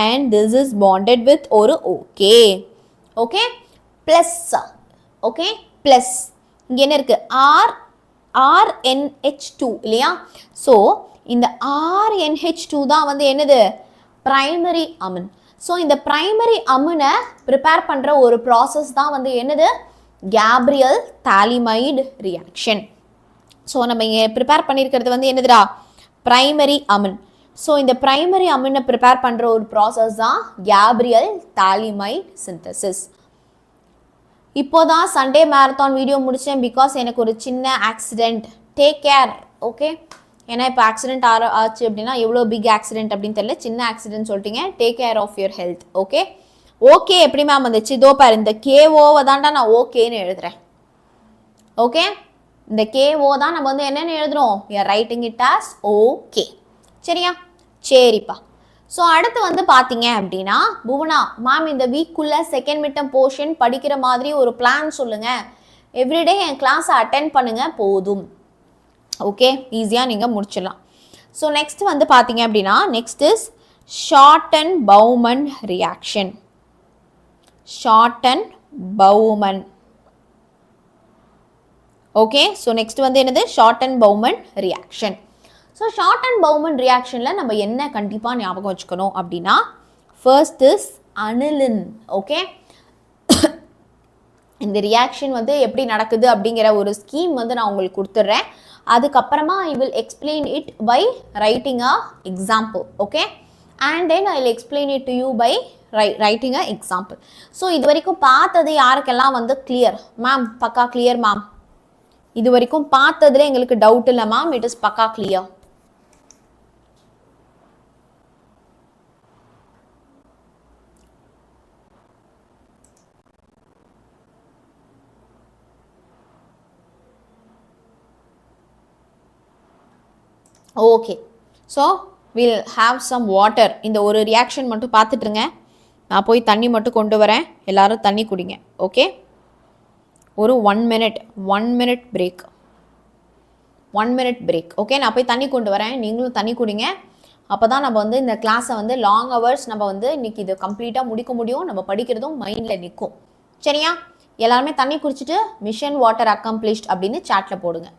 and this is bonded with ஒரு okay. Okay, plus. Okay, plus இங்கே என்ன இருக்குது, RNH2 இல்லையா? ஸோ இந்த RNH2 தான் வந்து என்னது, பிரைமரி அமின். ஸோ இந்த பிரைமரி அமினை ப்ரிப்பேர் பண்ணுற ஒரு ப்ராசஸ் தான் வந்து என்னது, கேப்ரியல் தாலிமைடு ரியாக்ஷன். ஸோ நம்ம இங்கே ப்ரிப்பேர் பண்ணியிருக்கிறது வந்து என்னதுடா, பிரைமரி அமின். ஸோ இந்த பிரைமரி அமினை ப்ரிப்பேர் பண்ணுற ஒரு ப்ராசஸ் தான் கேப்ரியல் தாலிமைடு சிந்தசிஸ். இப்போதான் சண்டே மேரத்தான் வீடியோ முடித்தேன் பிகாஸ் எனக்கு ஒரு சின்ன ஆக்சிடெண்ட். Take care. ஓகே, ஏன்னா இப்போ ஆக்சிடென்ட் ஆச்சு அப்படின்னா எவ்வளோ பிக் ஆக்சிடென்ட் அப்படின்னு தெரியல, சின்ன ஆக்சிடென்ட் சொல்லிட்டீங்க. Take care of your health. Okay, okay எப்படி மேம் வந்துச்சு, இதோ பாரு இந்த KOவை தான்டா நான் ஓகேன்னு எழுதுறேன். ஓகே, இந்த KO தான் நம்ம வந்து என்னென்னு எழுதுறோம், ரைட்டிங் இட் ஆஸ் ஓகே. சரியா, சரிப்பா. ஸோ அடுத்து வந்து பார்த்தீங்க அப்படின்னா புவனா மேம் இந்த வீக்குள்ளே செகண்ட் மிட்டம் போர்ஷன் படிக்கிற மாதிரி ஒரு பிளான் சொல்லுங்கள். எவ்ரிடே என் கிளாஸை அட்டென்ட் பண்ணுங்கள் போதும். ஓகே, ஈஸியாக நீங்கள் முடிச்சிடலாம். ஸோ நெக்ஸ்ட் வந்து பார்த்தீங்க அப்படின்னா next is Schotten Baumann reaction. Schotten Baumann. Okay, so next வந்து என்னது, Schotten Baumann reaction. So Schotten Baumann ரியாக்ஷனில் நம்ம என்ன கண்டிப்பாக ஞாபகம் வச்சுக்கணும் அப்படின்னா ஃபர்ஸ்ட் இஸ் அனிலின். ஓகே, இந்த ரியாக்ஷன் வந்து எப்படி நடக்குது அப்படிங்கிற ஒரு ஸ்கீம் வந்து நான் உங்களுக்கு கொடுத்துட்றேன். அதுக்கப்புறமா I will explain it by writing a example. Okay, and then I will explain it to you by writing an example. So இது வரைக்கும் பார்த்தது யாருக்கெல்லாம் வந்து clear? Ma'am, பக்கா clear ma'am. இது வரைக்கும் பார்த்ததுல எங்களுக்கு டவுட் இல்ல ma'am, it is பக்கா clear. Okay, so we'll have some water. இந்த ஒரு ரியாக்ஷன் மட்டும் பார்த்துட்டுருங்க, நான் போய் தண்ணி மட்டும் கொண்டு வரேன், எல்லாரும் தண்ணி குடிங்க. ஓகே, ஒரு 1 minute break, 1 minute break. Okay, நான் போய் தண்ணி கொண்டு வரேன், நீங்களும் தண்ணி குடிங்க. அப்போ தான் நம்ம வந்து இந்த கிளாஸை வந்து லாங் ஹவர்ஸ் நம்ம வந்து இன்றைக்கி இது கம்ப்ளீட்டாக முடிக்க முடியும், நம்ம படிக்கிறதும் மைண்டில் நிற்கும். சரியா? எல்லாருமே தண்ணி குடிச்சிட்டு மிஷன் வாட்டர் அக்கம்ப்ளிஷ்ட் அப்படின்னு சாட்டில் போடுங்க.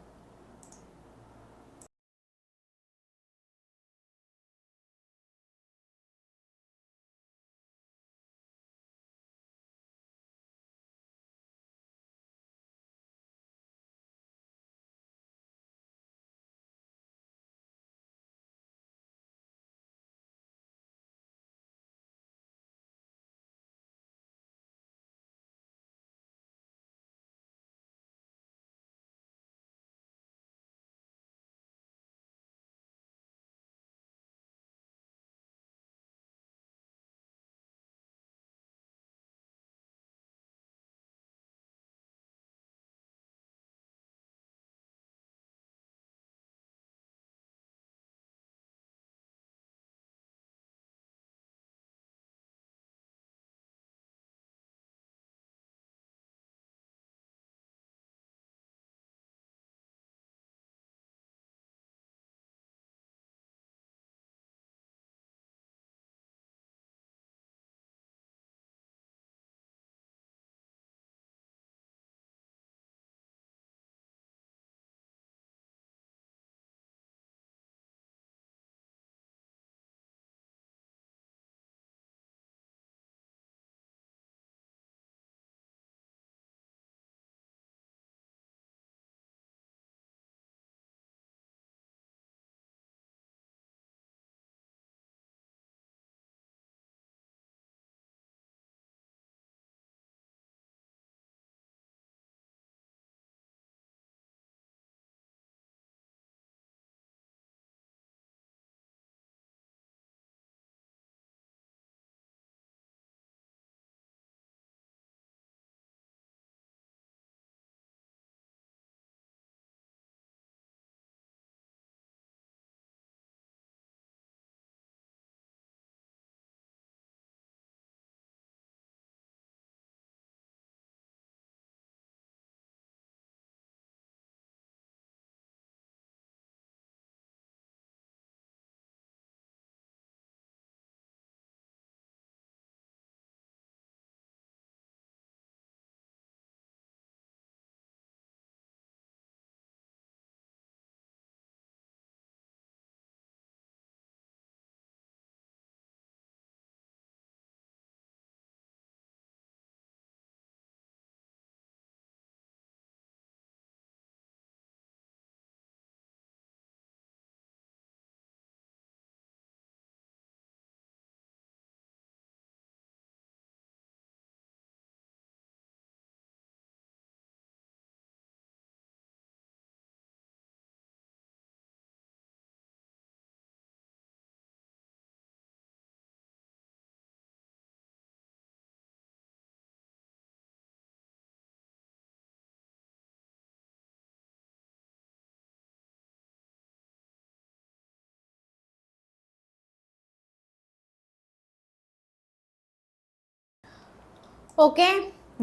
Okay,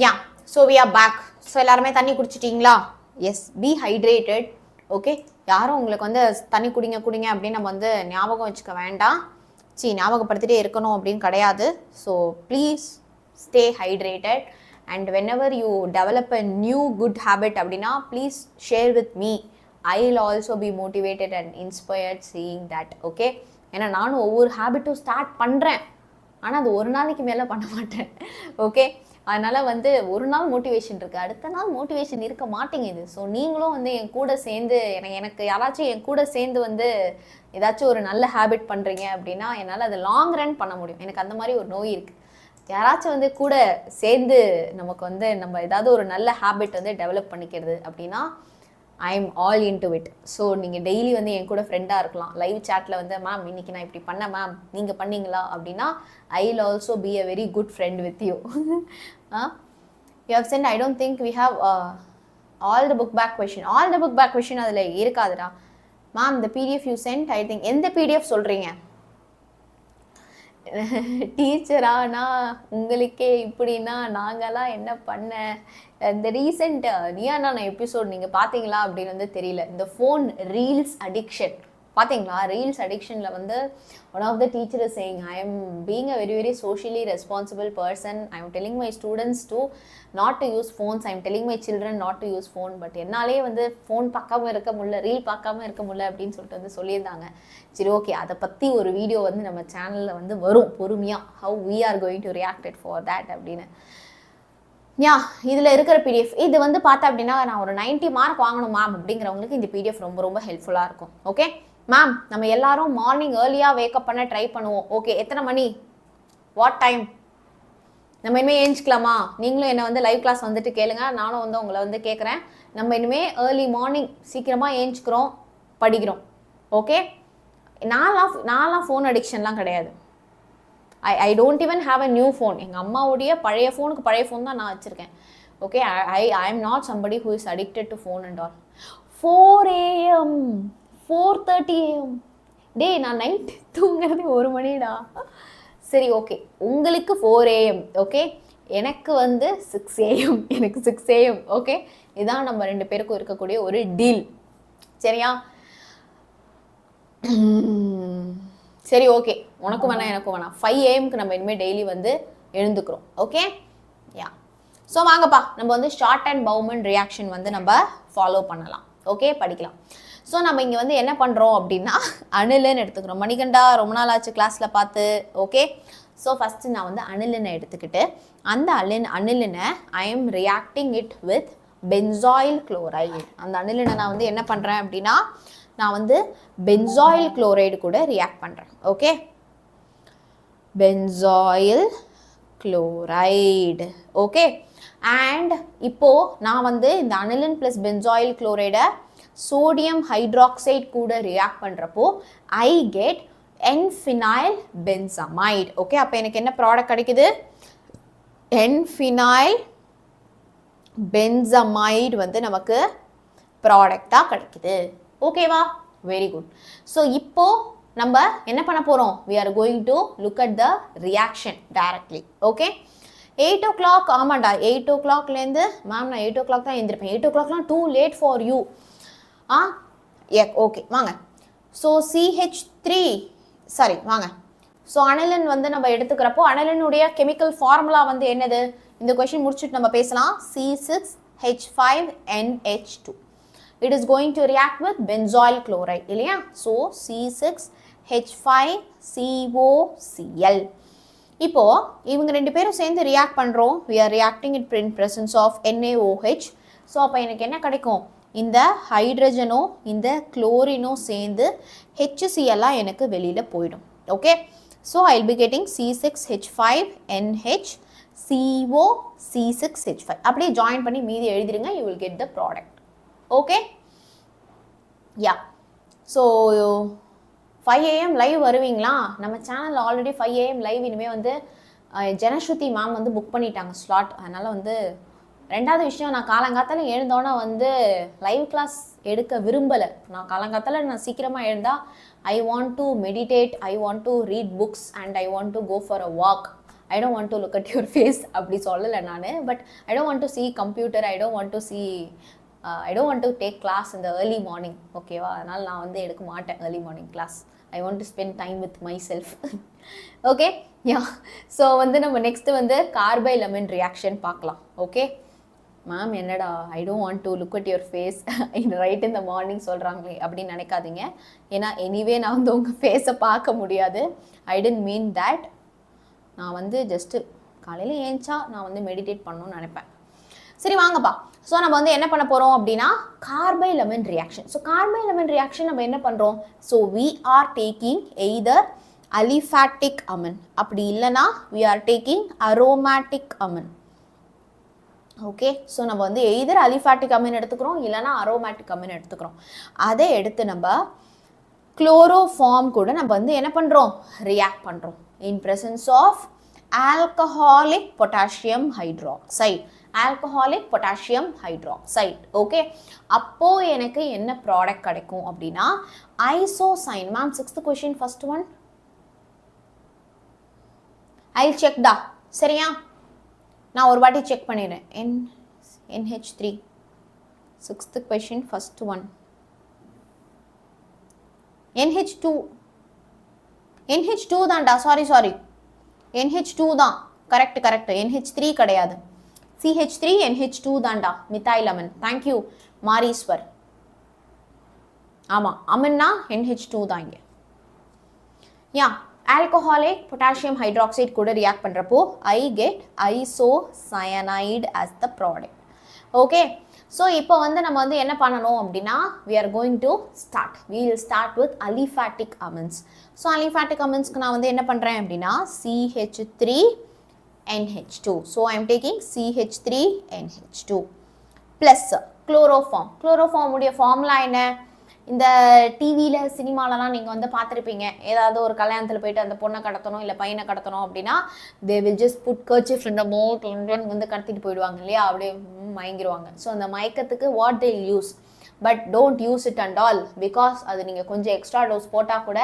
yeah, so we are back. So எல்லாருமே தண்ணி குடிச்சிட்டிங்களா? Yes, be hydrated. ஓகே, யாரும் உங்களுக்கு வந்து தண்ணி குடிங்க குடிங்க அப்படின்னு நம்ம வந்து ஞாபகம் வச்சுக்க வேண்டாம். ஞாபகப்படுத்திட்டே இருக்கணும் அப்படின்னு கிடையாது. So please stay hydrated and whenever you develop a new good habit அப்படின்னா please share with me. I will also be motivated and inspired seeing that. Okay, ஏன்னா நானும் ஒவ்வொரு ஹேபிட்டும் ஸ்டார்ட் பண்ணுறேன், ஆனால் அது ஒரு நாளைக்கு மேலே பண்ண மாட்டேன். ஓகே, அதனால் வந்து ஒரு நாள் மோட்டிவேஷன் இருக்குது, அடுத்த நாள் மோட்டிவேஷன் இருக்க மாட்டேங்குது. ஸோ நீங்களும் வந்து என் கூட சேர்ந்து எனக்கு யாராச்சும் என் கூட சேர்ந்து வந்து ஏதாச்சும் ஒரு நல்ல ஹேபிட் பண்ணுறீங்க அப்படின்னா என்னால் அதை லாங் ரன் பண்ண முடியும். எனக்கு அந்த மாதிரி ஒரு நோய் இருக்குது. யாராச்சும் வந்து கூட சேர்ந்து நமக்கு வந்து நம்ம ஏதாவது ஒரு நல்ல ஹேபிட் வந்து டெவலப் பண்ணிக்கிறது அப்படின்னா I M all into it. So நீங்கள் டெய்லி வந்து என் கூட ஃப்ரெண்டாக இருக்கலாம். லைவ் சேட்டில் வந்து மேம் இன்னைக்கு நான் இப்படி பண்ணேன் மேம், நீங்கள் பண்ணீங்களா அப்படின்னா I will also be a very good friend with you. You have sent, I don't think we have all the book back question. All the book back question அதில் இருக்காதுடா மேம். இந்த PDF you sent, I think எந்த பிடிஎஃப் சொல்கிறீங்க? டீச்சரானா உங்களுக்கே இப்படின்னா நாங்களாம் என்ன பண்ண? இந்த ரீசெண்ட் நீயாண்ணா எபிசோட் நீங்கள் பார்த்தீங்களா அப்படின்னு வந்து தெரியல. இந்த ஃபோன் ரீல்ஸ் அடிக்ஷன் பார்த்தீங்களா? ரீல்ஸ் அடிக்ஷனில் வந்து one of the teacher is saying I am being a very very socially responsible person. I am telling my students to not to use phones. I am telling my children not to use phone. But என்னாலே வந்து ஃபோன் பார்க்காம இருக்க முடியல, ரீல் பார்க்காம இருக்க முடியல அப்படின்னு சொல்லிட்டு வந்து சொல்லியிருந்தாங்க. சரி ஓகே, அதை பற்றி ஒரு வீடியோ வந்து நம்ம சேனலில் வந்து வரும் பொறுமையாக, how we are going to reacted for that அப்படின்னு. யா, இதில் இருக்கிற பிடிஎஃப் இது வந்து பார்த்தா அப்படின்னா நான் ஒரு 90 மார்க் வாங்கணும் மேம் அப்படிங்கிறவங்களுக்கு இந்த பிடிஎஃப் ரொம்ப ரொம்ப ஹெல்ப்ஃபுல்லாக இருக்கும். ஓகே மேம், நம்ம எல்லாரும் மார்னிங் ஏர்லியாக வேக்கப் பண்ண ட்ரை பண்ணுவோம். ஓகே, எத்தனை மணி, வாட் டைம்? நம்ம இனிமேல் ஏஞ்சிக்கலாமா? நீங்களும் என்னை வந்து லைவ் கிளாஸ் வந்துட்டு கேளுங்க, நானும் வந்து உங்களை வந்து கேட்குறேன். நம்ம இனிமேல் ஏர்லி மார்னிங் சீக்கிரமாக ஏஞ்சிக்கிறோம், படிக்கிறோம். ஓகே, நான்லாம் ஃபோன் அடிக்ஷன்லாம் கிடையாது. I don't even have a new phone. எங்கள் அம்மாவுடைய பழைய ஃபோனுக்கு பழைய ஃபோன் தான் நான் வச்சுருக்கேன். Okay, I am not somebody who is addicted to phone and all. 4 AM 4:30 AM டே, நான் நைட் தூங்குறது 1 மணிடா. சரி ஓகே, உங்களுக்கு 4 AM ஓகே, எனக்கு வந்து 6 AM, எனக்கு 6 AM. ஓகே, இதுதான் நம்ம 2 பேருக்கும் இருக்கக்கூடிய ஒரு டீல். சரியா? சரி ஓகே, உனக்கும் வேணாம் எனக்கும் வேணாம். 5 AMக்கு நம்ம இனிமேல் டெய்லி வந்து எழுந்துக்கிறோம். Okay yeah. ஸோ வாங்கப்பா, நம்ம வந்து ஷார்ட் அண்ட் பவுமன் ரியாக்ஷன் வந்து நம்ம ஃபாலோ பண்ணலாம். ஓகே, படிக்கலாம். ஸோ நம்ம இங்கே வந்து என்ன பண்ணுறோம் அப்படின்னா அணிலன்னு எடுத்துக்கிறோம். மணிகண்டா ரொம்ப நாள் ஆச்சு கிளாஸில் பார்த்து. ஓகே, ஸோ ஃபஸ்ட்டு நான் வந்து அணிலனை எடுத்துக்கிட்டு அந்த அணிலனை I am reacting it with benzoyl chloride. அந்த அணிலனை நான் வந்து என்ன பண்ணுறேன் அப்படின்னா நான் வந்து பென்சாயில் குளோரைடு கூட ரியாக்ட் பண்ணுறேன். Okay, benzoyl chloride. Okay, and இப்போது நான் வந்து இந்த அனிலின் ப்ளஸ் பென்சாயில் குளோரைடை சோடியம் ஹைட்ராக்சைடு கூட ரியாக்ட் பண்ணுறப்போ ஐ கெட் என்ஃபினைல் பென்சமைடு. ஓகே, அப்போ எனக்கு என்ன ப்ராடக்ட் கிடைக்குது? என்ஃபினைல் பென்சமைடு வந்து நமக்கு ப்ராடக்டாக கிடைக்குது. ஓகேவா? Very good. ஸோ இப்போ நம்ம என்ன பண்ண போகிறோம்? we are going to look at the reaction directly. Okay, 8 o'clock. ஆமாண்டா, 8 o'clockலேருந்து மேம் நான் 8 o'clock தான் எழுந்திருப்பேன். 8 o'clockலாம் too late for you. Okay வாங்க. ஸோ CH3 சாரி வாங்க. ஸோ அனிலின் வந்து நம்ம எடுத்துக்கிறப்போ அனிலினுடைய கெமிக்கல் ஃபார்முலா வந்து என்னது? இந்த கொஷின் முடிச்சுட்டு நம்ம பேசலாம். C6H5NH2. It is going to react with benzoyl chloride இல்லையா? So C6H5COCl. இப்போ இவங்க 2 பேரும் சேர்ந்து ரியாக்ட் பண்ணுறோம். we are reacting it in presence of NaOH. So அப்போ எனக்கு என்ன கிடைக்கும்? இந்த ஹைட்ரஜனோ இந்த குளோரினோ சேர்ந்து HCl எனக்கு வெளியில் போயிடும். Okay, so I will be getting C6H5NHCO C6H5. அப்படியே ஜாயின் பண்ணி மீதி எழுதிடுங்க. you will get the product. Okay yeah. So 5 AM live வருவீங்களா? நம்ம சேனலில் ஆல்ரெடி 5 AM லைவ் இனிமேல் வந்து ஜனஸ்ருதி மேம் வந்து புக் பண்ணிட்டாங்க ஸ்லாட். அதனால் வந்து ரெண்டாவது விஷயம், நான் காலங்காத்தால எழுந்தோன்னே வந்து லைவ் கிளாஸ் எடுக்க விரும்பலை. நான் காலங்காத்தால நான் சீக்கிரமாக எழுந்தால் I want to meditate, I want to read books and I want to go for a walk. I don't want to look at your face அப்படி சொல்லலை நான். But I don't want to see computer, I don't want to see I don't want to take class in the early morning. ஓகேவா? அதனால் நான் வந்து எடுக்க மாட்டேன் early morning class. I want to spend time with myself. Okay yeah. So வந்து நம்ம நெக்ஸ்ட்டு வந்து கார்பைலமின் ரியாக்ஷன் பார்க்கலாம். ஓகே மேம் என்னடா I don't want to look at your face right in the morning சொல்கிறாங்களே அப்படின்னு நினைக்காதீங்க. ஏன்னா எனிவே நான் வந்து உங்கள் ஃபேஸை பார்க்க முடியாது. ஐ டென்ட் மீன் தேட். நான் வந்து ஜஸ்ட்டு காலையில் ஏஞ்சா நான் வந்து மெடிடேட் பண்ணணும்னு நினைப்பேன். சரி வாங்கப்பா. ஸோ நம்ம வந்து என்ன பண்ண போகிறோம் அப்படின்னா கார்பைலமின் ரியாக்ஷன். ஸோ கார்பைலமின் ரியாக்ஷன் நம்ம என்ன பண்ணுறோம்? So we are taking either aliphatic amine, அப்படி இல்லைனா we are taking aromatic amine. Okay, so நம்ம வந்து எய்தர் அலிஃபாட்டிக் அமீன் எடுத்துக்கிறோம் இல்லைனா அரோமேட்டிக் அமீன் எடுத்துக்கிறோம். அதை எடுத்து நம்ம குளோரோஃபார்ம் கூட நம்ம வந்து என்ன பண்ணுறோம்? ரியாக்ட் பண்ணுறோம் in presence of alcoholic potassium hydroxide. Alcoholic potassium hydroxide. Okay, அப்போது எனக்கு என்ன ப்ராடக்ட் கிடைக்கும் அப்படின்னா isocyanide. Ma'am 6th question first one I செக்டா, சரியா? நான் ஒரு வாட்டி செக் பண்ணிடுறேன். NH3 6th question first one. NH2 தான்டா, சாரி NH2 தான், கரெக்ட். NH3 கிடையாது. CH3 NH2 தான்டா, மித்தாயில் அமன். தேங்க்யூ மாரீஸ்வர். ஆமாம், அமன்னா NH2 தான் இங்கே. யா, ஆல்கஹாலிக் பொட்டாசியம் ஹைட்ராக்சைடு கூட ரியாக்ட் பண்ணுறப்போ I get isocyanide as the product. Okay, so இப்போ வந்து நம்ம வந்து என்ன பண்ணணும் அப்படின்னா we are going to start with aliphatic amines. So aliphatic aminesக்கு நான் வந்து என்ன பண்ணுறேன் அப்படின்னா CH3NH2. So I am taking CH3NH2 plus chloroform உடைய ஃபார்முலா என்ன? இந்த டிவியில் சினிமாலலாம் நீங்கள் வந்து பார்த்துருப்பீங்க. ஏதாவது ஒரு கல்யாணத்தில் போயிட்டு அந்த பொண்ணை கடத்தணும் இல்லை பையனை கடத்தணும் அப்படின்னா they will just put kerchief இந்த மோட் வந்து கடத்திட்டு போயிடுவாங்க இல்லையா, அப்படியே மயங்கிடுவாங்க. ஸோ அந்த மயக்கத்துக்கு what they use, but don't use it and all, because அது நீங்கள் கொஞ்சம் எக்ஸ்ட்ரா டோஸ் போட்டால் கூட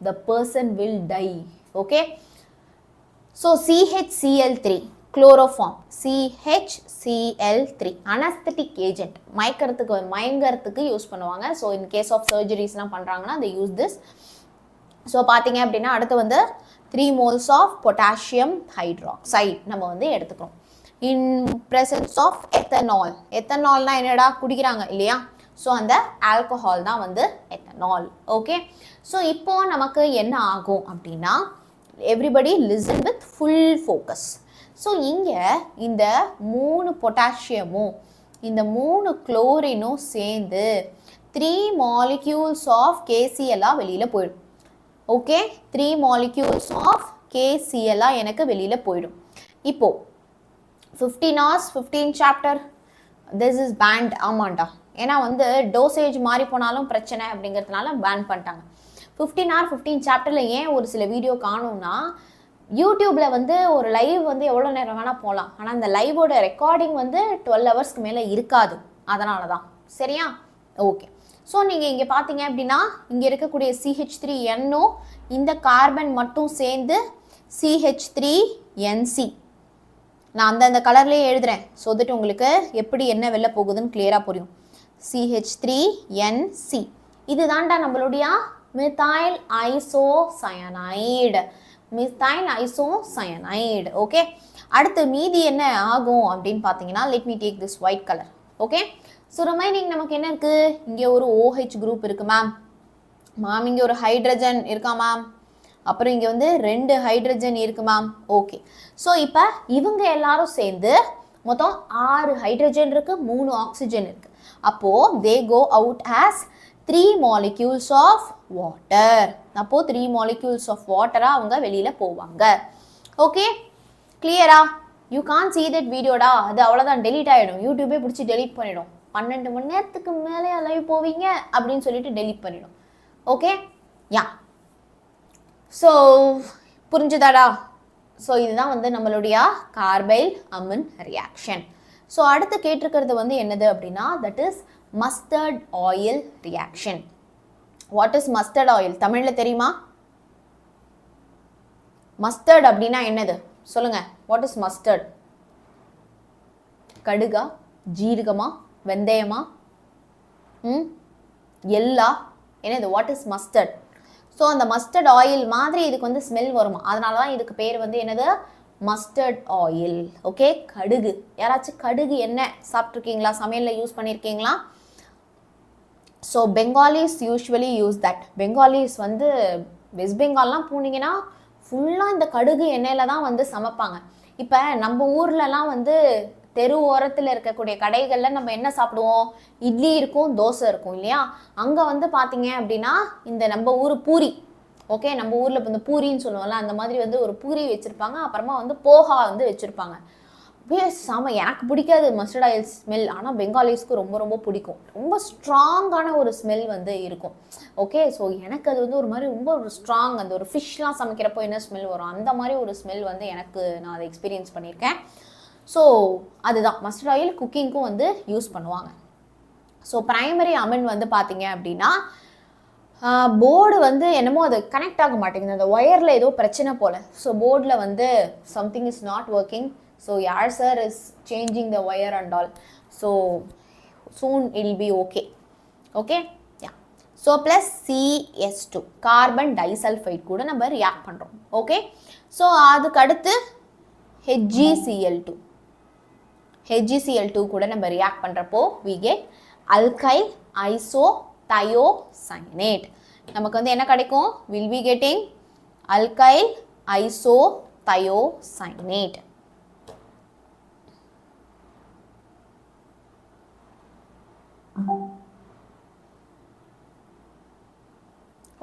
the person will die. Okay, so CHCl3 chloroform, CHCl3 anaesthetic agent, மயங்கறதுக்கு யூஸ் பண்ணுவாங்க. ஸோ இன் கேஸ் ஆஃப் சர்ஜரிஸ்லாம் பண்ணுறாங்கன்னா they use this. ஸோ பார்த்தீங்க அப்படின்னா அடுத்து வந்து 3 moles ஆஃப் பொட்டாசியம் ஹைட்ராக்சைடு நம்ம வந்து எடுத்துக்கிறோம் இன் ப்ரெசன்ஸ் ஆஃப் எத்தனால். எத்தனால்னா என்னடா, குடிக்கிறாங்க இல்லையா? ஸோ அந்த ஆல்கஹால் தான் வந்து எத்தனால். ஓகே, ஸோ இப்போ நமக்கு என்ன ஆகும் அப்படின்னா everybody listen with full focus. So இங்கே இந்த 3 பொட்டாசியமும் இந்த 3 குளோரினும் சேர்ந்து 3 molecules ஆஃப் KCl வெளியில் போயிடும். ஓகே, 3 molecules ஆஃப் KCl எனக்கு வெளியில் போயிடும். இப்போது 15 hours 15 chapter this is banned. ஆமாண்டா, ஏன்னா வந்து டோசேஜ் மாறி போனாலும் பிரச்சனை அப்படிங்கிறதுனால பேன் பண்ணிட்டாங்க. 15 hour 15 chapterல ஏன் ஒரு சில வீடியோ காணும்னா, யூடியூப்பில் வந்து ஒரு லைவ் வந்து எவ்வளோ நேரம் வேணால் போகலாம், ஆனால் அந்த லைவோட ரெக்கார்டிங் வந்து 12 ஹவர்ஸ்க்கு மேலே இருக்காது. அதனால தான், சரியா? ஓகே, ஸோ நீங்கள் இங்கே பார்த்தீங்க அப்படின்னா இங்கே இருக்கக்கூடிய CH3NO இந்த கார்பன் மட்டும் சேர்ந்து CH3NC. நான் அந்தந்த கலர்லேயே எழுதுகிறேன், ஸோ தட் உங்களுக்கு எப்படி என்ன வெளில போகுதுன்னு கிளியராக புரியும். CH3NC இது தான்டா நம்மளுடைய மித்தைல் ஐசோசயனைடு. ஓகே, அடுத்து மீதி என்ன ஆகும் அப்படின்னு பார்த்தீங்கன்னா let me take this white colour. Okay, so remaining நமக்கு என்ன இருக்குது? இங்கே ஒரு OH குரூப் இருக்குது மேம். இங்கே ஒரு ஹைட்ரஜன் இருக்கா மேம். அப்புறம் இங்கே வந்து 2 ஹைட்ரஜன் இருக்குது மேம். ஓகே, ஸோ இப்போ இவங்க எல்லாரும் சேர்ந்து மொத்தம் 6 ஹைட்ரஜன் இருக்குது, 3 ஆக்சிஜன் இருக்குது. அப்போது they go out as 3 molecules of water. அப்போது 3 molecules ஆஃப் வாட்டராக அவங்க வெளியில் போவாங்க. ஓகே, கிளியரா? யூ கான் see that வீடியோடா, அது அவ்வளோதான், டெலீட் ஆகிடும். யூடியூபே பிடிச்சி டெலீட் பண்ணிடும். 12 மணி நேரத்துக்கு மேலே லைவ் போவீங்க அப்படின்னு சொல்லிட்டு டெலீட் பண்ணிடும். Okay, yeah, so புரிஞ்சுதாடா? ஸோ இதுதான் வந்து நம்மளுடைய கார்பைல் அமின் ரியாக்ஷன். ஸோ அடுத்து கேட்டிருக்கிறது வந்து என்னது அப்படின்னா that is mustard oil reaction. What is mustard oil? தமிழில் தெரியுமா? மஸ்டர்ட் அப்படின்னா என்னது சொல்லுங்க. What is mustard? கடுகா, ஜீரகமா, வெந்தயமா, எல்லா என்னது? What is mustard? ஸோ அந்த மஸ்டர்ட் ஆயில் மாதிரி இதுக்கு வந்து ஸ்மெல் வருமா, அதனால தான் இதுக்கு பேர் வந்து என்னது? Mustard oil. ஓகே, கடுகு. யாராச்சும் கடுகு எண்ணெய் சாப்பிட்ருக்கீங்களா? சமையலில் யூஸ் பண்ணியிருக்கீங்களா? So Bengalis usually use that. Bengalis வந்து வெஸ்ட் பெங்கால்லாம் போனீங்கன்னா ஃபுல்லாக இந்த கடுகு எண்ணெயில் தான் வந்து சமைப்பாங்க. இப்போ நம்ம ஊர்லலாம் வந்து தெரு ஓரத்தில் இருக்கக்கூடிய கடைகளில் நம்ம என்ன சாப்பிடுவோம், இட்லி இருக்கும், தோசை இருக்கும் இல்லையா. அங்கே வந்து பார்த்தீங்க அப்படின்னா இந்த நம்ம ஊர் பூரி, ஓகே, நம்ம ஊரில் இப்போ இந்த பூரின்னு சொல்லுவோம்ல, அந்த மாதிரி வந்து ஒரு பூரி வச்சுருப்பாங்க, அப்புறமா வந்து போஹா வந்து வச்சுருப்பாங்க. செம. எனக்கு பிடிக்காது மஸ்டர்ட் ஆயில் ஸ்மெல், ஆனால் பெங்காலிஸ்க்கு ரொம்ப ரொம்ப பிடிக்கும். ரொம்ப ஸ்ட்ராங்கான ஒரு ஸ்மெல் வந்து இருக்கும். ஓகே, ஸோ எனக்கு அது வந்து ஒரு மாதிரி ரொம்ப ஒரு ஸ்ட்ராங், அந்த ஒரு ஃபிஷ்லாம் சமைக்கிறப்போ என்ன ஸ்மெல் வரும் அந்த மாதிரி ஒரு ஸ்மெல் வந்து எனக்கு, நான் அதை எக்ஸ்பீரியன்ஸ் பண்ணியிருக்கேன். ஸோ அதுதான் மஸ்டர்ட் ஆயில் குக்கிங்க்கும் வந்து யூஸ் பண்ணுவாங்க. ஸோ ப்ரைமரி அமன் வந்து பார்த்தீங்க அப்படின்னா போர்டு வந்து என்னமோ அது கனெக்ட் ஆக மாட்டேங்குது, அந்த ஒயரில் ஏதோ பிரச்சனை போல். ஸோ போர்டில் வந்து something is not working. So your sir is changing the wire and all. So soon it will be okay. Okay? Yeah. So plus CS2 carbon disulfide கூட நம்ம react பண்றோம். Okay? So அதுக்கு அடுத்து HgCl2. HgCl2 கூட நம்ம react பண்றப்போ we get alkyl isothiocyanate. நமக்கு வந்து என்ன கிடைக்கும்? Will be getting alkyl isothiocyanate.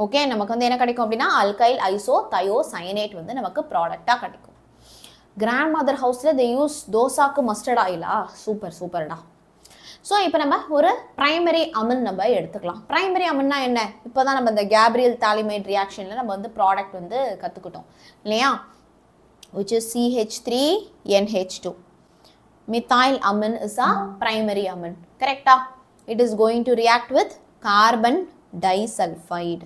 Okay, நமக்கு வந்து என்ன கிடைக்கும் அப்படின்னா அல்கைல் ஐசோதயோசயனேட் வந்து நமக்கு ப்ராடக்டாக கிடைக்கும். கிராண்ட் மதர் ஹவுஸில் தே யூஸ் தோசாக்கு மஸ்டர்ட் ஆயிலா? சூப்பர் சூப்பர்டா. ஸோ இப்போ நம்ம ஒரு ப்ரைமரி அமன் நம்ம எடுத்துக்கலாம். ப்ரைமரி அமன்னா என்ன? இப்போ தான் நம்ம இந்த கேப்ரியல் தாலிமைட் ரியாக்ஷனில் நம்ம வந்து ப்ராடக்ட் வந்து கற்றுக்கிட்டோம் இல்லையா, which is CH3NH2. Methyl amin is a primary amin. Correct? It is going to react with carbon disulfide.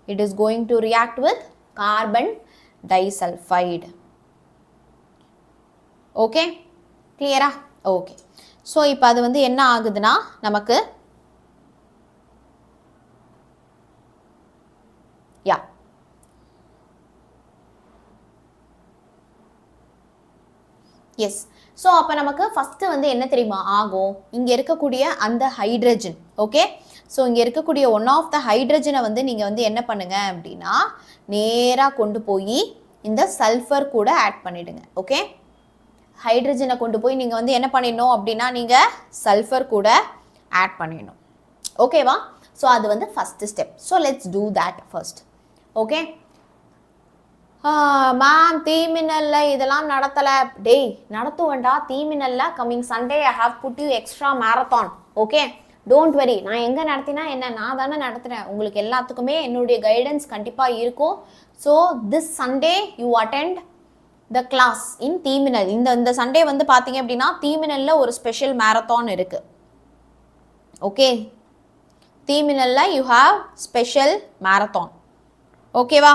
It is going to react with carbon disulfide. Okay? Clear? Okay. So இப்போ அது வந்து என்ன ஆகுதுன்னா நமக்கு எஸ். ஸோ அப்போ நமக்கு ஃபஸ்ட்டு வந்து என்ன தெரியுமா ஆகும், இங்கே இருக்கக்கூடிய அந்த ஹைட்ரஜன், ஓகே, ஸோ இங்கே இருக்கக்கூடிய ஒன் ஆஃப் த ஹைட்ரஜனை வந்து நீங்கள் வந்து என்ன பண்ணுங்க அப்படின்னா நேராக கொண்டு போய் இந்த சல்ஃபர் கூட ஆட் பண்ணிவிடுங்க. ஓகே, ஹைட்ரஜனை கொண்டு போய் நீங்கள் வந்து என்ன பண்ணிடணும் அப்படின்னா நீங்கள் சல்ஃபர் கூட ஆட் பண்ணிடணும். ஓகேவா? ஸோ அது வந்து first step. So let's do that first. Okay ma'am, தீமின்னலில் இதெல்லாம் நடத்தலை. டேய், நடத்துவேண்டா தீமின்னலில். Coming Sunday I have put you extra marathon. Okay, don't worry. நான் எங்கே நடத்தினா என்ன, நான் தானே நடத்துகிறேன். உங்களுக்கு எல்லாத்துக்குமே என்னுடைய கைடன்ஸ் கண்டிப்பாக இருக்கும். So this Sunday you attend the class in Theeminnal. இந்த சண்டே வந்து பார்த்தீங்க அப்படின்னா தீமின்னலில் ஒரு ஸ்பெஷல் மேரத்தான் இருக்குது. ஓகே, தீமின்னலில் யூ ஹாவ் ஸ்பெஷல் மேரத்தான். ஓகேவா?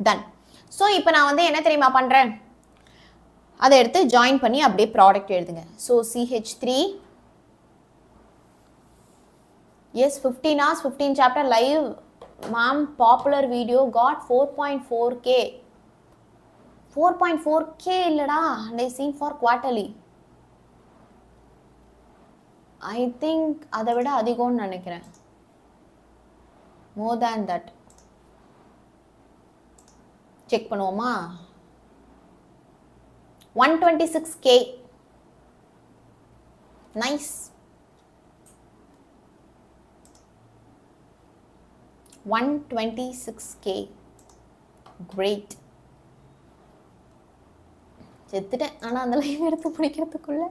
டன். ஸோ இப்போ நான் வந்து என்ன தெரியுமா பண்ணுறேன், அதை எடுத்து ஜாயின் பண்ணி அப்படியே ப்ராடக்ட் எழுதுங்க. So CH3, yes 15 hours 15 chapter live ma'am, popular video got 4.4K. 4.4K இல்லைடா, and I seen for quarterly. I think அதை விட அதிகம்னு நினைக்கிறேன். மோர் தேன் தட். செக் பண்ணுவோமா? 126K. நைஸ். 126K. கிரேட். செத்துட்டேன் ஆனால் அந்த லைவ் எடுத்து பிடிக்கிறதுக்குள்ள.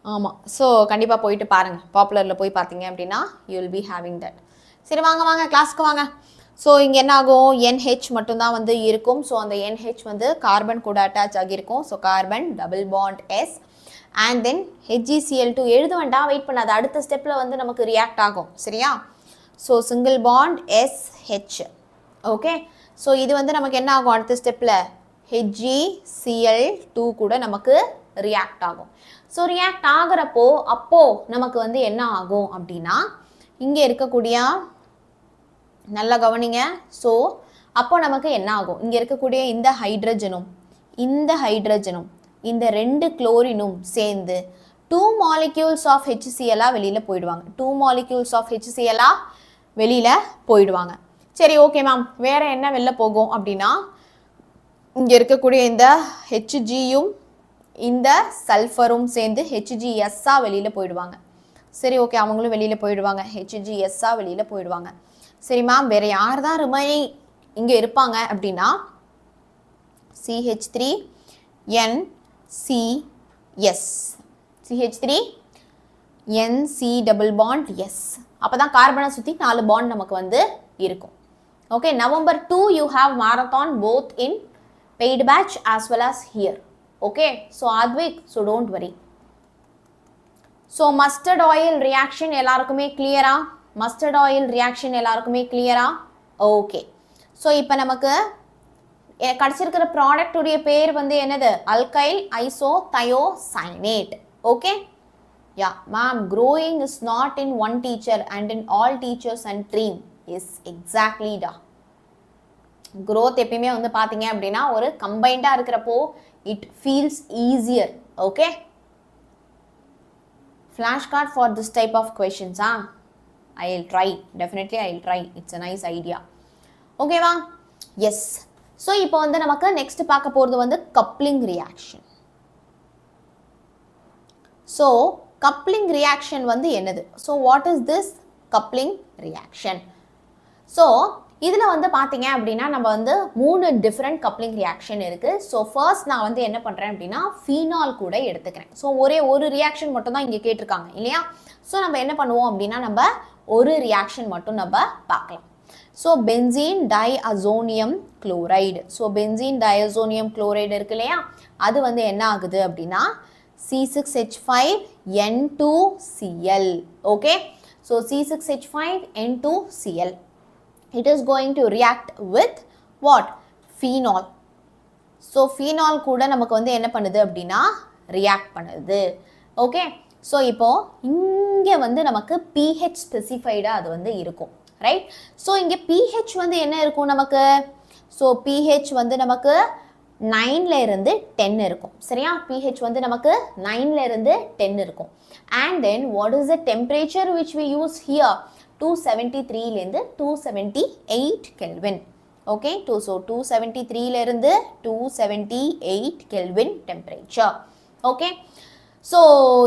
ஆமாம், ஸோ கண்டிப்பாக போயிட்டு பாருங்கள். பாப்புலரில் போய் பார்த்தீங்க அப்படின்னா you will be having that. சரி, வாங்க வாங்க கிளாஸ்க்கு வாங்க. ஸோ இங்கே என்ன ஆகும், NH மட்டும்தான் வந்து இருக்கும். ஸோ அந்த NH வந்து கார்பன் கூட அட்டாச் ஆகியிருக்கும். So carbon double bond S and then HgCl2 எழுத வேண்டாம், வெயிட் பண்ணாது, அடுத்த ஸ்டெப்பில் வந்து நமக்கு ரியாக்ட் ஆகும். சரியா? So single bond SH. Okay, so இது வந்து நமக்கு என்ன ஆகும் அடுத்த ஸ்டெப்பில், HgCl2 கூட நமக்கு ரியாக்ட் ஆகும். ஸோ ரியாக்ட் ஆகிறப்போ அப்போது நமக்கு வந்து என்ன ஆகும் அப்படின்னா இங்கே இருக்கக்கூடிய, நல்லா கவனிங்க, ஸோ அப்போ நமக்கு என்ன ஆகும், இங்கே இருக்கக்கூடிய இந்த ஹைட்ரஜனும் இந்த ஹைட்ரஜனும் இந்த 2 குளோரினும் சேர்ந்து 2 molecules of HCl வெளியில் போயிடுவாங்க. 2 molecules of HCl வெளியில் போயிடுவாங்க. சரி ஓகே மேம், வேறு என்ன வெளில போகும் அப்படின்னா இங்கே இருக்கக்கூடிய இந்த ஹெச்ஜியும் இந்த சல்ஃபரும் சேர்ந்து ஹெச்ஜிஎஸ்ஸாக வெளியில் போயிடுவாங்க. சரி ஓகே, அவங்களும் வெளியில் போயிடுவாங்க, ஹெச்ஜிஎஸ்ஸாக வெளியில் போயிடுவாங்க. சரி மேம், வேறு யார் தான் ரிமைனிங் இங்கே இருப்பாங்க அப்படின்னா CH3NCS CH3NC double bond S. அப்போ தான் கார்பனை சுற்றி 4 பாண்ட் நமக்கு வந்து இருக்கும். Okay, November 2 you have marathon both in paid batch as well as here. Okay, so Advik, so don't worry. So mustard oil reaction எல்லாருக்குமே clear-ஆ? mustard oil reaction எல்லாருக்குமே clear-ஆ? Okay. So இப்போ நமக்கு கடைசிருக்கிற ப்ராடக்ட் உடைய பேர் வந்து என்னது? alkyl isothiocyanate. Okay? Yeah, ma'am, growing is not in one teacher and in all teachers and stream. Yes, exactly da. growth எப்பயுமே வந்து பார்த்தீங்க அப்படின்னா ஒரு கம்பைண்டாக இருக்கிறப்போ it feels easier. Okay? Flashcard for this type of questions. I'll try. Definitely I'll try. It's a nice idea. Okay வா? Yes. So இப்போ வந்து நமக்கு next பார்க்க போகிறது வந்து coupling reaction. So coupling reaction வந்து என்னது? So what is this coupling reaction? So இதில் வந்து பார்த்தீங்க அப்படின்னா நம்ம வந்து 3 டிஃப்ரெண்ட் கப்ளிங் ரியாக்ஷன் இருக்குது. ஸோ ஃபர்ஸ்ட் நான் வந்து என்ன பண்ணுறேன் அப்படின்னா ஃபீனால் கூட எடுத்துக்கிறேன். ஸோ ஒரே ஒரு ரியாக்ஷன் மட்டும் தான் இங்கே கேட்டிருக்காங்க இல்லையா? ஸோ நம்ம என்ன பண்ணுவோம் அப்படின்னா நம்ம ஒரு ரியாக்ஷன் மட்டும் நம்ம பார்க்கலாம். ஸோ benzene diazonium chloride. So benzene diazonium chloride இருக்கு இல்லையா? அது வந்து என்ன ஆகுது அப்படின்னா C6H5N2Cl. Okay, so C6H5N2Cl. it is going to react with what? phenol. so phenol கூட நமக்கு வந்து என்ன பண்ணுது அப்படின்னா react பண்ணுது. ஓகே, ஸோ இப்போ இங்கே வந்து நமக்கு pH specified அது வந்து இருக்கும், ரைட்? ஸோ இங்கே pH வந்து என்ன இருக்கும் நமக்கு? ஸோ pH வந்து நமக்கு 9ல இருந்து 10 இருக்கும், சரியா? pH வந்து நமக்கு 9ல இருந்து 10 இருக்கும். and then what is the temperature which we use here? 273 லேருந்து 278 kelvin. Okay, so 273 லேருந்து 278 kelvin temperature. Okay, so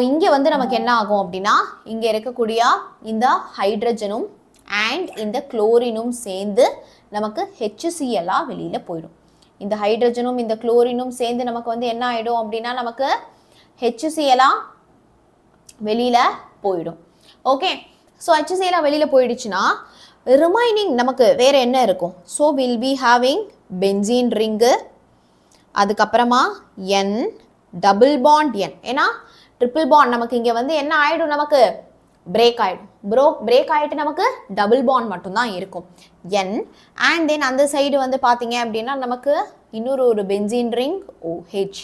இங்கே வந்து நமக்கு என்ன ஆகும் அப்படின்னா இங்கே இருக்கக்கூடிய இந்த ஹைட்ரஜனும் அண்ட் இந்த குளோரினும் சேர்ந்து நமக்கு HCl-ஆ வெளியில் போயிடும். இந்த ஹைட்ரஜனும் இந்த குளோரினும் சேர்ந்து நமக்கு வந்து என்ன ஆகிடும் அப்படின்னா நமக்கு HCl-ஆ வெளியில் போயிடும். ஓகே, ஸோ HCl வெளியில் போயிடுச்சுன்னா ரிமைனிங் நமக்கு வேறு என்ன இருக்கும்? So will be having benzene ring, அதுக்கப்புறமா N டபுள் பாண்ட் N. ஏன்னா ட்ரிபிள் பாண்ட் நமக்கு இங்கே வந்து என்ன ஆகிடும்? நமக்கு பிரேக் ஆகிடும். பிரேக் ஆகிட்டு நமக்கு டபுள் பாண்ட் மட்டும்தான் இருக்கும் N. அண்ட் தென் அந்த சைடு வந்து பார்த்தீங்க அப்படின்னா நமக்கு இன்னொரு benzene ring OH.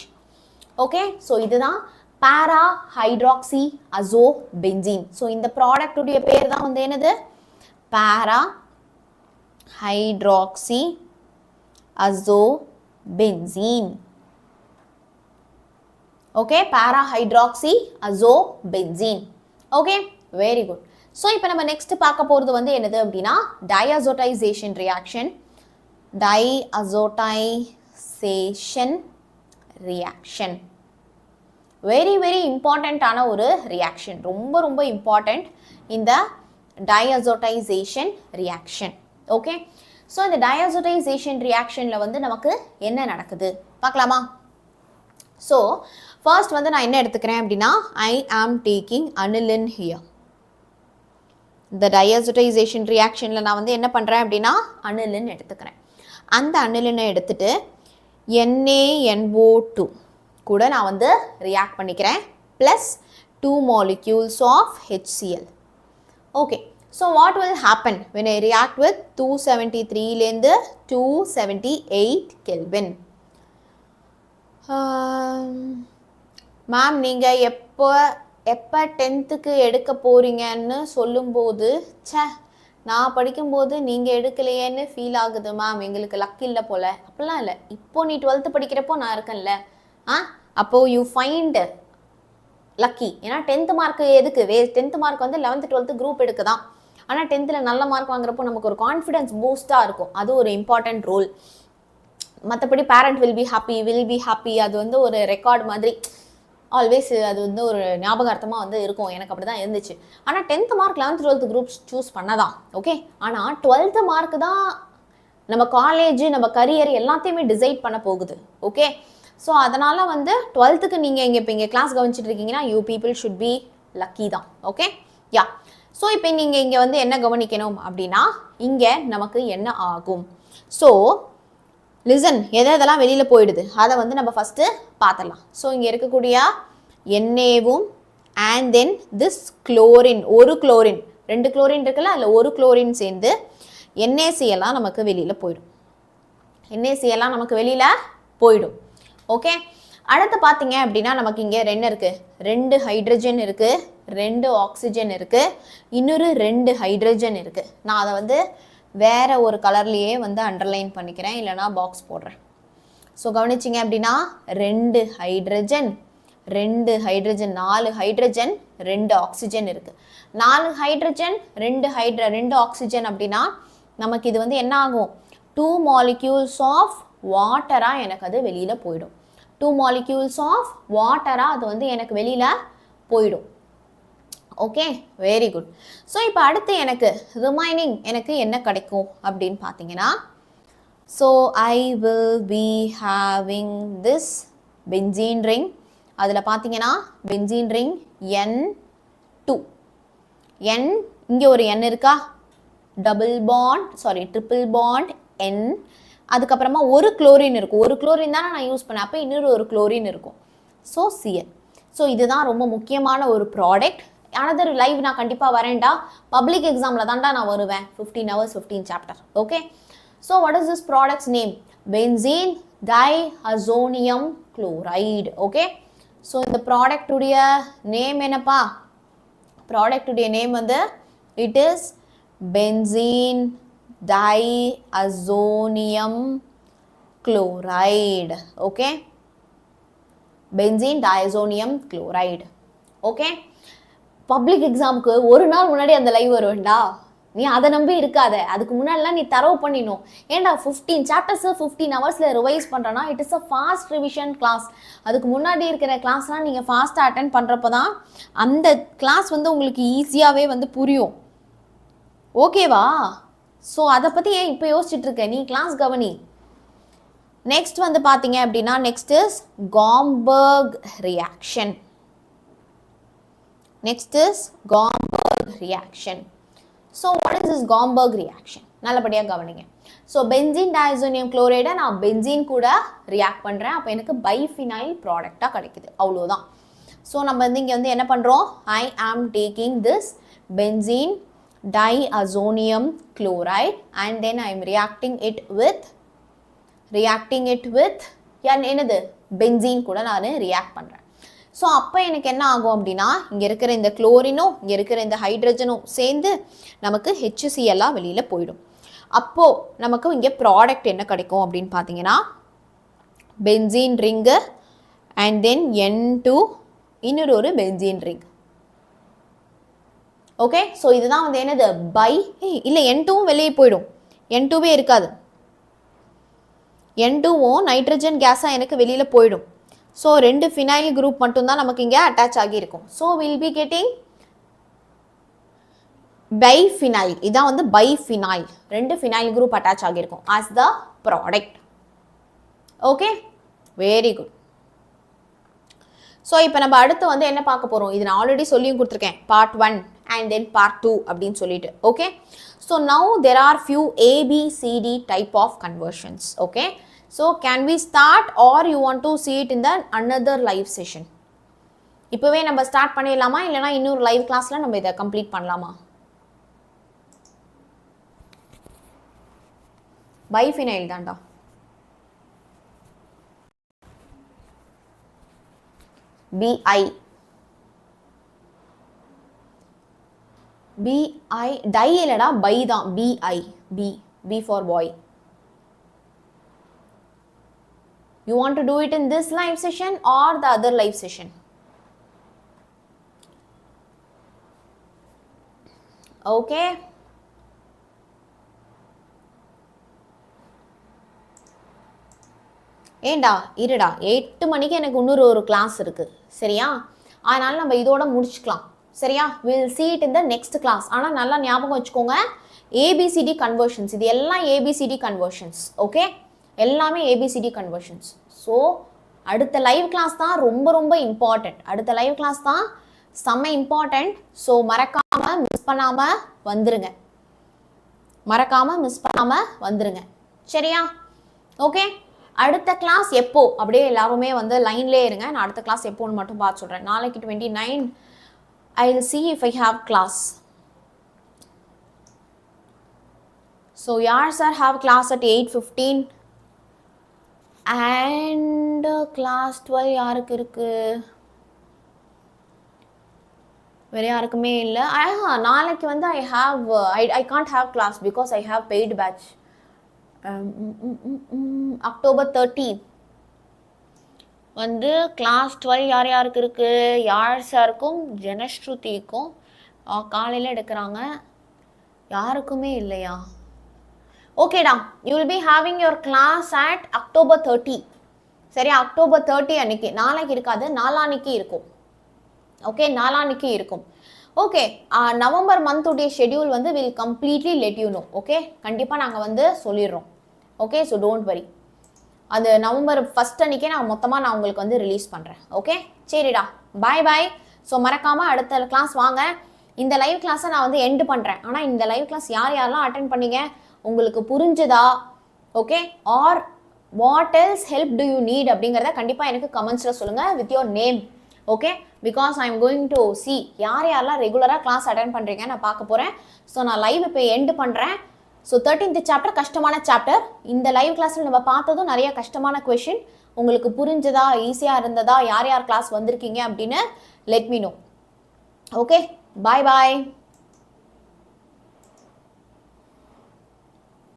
Okay, so இதுதான் para hydroxy azo benzene. So இந்த ப்ராடக்ட் உடைய பேர் தான் வந்து என்னது? para hydroxy azo benzene. Okay, para hydroxy azo benzene. Okay, very good. So இப்போ நம்ம நெக்ஸ்ட் பார்க்க போகிறது வந்து என்னது அப்படின்னா diazotization reaction. diazotization reaction very very இம்பார்ட்டண்ட்டான ஒரு ரியாக்ஷன், ரொம்ப ரொம்ப இம்பார்ட்டண்ட் இந்த diazotization reaction. ஓகே, ஸோ இந்த diazotization reactionல வந்து நமக்கு என்ன நடக்குது பார்க்கலாமா? ஸோ ஃபர்ஸ்ட் வந்து நான் என்ன எடுத்துக்கிறேன் அப்படின்னா I am taking aniline here. இந்த diazotization reactionல நான் வந்து என்ன பண்ணுறேன் அப்படின்னா அனிலின் எடுத்துக்கிறேன். அந்த அனிலினை எடுத்துட்டு NaNO2 கூட நான் வந்து ரியாக்ட் பண்ணிக்கிறேன் plus 2 molecules of HCl. Okay, so what will happen when I react with 273லேருந்து 278 kelvin? Ma'am நீங்கள் எப்போ 10th எடுக்க போகிறீங்கன்னு சொல்லும்போது நான் படிக்கும்போது நீங்கள் எடுக்கலையேன்னு ஃபீல் ஆகுது மேம், எங்களுக்கு லக் இல்லை போல். அப்படிலாம் இல்லை, இப்போ நீ 12th படிக்கிறப்போ நான் இருக்கேன்ல. அப்போது யூ ஃபைண்ட் லக்கி. ஏன்னா 10th மார்க் எதுக்கு 10th மார்க் வந்து 11th 12th குரூப் எடுக்க தான். ஆனால் 10th நல்ல மார்க் வாங்குறப்போ நமக்கு ஒரு கான்ஃபிடன்ஸ் பூஸ்டாக இருக்கும். அது ஒரு இம்பார்ட்டன்ட் ரோல். மற்றபடி பேரண்ட் வில் பி ஹாப்பி அது வந்து ஒரு ரெக்கார்டு மாதிரி ஆல்வேஸ் அது வந்து ஒரு ஞாபகார்த்தமாக வந்து இருக்கும். எனக்கு அப்படி தான் இருந்துச்சு. ஆனால் 10th mark 11th 12th groups choose பண்ணதான் ஓகே. ஆனால் 12th மார்க் தான் நம்ம காலேஜ் நம்ம கரியர் எல்லாத்தையுமே டிசைட் பண்ண போகுது ஓகே. ஸோ அதனால் வந்து 12th நீங்கள் இங்கே கிளாஸ் கவனிச்சிட்டு இருக்கீங்கன்னா you people should be lucky தான் ஓகே யா. ஸோ இப்போ நீங்கள் இங்கே வந்து என்ன கவனிக்கணும் அப்படின்னா இங்கே நமக்கு என்ன ஆகும். ஸோ லிசன் எதெல்லாம் வெளியில் போயிடுது அதை வந்து நம்ம ஃபஸ்ட்டு பார்த்துடலாம். ஸோ இங்கே இருக்கக்கூடிய எண்ணேவும் அண்ட் தென் திஸ் குளோரின், ஒரு குளோரின் 2 குளோரின் இருக்குல்ல, அதில் ஒரு குளோரின் சேர்ந்து NaCl நமக்கு வெளியில் போயிடும். NaCl நமக்கு வெளியில் போயிடும் ஓகே. அடுத்து பார்த்தீங்க அப்படின்னா நமக்கு இங்கே என்ன இருக்குது, 2 ஹைட்ரஜன் இருக்குது, 2 ஆக்சிஜன் இருக்குது, இன்னொரு 2 ஹைட்ரஜன் இருக்குது. நான் அதை வந்து வேறு ஒரு கலர்லேயே வந்து அண்டர்லைன் பண்ணிக்கிறேன், இல்லைனா பாக்ஸ் போடுறேன். ஸோ கவனிச்சிங்க அப்படின்னா 2 ஹைட்ரஜன் 2 ஹைட்ரஜன் 4 ஹைட்ரஜன் 2 ஆக்சிஜன் இருக்குது. 4 ஹைட்ரஜன் 2 ஆக்சிஜன் அப்படின்னா நமக்கு இது வந்து என்ன ஆகும், 2 molecules ஆஃப் வாட்டராக எனக்கு அது வெளியில் போயிடும். 2 molecules ஆஃப் வாட்டராக அது வந்து எனக்கு வெளியில் போயிடும் ஓகே. Very good. ஸோ இப்போ அடுத்து எனக்கு ரிமைனிங் எனக்கு என்ன கிடைக்கும் அப்படின்னு பார்த்தீங்கன்னா, so I will be having this benzene ring. அதில் பார்த்தீங்கன்னா பென்சீன் ரிங் N2 N, இங்கே ஒரு N இருக்கா, ட்ரிபிள் பாண்ட் N, அதுக்கப்புறமா ஒரு குளோரின் இருக்கும். ஒரு குளோரின் தானே நான் யூஸ் பண்ணேன், அப்போ இன்னொரு ஒரு குளோரின் இருக்கும். So Cl. ஸோ இதுதான் ரொம்ப முக்கியமான ஒரு ப்ராடக்ட். another லைவ் நான் கண்டிப்பாக வரேன்டா, பப்ளிக் எக்ஸாமில் தான்டா நான் வருவேன். 15 hours 15 chapter okay. So what is this product's name, benzene diazonium chloride okay. So இந்த ப்ராடக்டுடைய நேம் என்னப்பா, ப்ராடக்டுடைய நேம் வந்து it is benzene diazonium chloride okay. Benzene diazonium chloride okay. Public எக்ஸாமுக்கு ஒரு நாள் முன்னாடி அந்த லைவ் வருவேன்டா, நீ அதை நம்பி இருக்காத. அதுக்கு முன்னாடிலாம் நீ தரவு பண்ணிடணும். ஏன்டா 15 chapters 15 hours ரிவைஸ் பண்ணுறேன்னா it is a fast revision class. அதுக்கு முன்னாடி இருக்கிற கிளாஸ்லாம் நீங்கள் ஃபாஸ்ட்டாக அட்டென்ட் பண்ணுறப்ப தான் அந்த கிளாஸ் வந்து உங்களுக்கு ஈஸியாகவே வந்து புரியும் ஓகேவா. ஸோ அதை பற்றி ஏன் இப்போ யோசிச்சுட்டு இருக்க, நீ கிளாஸ் கவனி. நெக்ஸ்ட் வந்து பார்த்தீங்க அப்படின்னா next is Gomberg reaction. Next is Gomberg reaction. So what is this Gomberg reaction? நல்லபடியாக கவனிங்க. ஸோ பென்சீன் டைஅசோனியம் குளோரைடை நான் பென்சீன் கூட ரியாக்ட் பண்ணுறேன், அப்போ எனக்கு பைஃபினைல் ப்ராடக்டாக கிடைக்குது, அவ்வளோதான். ஸோ நம்ம வந்து இங்கே வந்து என்ன பண்ணுறோம், I am taking this benzene diazonium chloride and then I am reacting it with என்னது பென்சீன் கூட நான் ரியாக்ட் பண்ணுறேன். ஸோ அப்போ எனக்கு என்ன ஆகும் அப்படின்னா இங்கே இருக்கிற இந்த குளோரினும் இங்கே இருக்கிற இந்த ஹைட்ரஜனும் சேர்ந்து நமக்கு HCl வெளியில் போயிடும். அப்போது நமக்கு இங்கே ப்ராடக்ட் என்ன கிடைக்கும் அப்படின்னு பார்த்தீங்கன்னா benzene ring and then N2 இன்னொரு ஒரு பென்சீன் ரிங் ஓகே. ஸோ இதுதான் வந்து என்னது இல்லை N2வும் வெளியே போயிடும், N2வே இருக்காது, N2வும் நைட்ரஜன் கேஸாக எனக்கு வெளியில் போயிடும். ஸோ 2 ஃபினைல் குரூப் மட்டும்தான் நமக்கு இங்கே அட்டாச் ஆகியிருக்கும். So will be getting biphenyl. இதான் வந்து பைஃபினைல், 2 ஃபினைல் குரூப் அட்டாச் ஆகியிருக்கும் as the product okay. Very good. So இப்போ நம்ம அடுத்து வந்து என்ன பார்க்க போகிறோம், இது நான் ஆல்ரெடி சொல்லியும் கொடுத்துருக்கேன், part 1 and then part 2 அப்படின்னு சொல்லிட்டு okay. So now there are few ABCD type of conversions okay. So can we start or you want to see it in the another live session? இப்போவே நம்ம ஸ்டார்ட் பண்ணிடலாமா, இல்லைனா இன்னொரு லைவ் கிளாஸில் நம்ம இதை கம்ப்ளீட் பண்ணலாமா? பைஃபினைல் தான்டா. BI டை இல்லடா, பை தான், BI B for boy. You want to do it in this live session or the other live session? Okay. ஏண்டா இருடா 8 மணிக்கு எனக்கு இன்னொரு ஒரு கிளாஸ் இருக்கு சரியா, அதனால நம்ம இதோட முடிச்சுக்கலாம் சரியா. Will see it in the next class. ஆனால் நல்லா ஞாபகம் வச்சுக்கோங்க, ஏபிசிடி கன்வர்ஷன்ஸ் இது எல்லாம் ஏபிசிடி கன்வர்ஷன்ஸ். ஓகே, எல்லாமே ஏபிசிடி கன்வர்ஷன்ஸ். ஸோ அடுத்த லைவ் கிளாஸ் தான் ரொம்ப ரொம்ப இம்பார்ட்டண்ட். அடுத்த லைவ் கிளாஸ் தான் செம்ம இம்பார்ட்டண்ட். ஸோ மறக்காமல் மிஸ் பண்ணாமல் வந்துருங்க, மறக்காமல் மிஸ் பண்ணாமல் வந்துருங்க சரியா. ஓகே, அடுத்த கிளாஸ் எப்போ அப்படியே எல்லாருமே வந்து லைன்லேயே இருங்க. நான் அடுத்த கிளாஸ் எப்போன்னு மட்டும் பார்த்து சொல்கிறேன். நாளைக்கு 29 I will see if I have class. So yours are have class at 8:15 and class 12 யாருக்கு இருக்கு? வேற யாருக்குமே இல்லை. நாளைக்கு வந்து I can't have class because I have paid batch. October 13 வந்து கிளாஸ் 12 யார் யாருக்கு இருக்கு? யார் சாருக்கும் ஜனஸ்ருதிக்கும் காலையில் எடுக்கிறாங்க, யாருக்குமே இல்லையா? ஓகேடா, you will be having your class at October 30 சரி. October 30 அன்னைக்கு, நாளைக்கு இருக்காது, நாளான்னைக்கு இருக்கும். ஓகே, நாளான்னைக்கு இருக்கும். ஓகே, நவம்பர் மந்த்துடைய ஷெடியூல் வந்து will completely let you know. Okay, கண்டிப்பாக நாங்கள் வந்து சொல்லிடுறோம். ஓகே, ஸோ டோன்ட் வரி, அது நவம்பர் 1 அன்றைக்கே நான் மொத்தமாக உங்களுக்கு வந்து ரிலீஸ் பண்ணுறேன். ஓகே, சரிடா, பாய் பாய். ஸோ மறக்காமல் அடுத்த கிளாஸ் வாங்க. இந்த லைவ் கிளாஸை நான் வந்து எண்டு பண்ணுறேன். ஆனால் இந்த லைவ் கிளாஸ் யார் யாரெல்லாம் அட்டென்ட் பண்ணீங்க, உங்களுக்கு புரிஞ்சுதா? Okay, or what else help to you need அப்படிங்கிறத கண்டிப்பாக எனக்கு கமெண்ட்ஸில் சொல்லுங்கள் with your name. Okay, because I am going to see யார் யாரெல்லாம் ரெகுலராக கிளாஸ் அட்டென்ட் பண்ணுறீங்க நான் பார்க்க போகிறேன். ஸோ நான் லைவ் இப்போ எண்டு பண்ணுறேன். ஸோ 13th சாப்டர் கஷ்டமான சாப்டர். இந்த லைவ் கிளாஸில் நம்ம பார்த்ததும் நிறைய கஷ்டமான கொஷின். உங்களுக்கு புரிஞ்சதா, ஈஸியாக இருந்ததா, யார் யார் கிளாஸ் வந்திருக்கீங்க அப்படின்னு லெட் மீ நோ. ஓகே, பாய் பாய்.